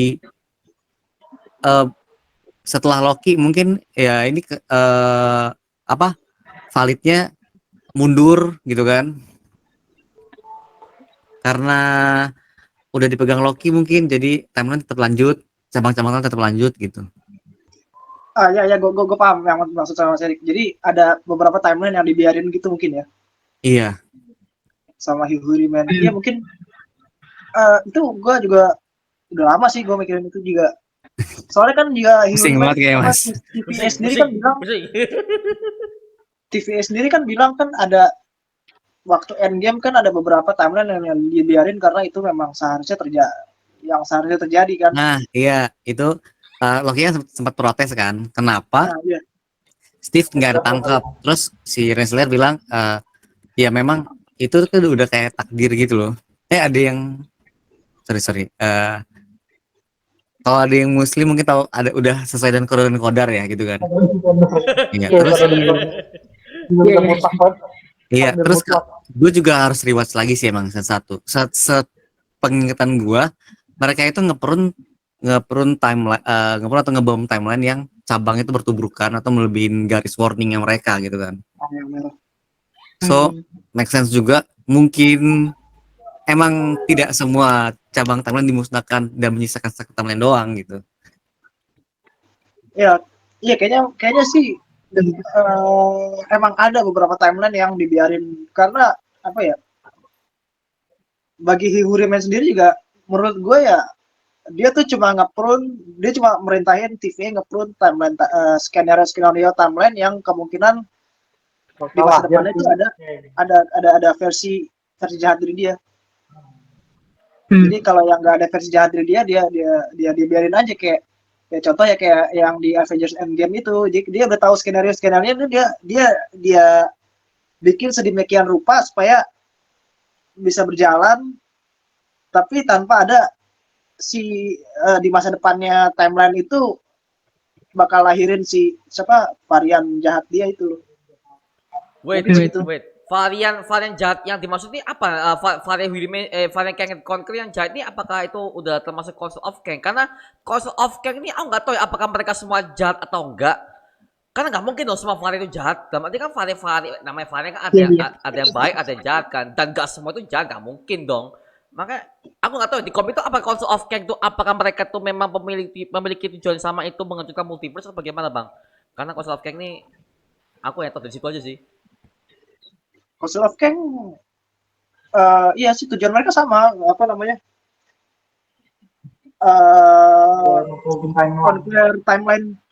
eh, setelah Loki mungkin ya ini apa validnya mundur gitu kan karena udah dipegang Loki mungkin jadi timeline tetap lanjut, cabang-cabangnya tetap lanjut gitu.
Ya, gue paham yang maksud sama Mas Erik. Jadi ada beberapa timeline yang dibiarin gitu mungkin ya,
Iya,
sama Hihuri Man. Iya mungkin itu gue juga udah lama sih gue mikirin itu juga. Soalnya kan juga Hihuri
pusing
Man
banget kayak
apa
Mas.
TVA
Pusing,
sendiri
pusing,
kan bilang,
pusing.
TVA sendiri kan bilang kan ada waktu Endgame kan ada beberapa timeline yang dibiarin karena itu memang seharusnya terjadi, yang seharusnya terjadi kan.
Nah, iya itu Loki kan sempat protes kan, kenapa
Nah, iya.
Steve nggak ditangkap? Terus si Renslayer bilang, ya memang itu kan udah kayak takdir gitu loh. Ada yang sorry. Kalau ada yang Muslim mungkin tahu ada udah sesuai dengan Qur'an dan Qadar ya gitu kan. Iya,
Iya,
terus
juga mutlak banget.
iya,
Takdir
terus
mutlak.
gue juga harus rewatch lagi sih emang satu. Pengingetan gue, mereka itu ngeprun timeline, ngeprun atau ngebom timeline yang cabang itu bertubrukan atau melebihin garis warningnya mereka gitu kan.
Yang merah.
So make sense juga. Mungkin emang tidak semua cabang timeline dimusnahkan dan menyisakan satu timeline doang gitu.
Ya, iya kayaknya sih emang ada beberapa timeline yang dibiarin karena apa ya? Bagi Hihuri Man sendiri juga menurut gue ya dia tuh cuma dia cuma merintahin TV ngeprun timeline skenario timeline yang kemungkinan di masa depan itu ada versi jahat dari dia. Jadi kalau yang nggak ada versi jahat dari dia biarin aja kayak contoh ya kayak yang di Avengers Endgame itu. Jadi dia udah tahu skenario itu dia bikin sedemikian rupa supaya bisa berjalan tapi tanpa ada di masa depannya timeline itu bakal lahirin siapa varian jahat dia itu loh.
Wait. Varian jahat yang dimaksud ini apa? Varian Kang and Conquer yang jahat ini apakah itu udah termasuk Council of Kang? Karena Council of Kang ini aku nggak tahu ya, apakah mereka semua jahat atau enggak. Karena nggak mungkin dong semua varian itu jahat. Dalam arti kan namanya varian kan ada yang baik, ada yang jahat kan. Dan nggak semua itu jahat, nggak mungkin dong. Makanya aku nggak tahu di komik itu apa Council of Kang itu apakah mereka tuh memang memiliki tujuan sama itu menghancurkan multiverse atau bagaimana bang? Karena Council of Kang ini aku yang tahu dari situ aja sih.
Council of Kang iya sih tujuan mereka sama apa namanya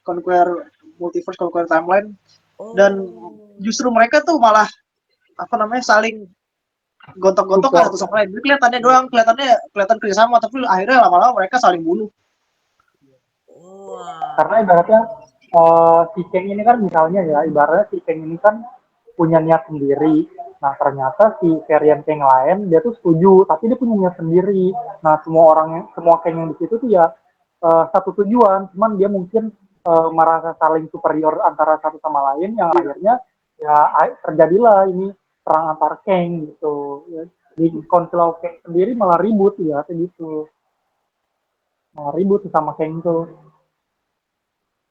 conquer multiverse, conquer timeline dan justru mereka tuh malah apa namanya saling gontok-gontokan satu sama lain. Kelihatan kerjasama tapi akhirnya lama-lama mereka saling bunuh.
Karena ibaratnya si Kang ini kan misalnya ya, ibaratnya si Kang ini kan punya niat sendiri. Nah ternyata si varian Kang lain dia tuh setuju, tapi dia punya niat sendiri. Nah semua Kang yang di situ tuh ya satu tujuan, cuman dia mungkin merasa saling superior antara satu sama lain, yang akhirnya ya terjadilah ini perang antar Kang gitu. Ya, di Council of Kang sendiri malah ribut ya kayak gitu. Malah ribut sama Kang tuh.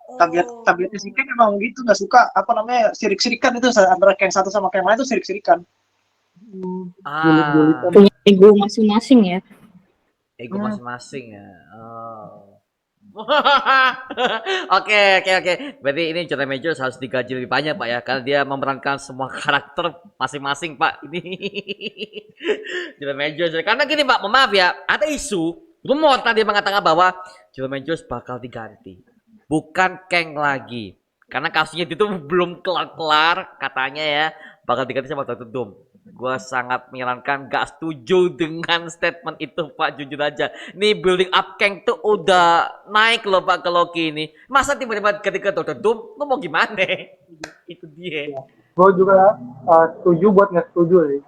Tabiatnya si Kang emang gitu, nggak suka apa namanya sirik-sirikan itu antara Kang satu sama Kang lain itu sirik-sirikan.
Julit-julitan.
Punya ego masing-masing ya.
Ego masing-masing ya. Oke. Berarti ini Jonathan Majors harus digaji lebih banyak Pak ya, karena dia memerankan semua karakter masing-masing Pak. Ini Jonathan Majors. Karena gini Pak, maaf ya, ada isu rumor tadi mengatakan bahwa Jonathan Majors bakal diganti, bukan Kang lagi. Karena kasusnya itu belum kelar-kelar katanya ya, bakal diganti sama Dr. Doom. Gua sangat menyarankan, gak setuju dengan statement itu Pak, jujur aja. Nih building up Kang tuh udah naik loh Pak ke Loki ini. Masa tiba-tiba ketika Dr. Doom, lu mau gimana? Itu dia.
Gue juga setuju buat nggak setuju sih.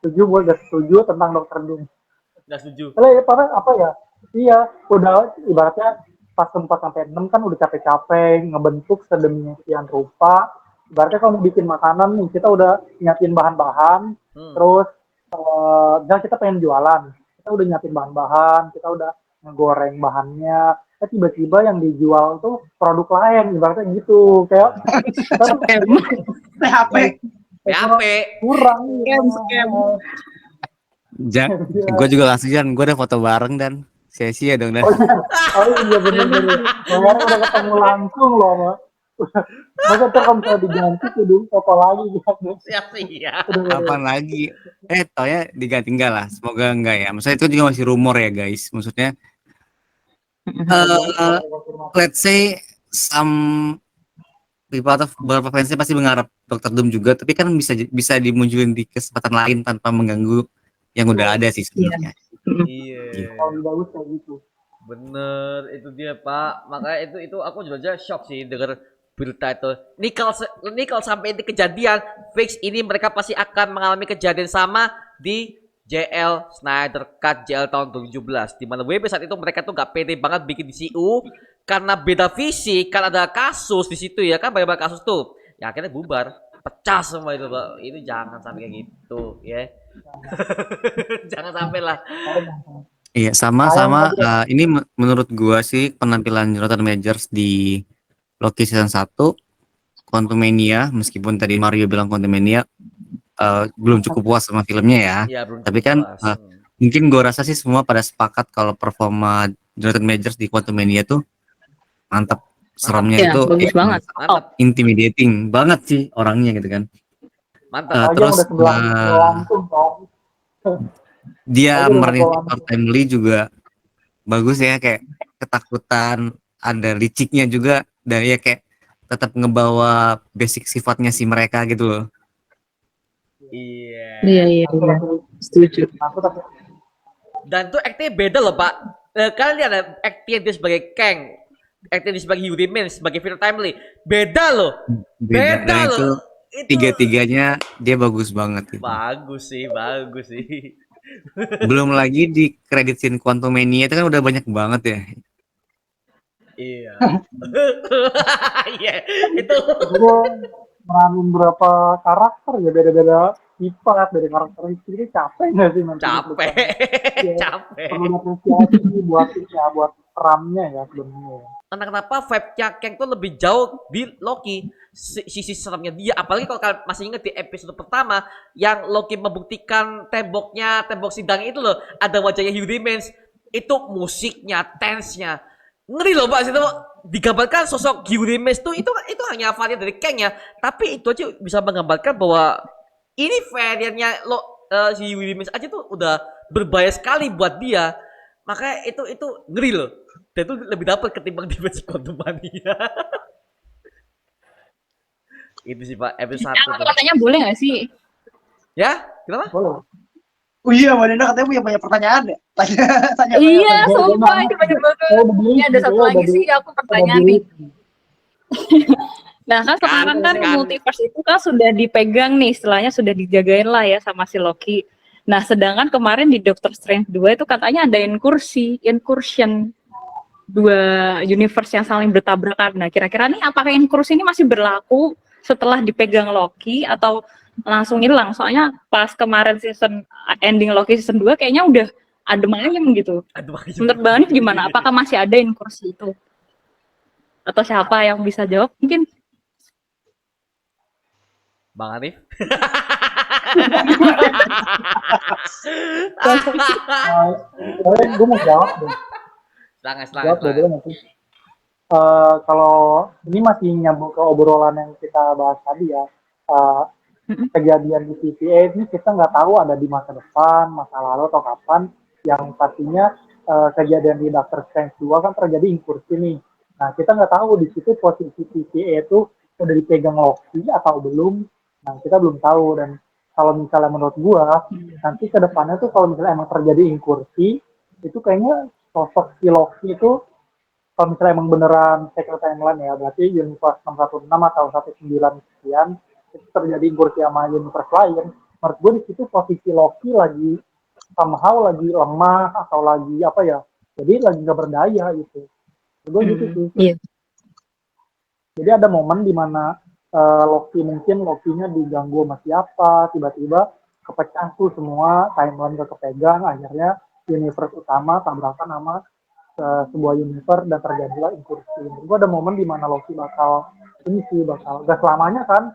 Setuju buat nggak setuju tentang Dr. Doom.
Gak setuju.
Apa ya? Iya, udah ibaratnya pas 4 sampai 6 kan udah capek-capek ngebentuk sedemikian rupa. Ibaratnya kalau mau bikin makanan nih, kita udah nyiapin bahan-bahan, terus misalnya kita pengen jualan, kita udah nyiapin bahan-bahan, kita udah ngegoreng bahannya, tiba-tiba yang dijual tuh produk lain, ibaratnya gitu, kayak
PHP
kurang.
Gue juga gak setuju, gue ada foto bareng dan sia-sia dong dah.
Oh iya bener-bener. Kemarin udah ketemu langsung loh, Mak. Masa tuh kalau misalnya diganti kudu foto lagi gitu.
Sia-sia.
Kapan lagi? Taunya diganti enggak lah. Semoga enggak ya. Maksudnya itu juga masih rumor ya guys. Maksudnya eh let's say some people atau beberapa fansnya pasti mengharap Dr. Doom juga, tapi kan bisa dimunculin di kesempatan lain tanpa mengganggu yang udah ada sih sebenarnya.
Iya.
Kalau lebih bagus kayak gitu.
Bener, itu dia Pak. Makanya itu aku juga aja shock sih denger berita itu. Ini kalau sampai ini kejadian, fix ini mereka pasti akan mengalami kejadian sama di JL Snyder Cut JL tahun 2017. Di mana WB saat itu mereka tuh gak pede banget bikin DCU karena beda visi, kan ada kasus di situ ya kan, banyak kasus tuh. Ya akhirnya bubar, pecah semua itu Pak. Itu jangan sampai kayak gitu ya. Jangan sampai lah.
Iya, sama-sama. Ini menurut gua sih penampilan Jonathan Majors di Loki season 1 Quantumania, meskipun tadi Mario bilang Quantumania belum cukup puas sama filmnya ya.
Iya, belum
Tapi
cukup
kan
puas.
mungkin gua rasa sih semua pada sepakat kalau performa Jonathan Majors di Quantumania tuh mantap. Seremnya
Iya,
itu
bagus banget.
Mantap,
intimidating banget sih orangnya gitu kan.
mantap.
Apalagi yang
Terus
udah sebelah langsung kan.
dia
Apalagi udah
meranin
sebelah
part timely juga bagus ya, kayak ketakutan, ada liciknya juga, dan ya kayak tetap ngebawa basic sifatnya si mereka gitu loh.
Iya.
Iya. Setuju.
Aku tapi
Dan tuh actingnya beda loh Pak. Kalian lihat ada acting dia sebagai Kang, acting dia sebagai Yuri Man, sebagai Peter Timely. Beda loh.
Beda.
Beda
Dan
loh.
itu tiga-tiganya dia bagus banget gitu.
Bagus sih.
Belum lagi di kredit scene Quantumania itu kan udah banyak banget ya.
Iya. Iya, itu.
gue meranin berapa karakter ya, beda-beda sifat dari karakteristiknya. Capek nggak sih main film
Capek.
Iya.
Capek.
Perlu apresiasi buat perannya ya sebenarnya.
Karena kenapa vibe-nya Kang tuh lebih jauh di Loki, sisi seremnya dia. Apalagi kalau kalian masih ingat di episode pertama yang Loki membuktikan tembok sidang itu loh, ada wajahnya Hugh Mans. Itu musiknya, tense-nya ngeri loh Pak. Situ digambarkan sosok Hugh Mans tuh itu hanya varian dari Kang ya, tapi itu aja bisa menggambarkan bahwa ini variannya si Hugh Mans aja tuh udah berbahaya sekali buat dia. Makanya itu ngeri loh. Dan itu lebih dapat ketimbang di versi Quantum Mania. Itu sih Pak, episode 1
Aku
tuh.
katanya boleh nggak sih?
Ya? Kenapa?
Boleh.
Oh iya, Mbak Dina katanya punya banyak pertanyaan ya. Tanya
Iya,
Gua
sumpah
nanya.
ini banyak banget.
Saya udah beli,
Ini ada satu
saya
lagi
udah
sih
beli.
aku pertanyaan nih. Nah kan sekarang kan
Kan.
multiverse itu kan sudah dipegang nih, istilahnya sudah dijagain lah ya sama si Loki. Nah sedangkan kemarin di Doctor Strange 2 itu katanya ada incursion dua universe yang saling bertabrakan. Nah kira-kira nih apakah incursion ini masih berlaku setelah dipegang Loki atau langsung hilang? Soalnya pas kemarin ending Loki season 2 kayaknya udah adem ayem gitu.
Aduh,
Menurut Bang Hanif gimana? Apakah masih ada incursion itu? Atau siapa yang bisa jawab? Mungkin
Bang Hanif.
Gue mau jawab deh.
Selangat.
Boleh nggak sih? Kalau ini masih nyambung ke obrolan yang kita bahas tadi ya, kejadian di TVA ini kita nggak tahu ada di masa depan, masa lalu atau kapan. Yang pastinya kejadian di Doctor Strange 2 kan terjadi incursion nih. Nah kita nggak tahu di situ posisi TVA itu udah dipegang Loki atau belum. Nah kita belum tahu. Dan kalau misalnya menurut gua nanti ke depannya tuh kalau misalnya emang terjadi incursion itu kayaknya sosok si Loki itu kalau misalnya emang beneran secret timeline ya, berarti universe 616 atau 19 sekian itu terjadi incursion sama universe lain. Menurut gue di situ posisi Loki lagi somehow lagi lemah atau lagi apa ya, jadi lagi nggak berdaya gitu. Gue gitu sih.
iya.
Jadi ada momen di mana Loki-nya diganggu sama siapa, tiba-tiba kepecah tuh semua, timeline gak kepegang, akhirnya universe utama tabrakan sama sebuah universe dan terjadilah incursion. Gue ada momen di mana Loki bakal gak selamanya kan,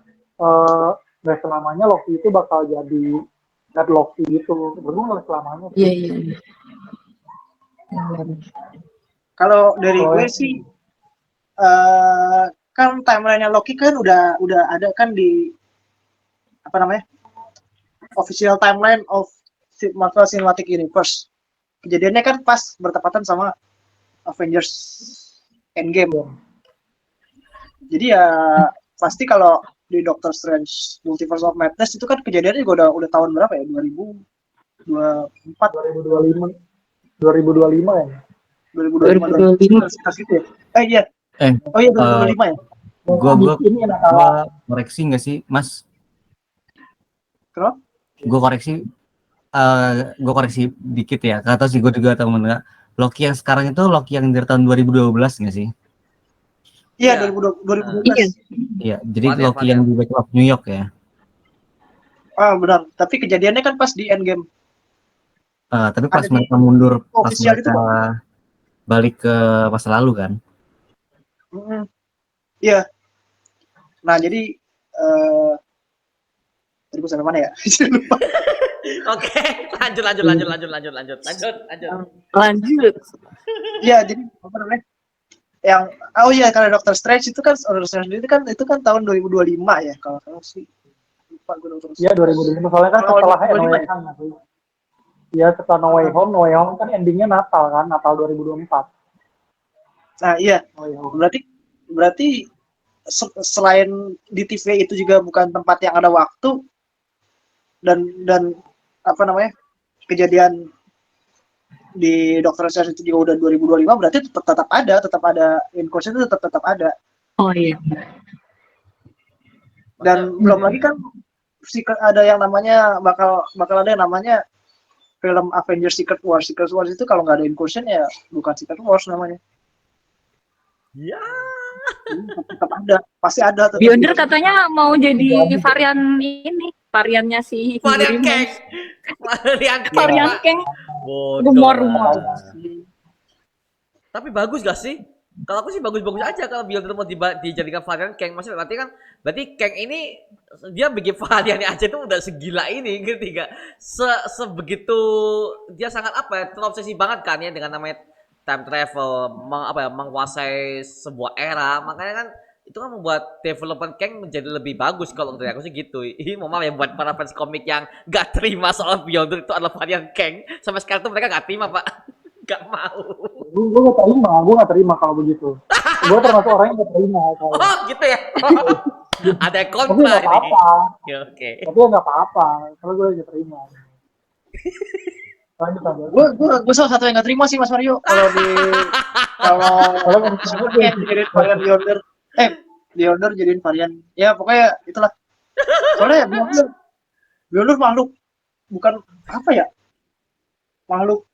gak selamanya Loki itu bakal jadi God Loki gitu. Gue gak selamanya.
Iya.
Kalau dari
Kalau
gue
yang-
sih kan timeline-nya Loki kan udah ada kan di apa namanya? Official timeline of Marvel Cinematic Universe. Kejadiannya kan pas bertepatan sama Avengers Endgame. Jadi ya pasti kalau di Doctor Strange Multiverse of Madness itu kan kejadiannya juga udah tahun berapa ya? 2024,
2025 2025 ya.
2025,
2025.
sekitar situ ya. Iya.
Eh,
Oh iya 2025 ya.
gua
Ini yang salah.
koreksi nggak sih, Mas?
Kenapa?
Gue koreksi dikit ya. Kata sih gue juga tahu mendengar. Loki yang sekarang itu Loki yang dari tahun 2012 nggak sih?
Iya,
Iya.
2012.
Iya.
Iya, jadi
Varian,
Loki yang di Battle of New York ya.
Ah, benar. Tapi kejadiannya kan pas di Endgame.
Tapi pas
Ada di
mereka mundur, pas
official itu,
mereka
Bang.
balik ke masa lalu kan.
Mm-mm. Iya. Nah, jadi tadi gue sampai mana ya? Lupa.
Oke, lanjut.
Lanjut.
Iya, jadi apa namanya? Yang kalau Doctor Strange itu kan itu kan tahun 2025 ya kalau sih lupa gue Doctor
Iya
Strange.
2025 soalnya kan
Oh,
setelah No
2025
Way Home. Iya setelah No Way Home, No Way Home kan endingnya Natal kan, Natal 2024.
Nah, iya.
No Way Home.
Berarti selain di TV itu juga bukan tempat yang ada waktu dan apa namanya? Kejadian di Doctor Strange itu juga udah 2025 berarti tetap ada incursion itu tetap ada.
Oh iya.
Dan belum lagi kan ada yang namanya bakal ada yang namanya film Avengers Secret Wars. Secret Wars itu kalau nggak ada incursion ya bukan Secret Wars namanya.
Ya.
Tetap ada, pasti ada. Tetap
Beyonder
ada.
katanya mau jadi varian ini, variannya si
Varian
Hiro.
Kang. Varian Kang.
Varian
Pak.
Kang.
Bodoh.
Rumor-rumor.
Tapi bagus gak sih? Kalau aku sih bagus-bagus aja kalau Beyonder mau dijadikan varian Kang. Maksudnya berarti Kang ini dia bikin variannya aja tuh udah segila ini, ngerti gak? Sebegitu dia sangat apa ya, terobsesi banget kan ya dengan namanya time travel, menguasai sebuah era. Makanya kan itu kan membuat development Kang menjadi lebih bagus kalau dari aku sih gitu. Ini mau malah ya buat para fans komik yang gak terima soal Beyonder itu adalah varian Kang. Sampai sekarang tuh mereka gak terima, Pak. Gak mau.
Gue gak terima kalau begitu. Gue termasuk orang yang gak terima.
Oh gitu ya. Ada
Tapi
kontra
gak
ini.
apa-apa.
Oke.
Tapi gak apa-apa. Kalau gue gak terima. Lanjut aja.
Gue salah satu yang nggak terima sih Mas Mario kalau jadiin varian Beyonder jadiin varian ya pokoknya itulah. Soalnya Beyonder makhluk bukan apa ya, makhluk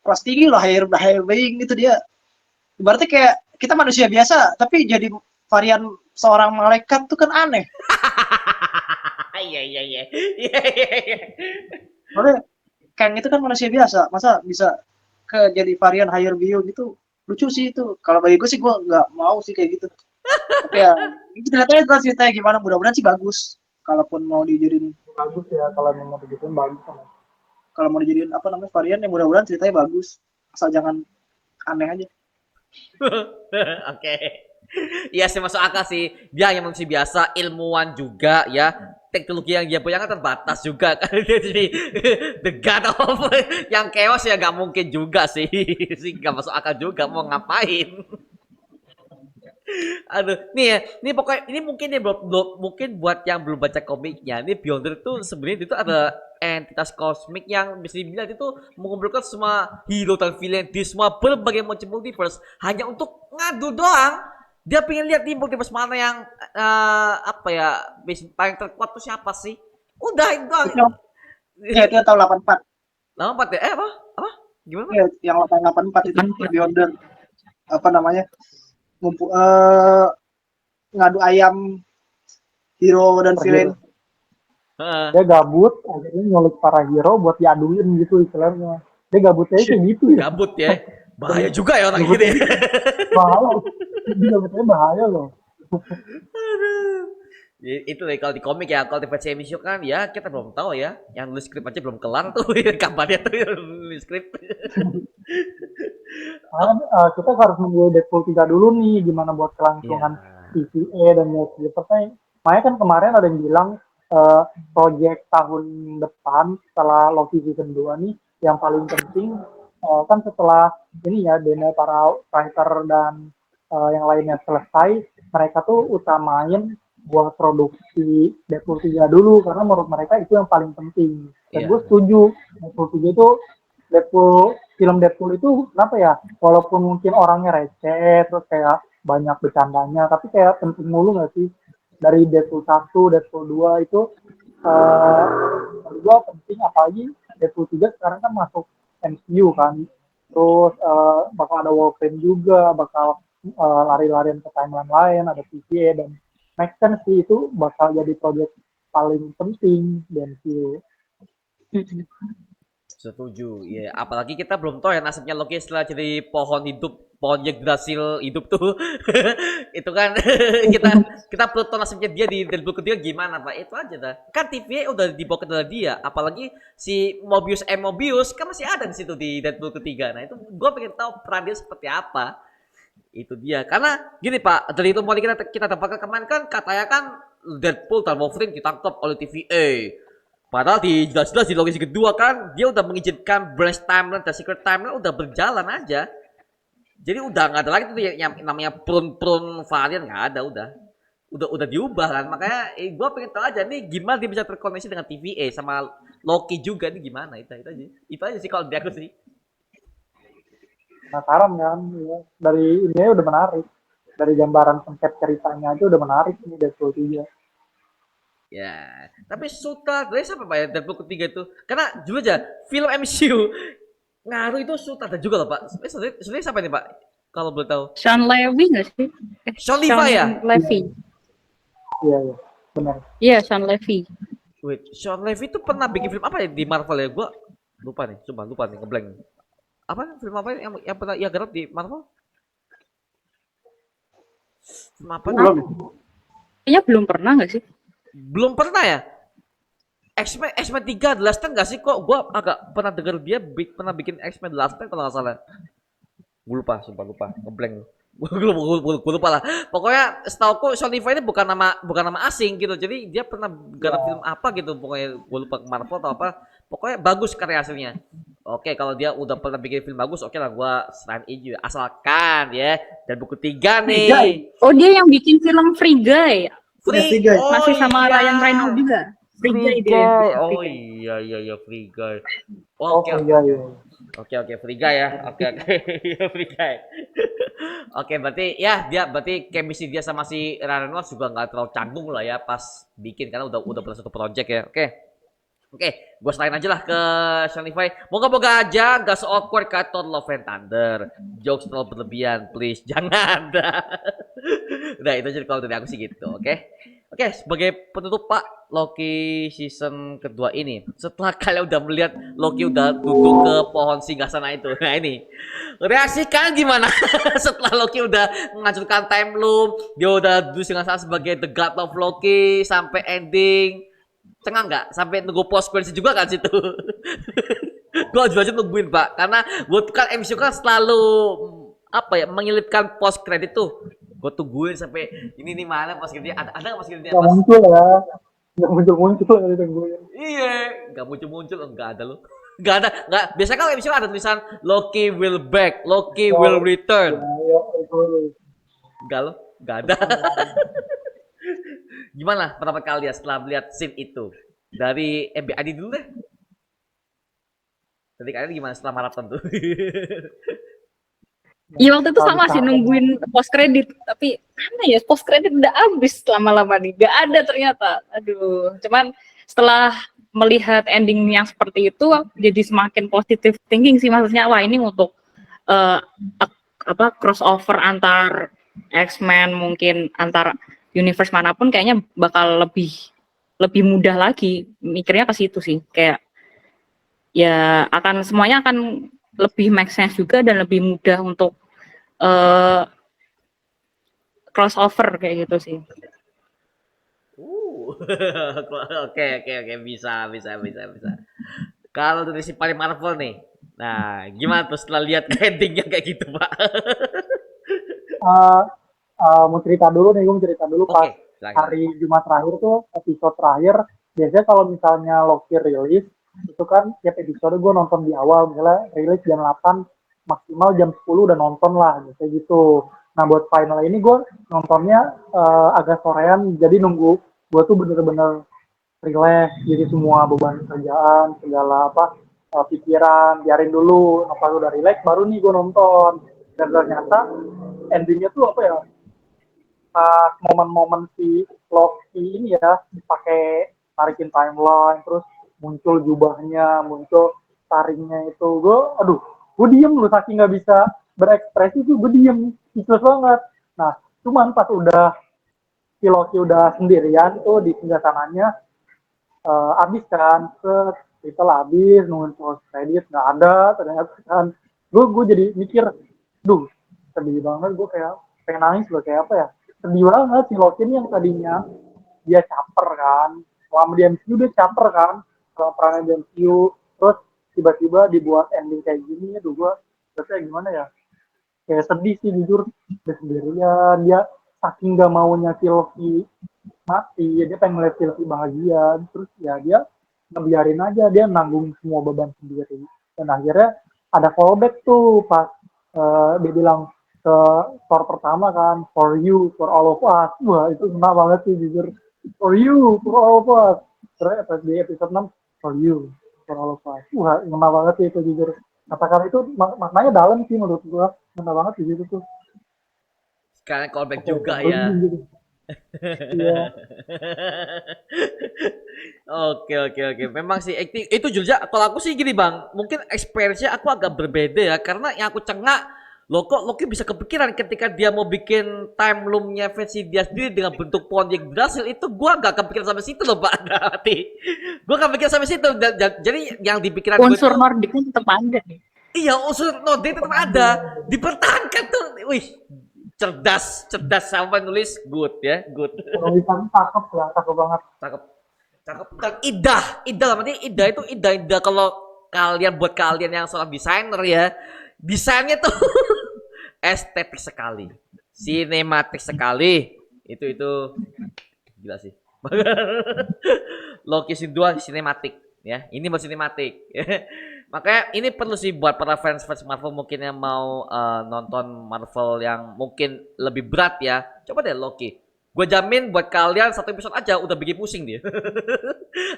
kelas tinggi lah, higher being gitu dia. Berarti kayak kita manusia biasa tapi jadi varian seorang malaikat tuh kan aneh.
Iya.
Soalnya Kang itu kan manusia biasa, masa bisa jadi varian higher being gitu, lucu sih itu. Kalau bagi gue sih gue nggak mau sih kayak gitu. Tapi ya itu ceritanya gimana, mudah-mudahan sih bagus. Kalaupun mau dijadiin
Bagus ya kalau memang begitu bagus.
kalau mau dijadiin apa namanya varian ya mudah-mudahan ceritanya bagus. Asal jangan aneh aja.
Oke. Iya sih masuk akal sih. Dia yang manusia biasa, ilmuwan juga ya. Teknologi yang dia punya kan terbatas juga kan. Jadi the god of yang chaos ya gak mungkin juga sih. Sih gak masuk akal juga mau ngapain. Aduh, nih ya, ini pokoknya ini mungkin ya mungkin buat yang belum baca komiknya, ini Beyonder itu sebenarnya itu ada entitas kosmik yang bisa dibilang itu mengumpulkan semua hero dan villain di semua berbagai macam multiverse hanya untuk ngadu doang. Dia pengen lihat di multiverse mana yang apa ya paling terkuat tuh siapa sih? Udah itu doang.
Ya itu tahun 84.
Lama empat ya? Apa? Gimana?
Ya, yang 84 itu Beyonder apa namanya? Ngadu ayam hero dan villain.
Dia gabut, akhirnya nyulik para hero buat diaduin gitu istilahnya. Dia gabutnya kayak gitu ya.
Gabut ya. Bahaya juga ya orang gitu ya.
Bahaya. Dia gabutnya bahaya loh.
Itu deh kalau di komik ya, kalau di versi MCU kan ya kita belum tahu ya. Yang nulis skrip aja belum kelar tuh, kabarnya tuh yang nulis skrip.
Karena kita harus nunggu Deadpool 3 dulu nih, gimana buat
Iya.
kelangsungan TVA dan multiverse. Makanya kan kemarin ada yang bilang project tahun depan setelah Loki season 2 nih, yang paling penting kan setelah ini ya, demo para writer dan yang lainnya selesai, mereka tuh utamain buat produksi Deadpool 3 dulu, karena menurut mereka itu yang paling penting. Dan
Iya.
gue setuju, Deadpool 3 itu film Deadpool itu kenapa ya, walaupun mungkin orangnya receh terus kayak banyak bercandanya, tapi kayak penting mulu nggak sih, dari Deadpool 1, Deadpool 2 itu menurut gua penting, apalagi Deadpool 3 sekarang kan masuk MCU kan, terus bakal ada Wolverine juga, bakal lari-larian ke timeline lain, ada TVA, dan make sense sih itu bakal jadi project paling penting di MCU.
Setuju. Ya, apalagi kita belum tahu ya nasibnya Loki setelah jadi pohon hidup, pohon yang berhasil hidup tuh. Itu kan kita perlu tahu nasibnya dia di Deadpool ketiga gimana, Pak. Itu aja dah. Kan TVA udah dibawa ke dalam dia, apalagi si Mobius kan masih ada di situ di Deadpool ketiga. Nah, itu gue pengen tahu peran dia seperti apa. Itu dia. Karena gini, Pak, dari itu mulai kita dapatkan kemarin kan katanya kan Deadpool dan Wolverine ditangkap oleh TVA. Padahal di jelas-jelas di Loki kedua kan dia udah mengizinkan branch timeline dan secret timeline udah berjalan aja. Jadi udah nggak ada lagi tuh yang namanya prune varian, nggak ada, udah diubah kan. Makanya gue pengen tahu aja nih gimana dia bisa terkoneksi dengan TVA sama Loki juga nih, gimana itu aja sih kalau dari aku sih.
Penasaran kan ya. Dari ini udah menarik, dari gambaran konsep ceritanya aja udah menarik nih Deadpool 3.
Ya, tapi sutradara siapa Pak ya Deadpool ketiga itu? Karena jujur aja film MCU ngaruh itu sutradara juga loh Pak. Sebenarnya siapa nih Pak? Kalau boleh tahu.
Sean Levy nggak sih?
Sean Levi ya?
Levy.
Iya, iya, benar.
Iya, Sean Levy.
Wait, Sean Levy itu pernah bikin film apa ya di Marvel ya? Gua lupa nih, coba lupa nih, ngeblank. Apa film apa yang pernah ia garap di Marvel? Film apa? nih?
Belum.
Kayaknya belum pernah nggak sih?
Belum pernah ya? X-Men 3 The Last Stand gak sih? Kok gua agak pernah denger dia pernah bikin X-Men The Last Stand kalau nggak salah. Gue lupa, sumpah lupa, ngeblank. Gue lupa lah. Pokoknya setauku Sean Levi ini bukan nama asing gitu. Jadi dia pernah garap film apa gitu. Pokoknya gue lupa Marvel atau apa. Pokoknya bagus karya hasilnya. Oke, kalau dia udah pernah bikin film bagus, oke lah gue serahin aja. Asalkan ya. Dan buku 3 nih.
Oh, dia yang bikin film Free Guy.
Free
Guy.
oh,
Masih sama
iya.
Ryan Reynolds juga. Free Guy dia.
Oh iya Free Guy.
Oh,
Oke.
iya, iya.
Oke, Free Guy ya. Oke. Iya, Free Guy. Oke, berarti chemistry dia sama si Ryan Reynolds juga nggak terlalu canggung lah ya pas bikin, karena udah pernah satu project ya. Oke, gue selain aja lah ke Sean Levi. Moga-moga aja gak se-awkward kayak Thor Love and Thunder. Jokes terlalu berlebihan, please jangan. Udah itu aja kalau dari aku sih gitu, oke? Oke, sebagai penutup Pak, Loki season kedua ini, setelah kalian udah melihat Loki udah duduk ke pohon singgasana itu, nah ini reaksi kalian gimana? Setelah Loki udah menghancurkan time loop, dia udah duduk singgasana sebagai the god of Loki sampai ending, cengang nggak? Sampai nunggu post credit juga kan situ? Gue juga nungguin Pak, karena gue kan MCU kan selalu apa ya, menyelipkan post credit tuh. Gue tungguin sampai ini nih mana post credit, ada nggak post creditnya?
Nggak muncul ya. Nggak muncul ya ditungguin.
Iya, nggak muncul, nggak ada loh. Nggak. Biasanya kalau MCU ada tulisan Loki will back, Loki will return.
Ya, itu.
Nggak loh, nggak ada. Gimana pendapat kalian setelah melihat scene itu? Dari MBAD dulu deh. Jadi kalian gimana setelah maraton tuh?
Iya, waktu itu sama sih nungguin post credit, tapi mana ya, post credit udah habis lama-lama nih, gak ada ternyata. Aduh, cuman setelah melihat ending yang seperti itu, jadi semakin positive thinking sih, maksudnya wah ini untuk crossover antar X-Men, mungkin antar universe manapun kayaknya bakal lebih mudah lagi, mikirnya ke situ sih, kayak ya semuanya akan lebih make sense juga dan lebih mudah untuk crossover kayak gitu sih.
Oke, bisa. Kalau dari si paling Marvel nih, nah gimana tuh setelah lihat endingnya kayak gitu, Pak?
Eh, mau cerita dulu nih, gue mau cerita dulu pas
Oke, silakan.
hari Jumat terakhir tuh, episode terakhir. Biasanya kalau misalnya Loki rilis, itu kan tiap episode gue nonton di awal, misalnya rilis jam 8, maksimal jam 10 udah nonton lah, kayak gitu. Nah buat final ini gue nontonnya agak sorean, jadi nunggu gue tuh bener-bener relax, jadi semua beban kerjaan, segala apa, pikiran, biarin dulu. Apa udah relax, baru nih gue nonton. Dan ternyata endingnya tuh apa ya, pas momen-momen si Loki ini ya pakai tarikin timeline, terus muncul jubahnya, muncul taringnya itu, gue aduh, gue diem loh, saking nggak bisa berekspresi tuh gue diem, speechless banget. Nah cuman pas udah si Loki udah sendirian tuh di singgasananya, abis kan, kita lah abis, nungguin post credit nggak ada ternyata kan. Gue jadi mikir, duh sedih banget, gue kayak pengen nangis loh, kayak apa ya, sedih banget si Loki ini yang tadinya dia caper kan, selama di MCU dia caper kan, selama perannya di MCU, terus tiba-tiba dibuat ending kayak gini, aduh gue rasanya gimana ya, kayak sedih sih jujur. Dia sendirian, dia saking gak maunya si Loki mati, ya dia pengen ngeliat si Loki bahagia, terus ya dia ngebiarin aja, dia nanggung semua beban sendiri. Dan akhirnya ada fallback tuh pas dia bilang ke Thor pertama kan, for you, for all of us. Wah itu kena banget sih jujur, for you, for all of us. Terus pas di episode 6, for you, for all of us. Wah kena banget sih itu jujur. Kata-kata itu maknanya dalam sih menurut gua, kena banget di situ tuh.
Sekarang callback
Oke,
juga ya.
merinding gitu. Iya.
Oke. Memang sih itu juga kalau aku sih gini bang, mungkin experience-nya aku agak berbeda ya, karena yang aku cengak loh kok Loki bisa kepikiran ketika dia mau bikin time loom-nya versi dia sendiri dengan bentuk pohon yang berhasil, itu gua gak kepikiran sampai situ loh pak. Nanti gua gak kepikiran sampai situ. Jadi yang di pikiran gue
Unsur
tuh
Nordicnya tetap ada nih.
iya unsur Node tetap ada, dipertahankan tuh. Wih, cerdas sama nulis good ya, good.
Penulisan cakep ya, cakep banget.
Cakep. Cakep dan indah lah, berarti indah itu indah kalau kalian, buat kalian yang seorang desainer ya, desainnya tuh estetik sekali, sinematik sekali, itu gila sih. Loki season 2 sinematik ya, ini mau sinematik. Makanya ini perlu sih buat para fans Marvel mungkin yang mau nonton Marvel yang mungkin lebih berat ya, coba deh Loki. Gue jamin buat kalian satu episode aja udah bikin pusing dia.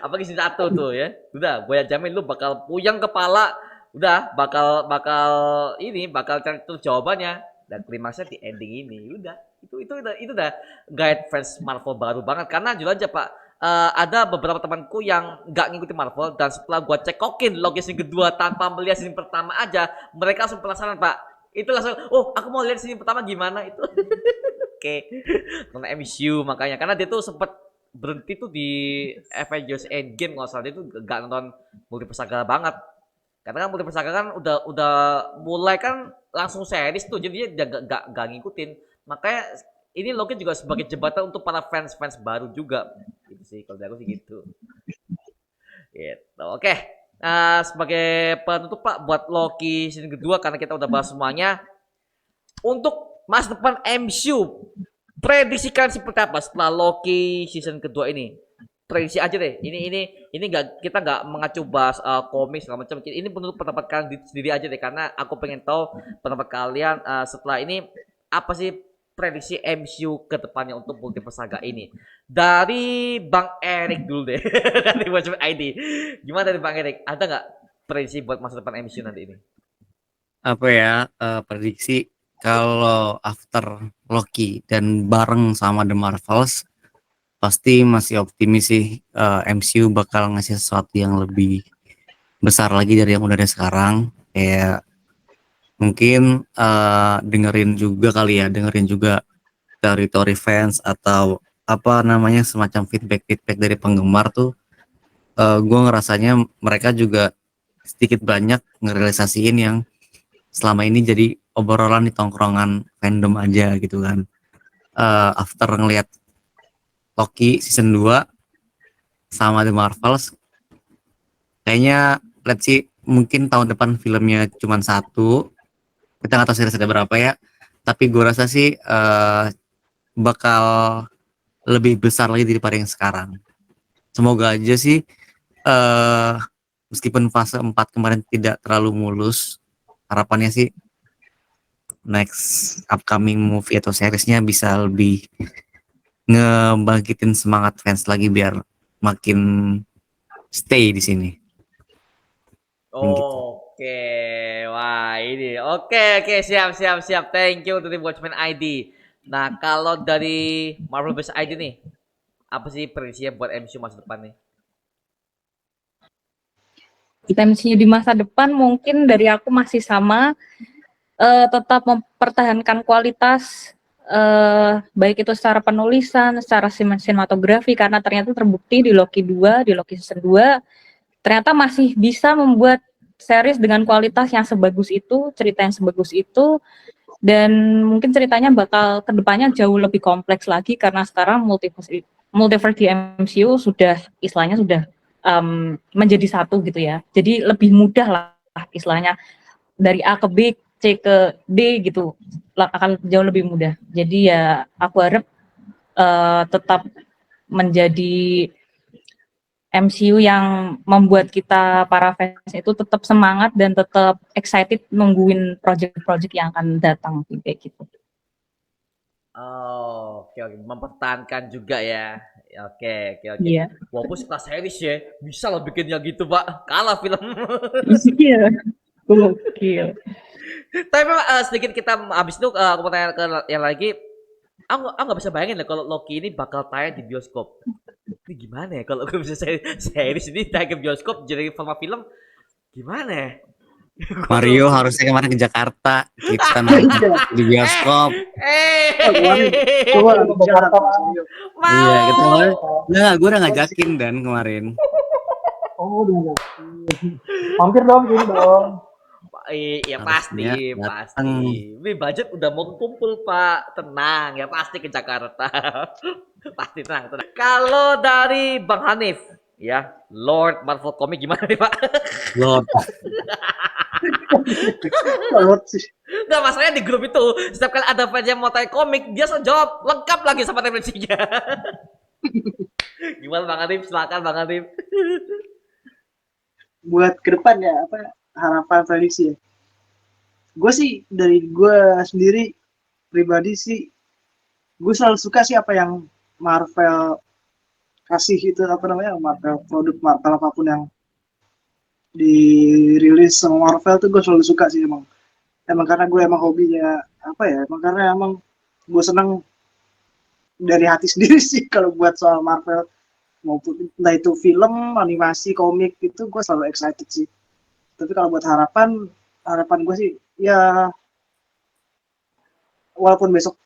Apalagi season 1 tuh ya. Udah, gue jamin lu bakal puyeng kepala. Udah, bakal cari terus jawabannya. Dan klimaksnya di ending ini. Udah, itu udah guide fans Marvel baru banget. Karena jujur aja Pak, ada beberapa temanku yang nggak ngikutin Marvel, dan setelah gue cekokin Loki season kedua tanpa melihat season pertama aja, mereka langsung penasaran Pak. Itu langsung, oh aku mau lihat season pertama gimana itu. Oke, karena MCU makanya, karena dia tuh sempat berhenti tuh di Avengers Endgame nggak salah, dia tuh gak nonton Multiverse Saga banget, karena kan Multiverse Saga kan udah mulai kan langsung series tuh, jadi dia gak ngikutin. Makanya ini Loki juga sebagai jembatan untuk para fans baru juga, gitu sih kalau dari aku sih gitu. Gitu. Oke. Nah, sebagai penutup Pak buat Loki season kedua, karena kita udah bahas semuanya, untuk masa depan MCU, prediksikan seperti apa setelah Loki season kedua ini? Prediksi aja deh. Ini nggak, kita nggak mengacu bahas komik segala macam. Ini menurut pendapat kalian sendiri aja deh, karena aku pengen tahu pendapat kalian setelah ini, apa sih prediksi MCU ke depannya untuk Multiverse Saga ini. Dari Bang Erik dulu deh. Dari Watchmen ID. Gimana dari Bang Erik? Ada nggak prediksi buat masa depan MCU nanti ini?
Apa ya, prediksi kalau after Loki dan bareng sama The Marvels, pasti masih optimis sih, MCU bakal ngasih sesuatu yang lebih besar lagi dari yang udah ada sekarang. Kayak mungkin dengerin juga dari fans atau apa namanya, semacam feedback dari penggemar tuh. Gue ngerasanya mereka juga sedikit banyak ngerealisasiin yang selama ini jadi obrolan di tongkrongan fandom aja gitu kan. After ngelihat Loki season 2, sama The Marvels. Kayaknya let's see, mungkin tahun depan filmnya cuma satu. Kita nggak tahu series ada berapa ya. Tapi gue rasa sih bakal lebih besar lagi daripada yang sekarang. Semoga aja sih eh meskipun fase 4 kemarin tidak terlalu mulus, harapannya sih next upcoming movie atau seriesnya bisa lebih ngebangkitin semangat fans lagi biar makin stay di sini. Gitu.
Oke, wah ini. Oke, siap. Thank you dari Watchmen ID. Nah, kalau dari Marvel Best ID nih, apa sih prediksinya buat MCU masa depan nih?
Kita MCU di masa depan mungkin dari aku masih sama, tetap mempertahankan kualitas, baik itu secara penulisan, secara sinematografi, karena ternyata terbukti di Loki 2, di Loki season 2, ternyata masih bisa membuat series dengan kualitas yang sebagus itu, cerita yang sebagus itu, dan mungkin ceritanya bakal kedepannya jauh lebih kompleks lagi karena sekarang multiverse di MCU sudah istilahnya sudah menjadi satu gitu ya. Jadi lebih mudah lah istilahnya dari A ke B, C ke D gitu akan jauh lebih mudah. Jadi ya aku harap tetap menjadi MCU yang membuat kita para fans itu tetap semangat dan tetap excited nungguin project-project yang akan datang kayak gitu.
Oh, oke, mempertahankan juga ya. Oke.
Iya.
Walaupun setelah series ya, bisa lah bikin yang gitu, Pak. Kalah film.
Iya. Gokil.
Tapi memang sedikit kita habis itu aku mau tanya ke yang lagi. Aku nggak bisa bayangin lah kalau Loki ini bakal tayang di bioskop. Ini gimana ya kalau gue bisa series ini tayang ke bioskop jadi format film gimana ya?
Mario harusnya kemarin ke Jakarta, kita nonton di bioskop.
Coba ke Jakarta.
Iya, kita
Mau.
kemarin. Nah, gue udah ngajakin dan kemarin.
Oh, udah. Mampir dong, gini dong.
Iya
Harusnya
pasti.
datang.
Ini budget udah mau kumpul Pak, tenang ya pasti ke Jakarta. Pasti tenang. Kalau dari Bang Hanif, ya Lord Marvel Comics gimana nih Pak?
Lord,
Lord sih.
Nggak masalahnya di grup itu setiap kali ada fans yang mau tanya komik dia jawab lengkap lagi sama referensinya. Gimana Bang Hanif? Silakan Bang Hanif.
Buat ke depan ya, apa harapan prediksi ya. Gue sih dari gue sendiri pribadi sih, gue selalu suka sih apa yang Marvel kasih itu, apa namanya, Marvel produk Marvel apapun yang dirilis sama Marvel tuh gue selalu suka sih emang karena gue emang hobinya apa ya, emang karena emang gue seneng dari hati sendiri sih kalau buat soal Marvel, maupun entah itu film, animasi, komik, itu gue selalu excited sih. Tapi kalau buat harapan gue sih ya, walaupun besok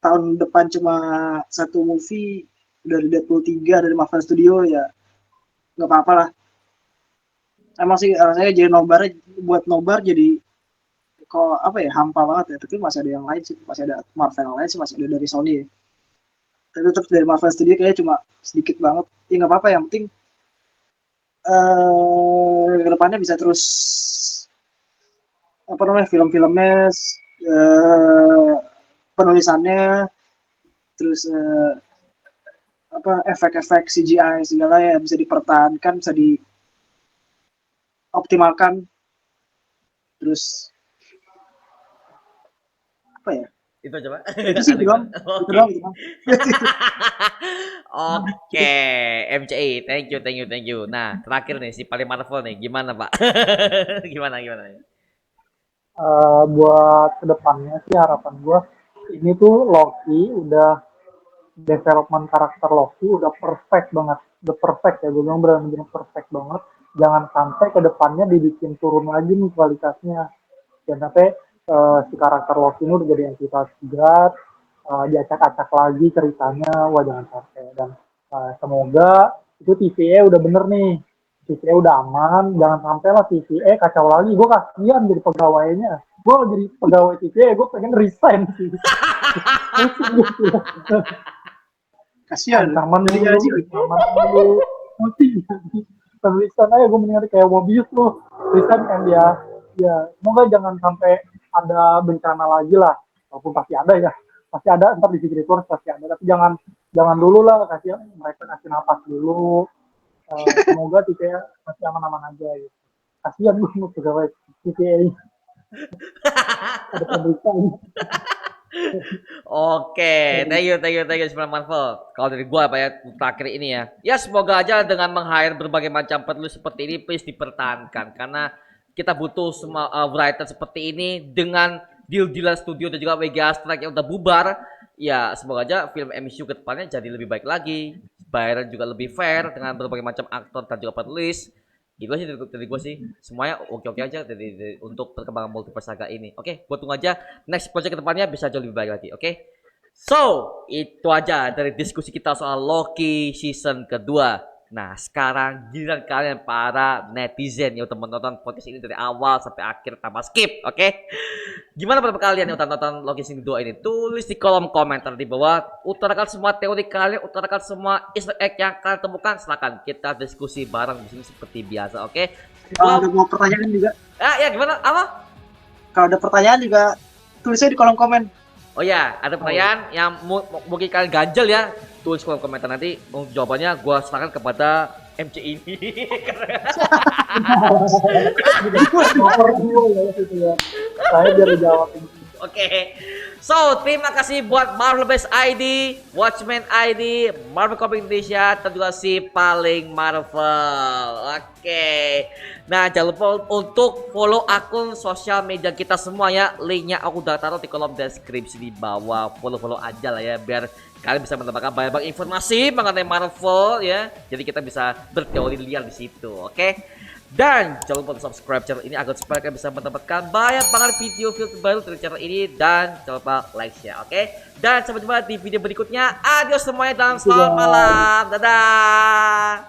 tahun depan cuma satu movie dari Deadpool 3 dari Marvel Studio, ya nggak apa-apa lah. Emang sih rasanya jadi buat nobar jadi kok apa ya, hampa banget ya. Tapi masih ada yang lain sih, masih ada Marvel yang lain sih, masih ada dari Sony ya. Tapi tetap dari Marvel Studio kayaknya cuma sedikit banget. Ya nggak apa-apa, yang penting kedepannya bisa terus apa namanya, film-filmnya, penulisannya, terus apa efek-efek CGI segala ya bisa dipertahankan, bisa dioptimalkan, terus apa ya,
Itu coba.
itu sih doang. Itu doang.
Oke, MCI, thank you. Nah, terakhir nih si paling Marvel nih, gimana Pak? Gimana?
Buat kedepannya sih harapan gue ini tuh Loki udah development karakter Loki udah perfect banget, udah perfect ya, gue bilang benar-benar perfect banget. Jangan sampai kedepannya dibikin turun lagi nih kualitasnya, dan sampai si karakter Loki ini udah jadi entitas berat, diacak-acak lagi ceritanya, wah jangan sampai. Dan semoga itu TVA udah bener nih, TVA udah aman, jangan sampai lah TVA kacau lagi. Gue kasihan jadi pegawainya, gue jadi pegawai TVA, gue pengen resign sih.
Kasihan.
Ancaman
Jadi
dulu,
gaji.
ancaman dulu. mesti tulisan aja gue mendingan kayak Mobius tuh tulisan kan dia ya semoga jangan sampai ada bencana lagi lah walaupun pasti ada ya pasti ada ntar di Secret Wars pasti ada tapi jangan dulu lah kasih mereka kasih napas dulu. Semoga TPA masih aman-aman aja gitu. Kasihan gue mau pegawai TPA ada pemeriksaan.
Oke, thank you Superman Marvel. Kalau dari gua apa ya terakhir ini ya. Ya semoga aja dengan meng-hire berbagai macam penulis seperti ini please dipertahankan karena kita butuh semua writer seperti ini dengan deal-dealan studio dan juga WGA Strike yang udah bubar. Ya semoga aja film MCU ke depannya jadi lebih baik lagi. Bayaran juga lebih fair dengan berbagai macam aktor dan juga penulis. Gitu aja dari gue sih. Semuanya oke-oke aja untuk perkembangan multiverse saga ini. Oke, gue tunggu aja next project ke depannya bisa jauh lebih baik lagi. Oke. So, itu aja dari diskusi kita soal Loki season kedua. Nah, sekarang giliran kalian para netizen yang udah menonton podcast ini dari awal sampai akhir tanpa skip, oke? Gimana pendapat kalian yang udah nonton Loki season 2 ini? Tulis di kolom komentar di bawah. Utarakan semua teori kalian, utarakan semua easter egg yang kalian temukan. Silakan kita diskusi bareng di sini seperti biasa, oke?
Kalau ada mau pertanyaan juga,
Ya gimana? Apa?
kalau ada pertanyaan juga tulisnya di kolom komen.
Oh ya, ada pertanyaan yang mungkin kalian ganjel ya. Tulis kolom komentar nanti jawabannya gua serahkan kepada MC ini.
Nomor 2 ya gitu ya. Saya biar jawab ini.
Oke. So, terima kasih buat Marvel Base ID, Watchmen ID, Marvel Comics Indonesia, dan juga si paling Marvel. Oke. Nah, jangan lupa untuk follow akun sosial media kita semua ya. Linknya aku udah taruh di kolom deskripsi di bawah. Follow aja lah ya, biar kalian bisa mendapatkan banyak informasi mengenai Marvel ya. Jadi kita bisa berteori liar di situ, oke? Dan jangan lupa untuk subscribe channel ini agar supaya kalian bisa mendapatkan banyak banget video-video terbaru dari channel ini. Dan jangan lupa like share, oke? Dan sampai jumpa di video berikutnya. Adios semuanya dan selamat malam. Dadah.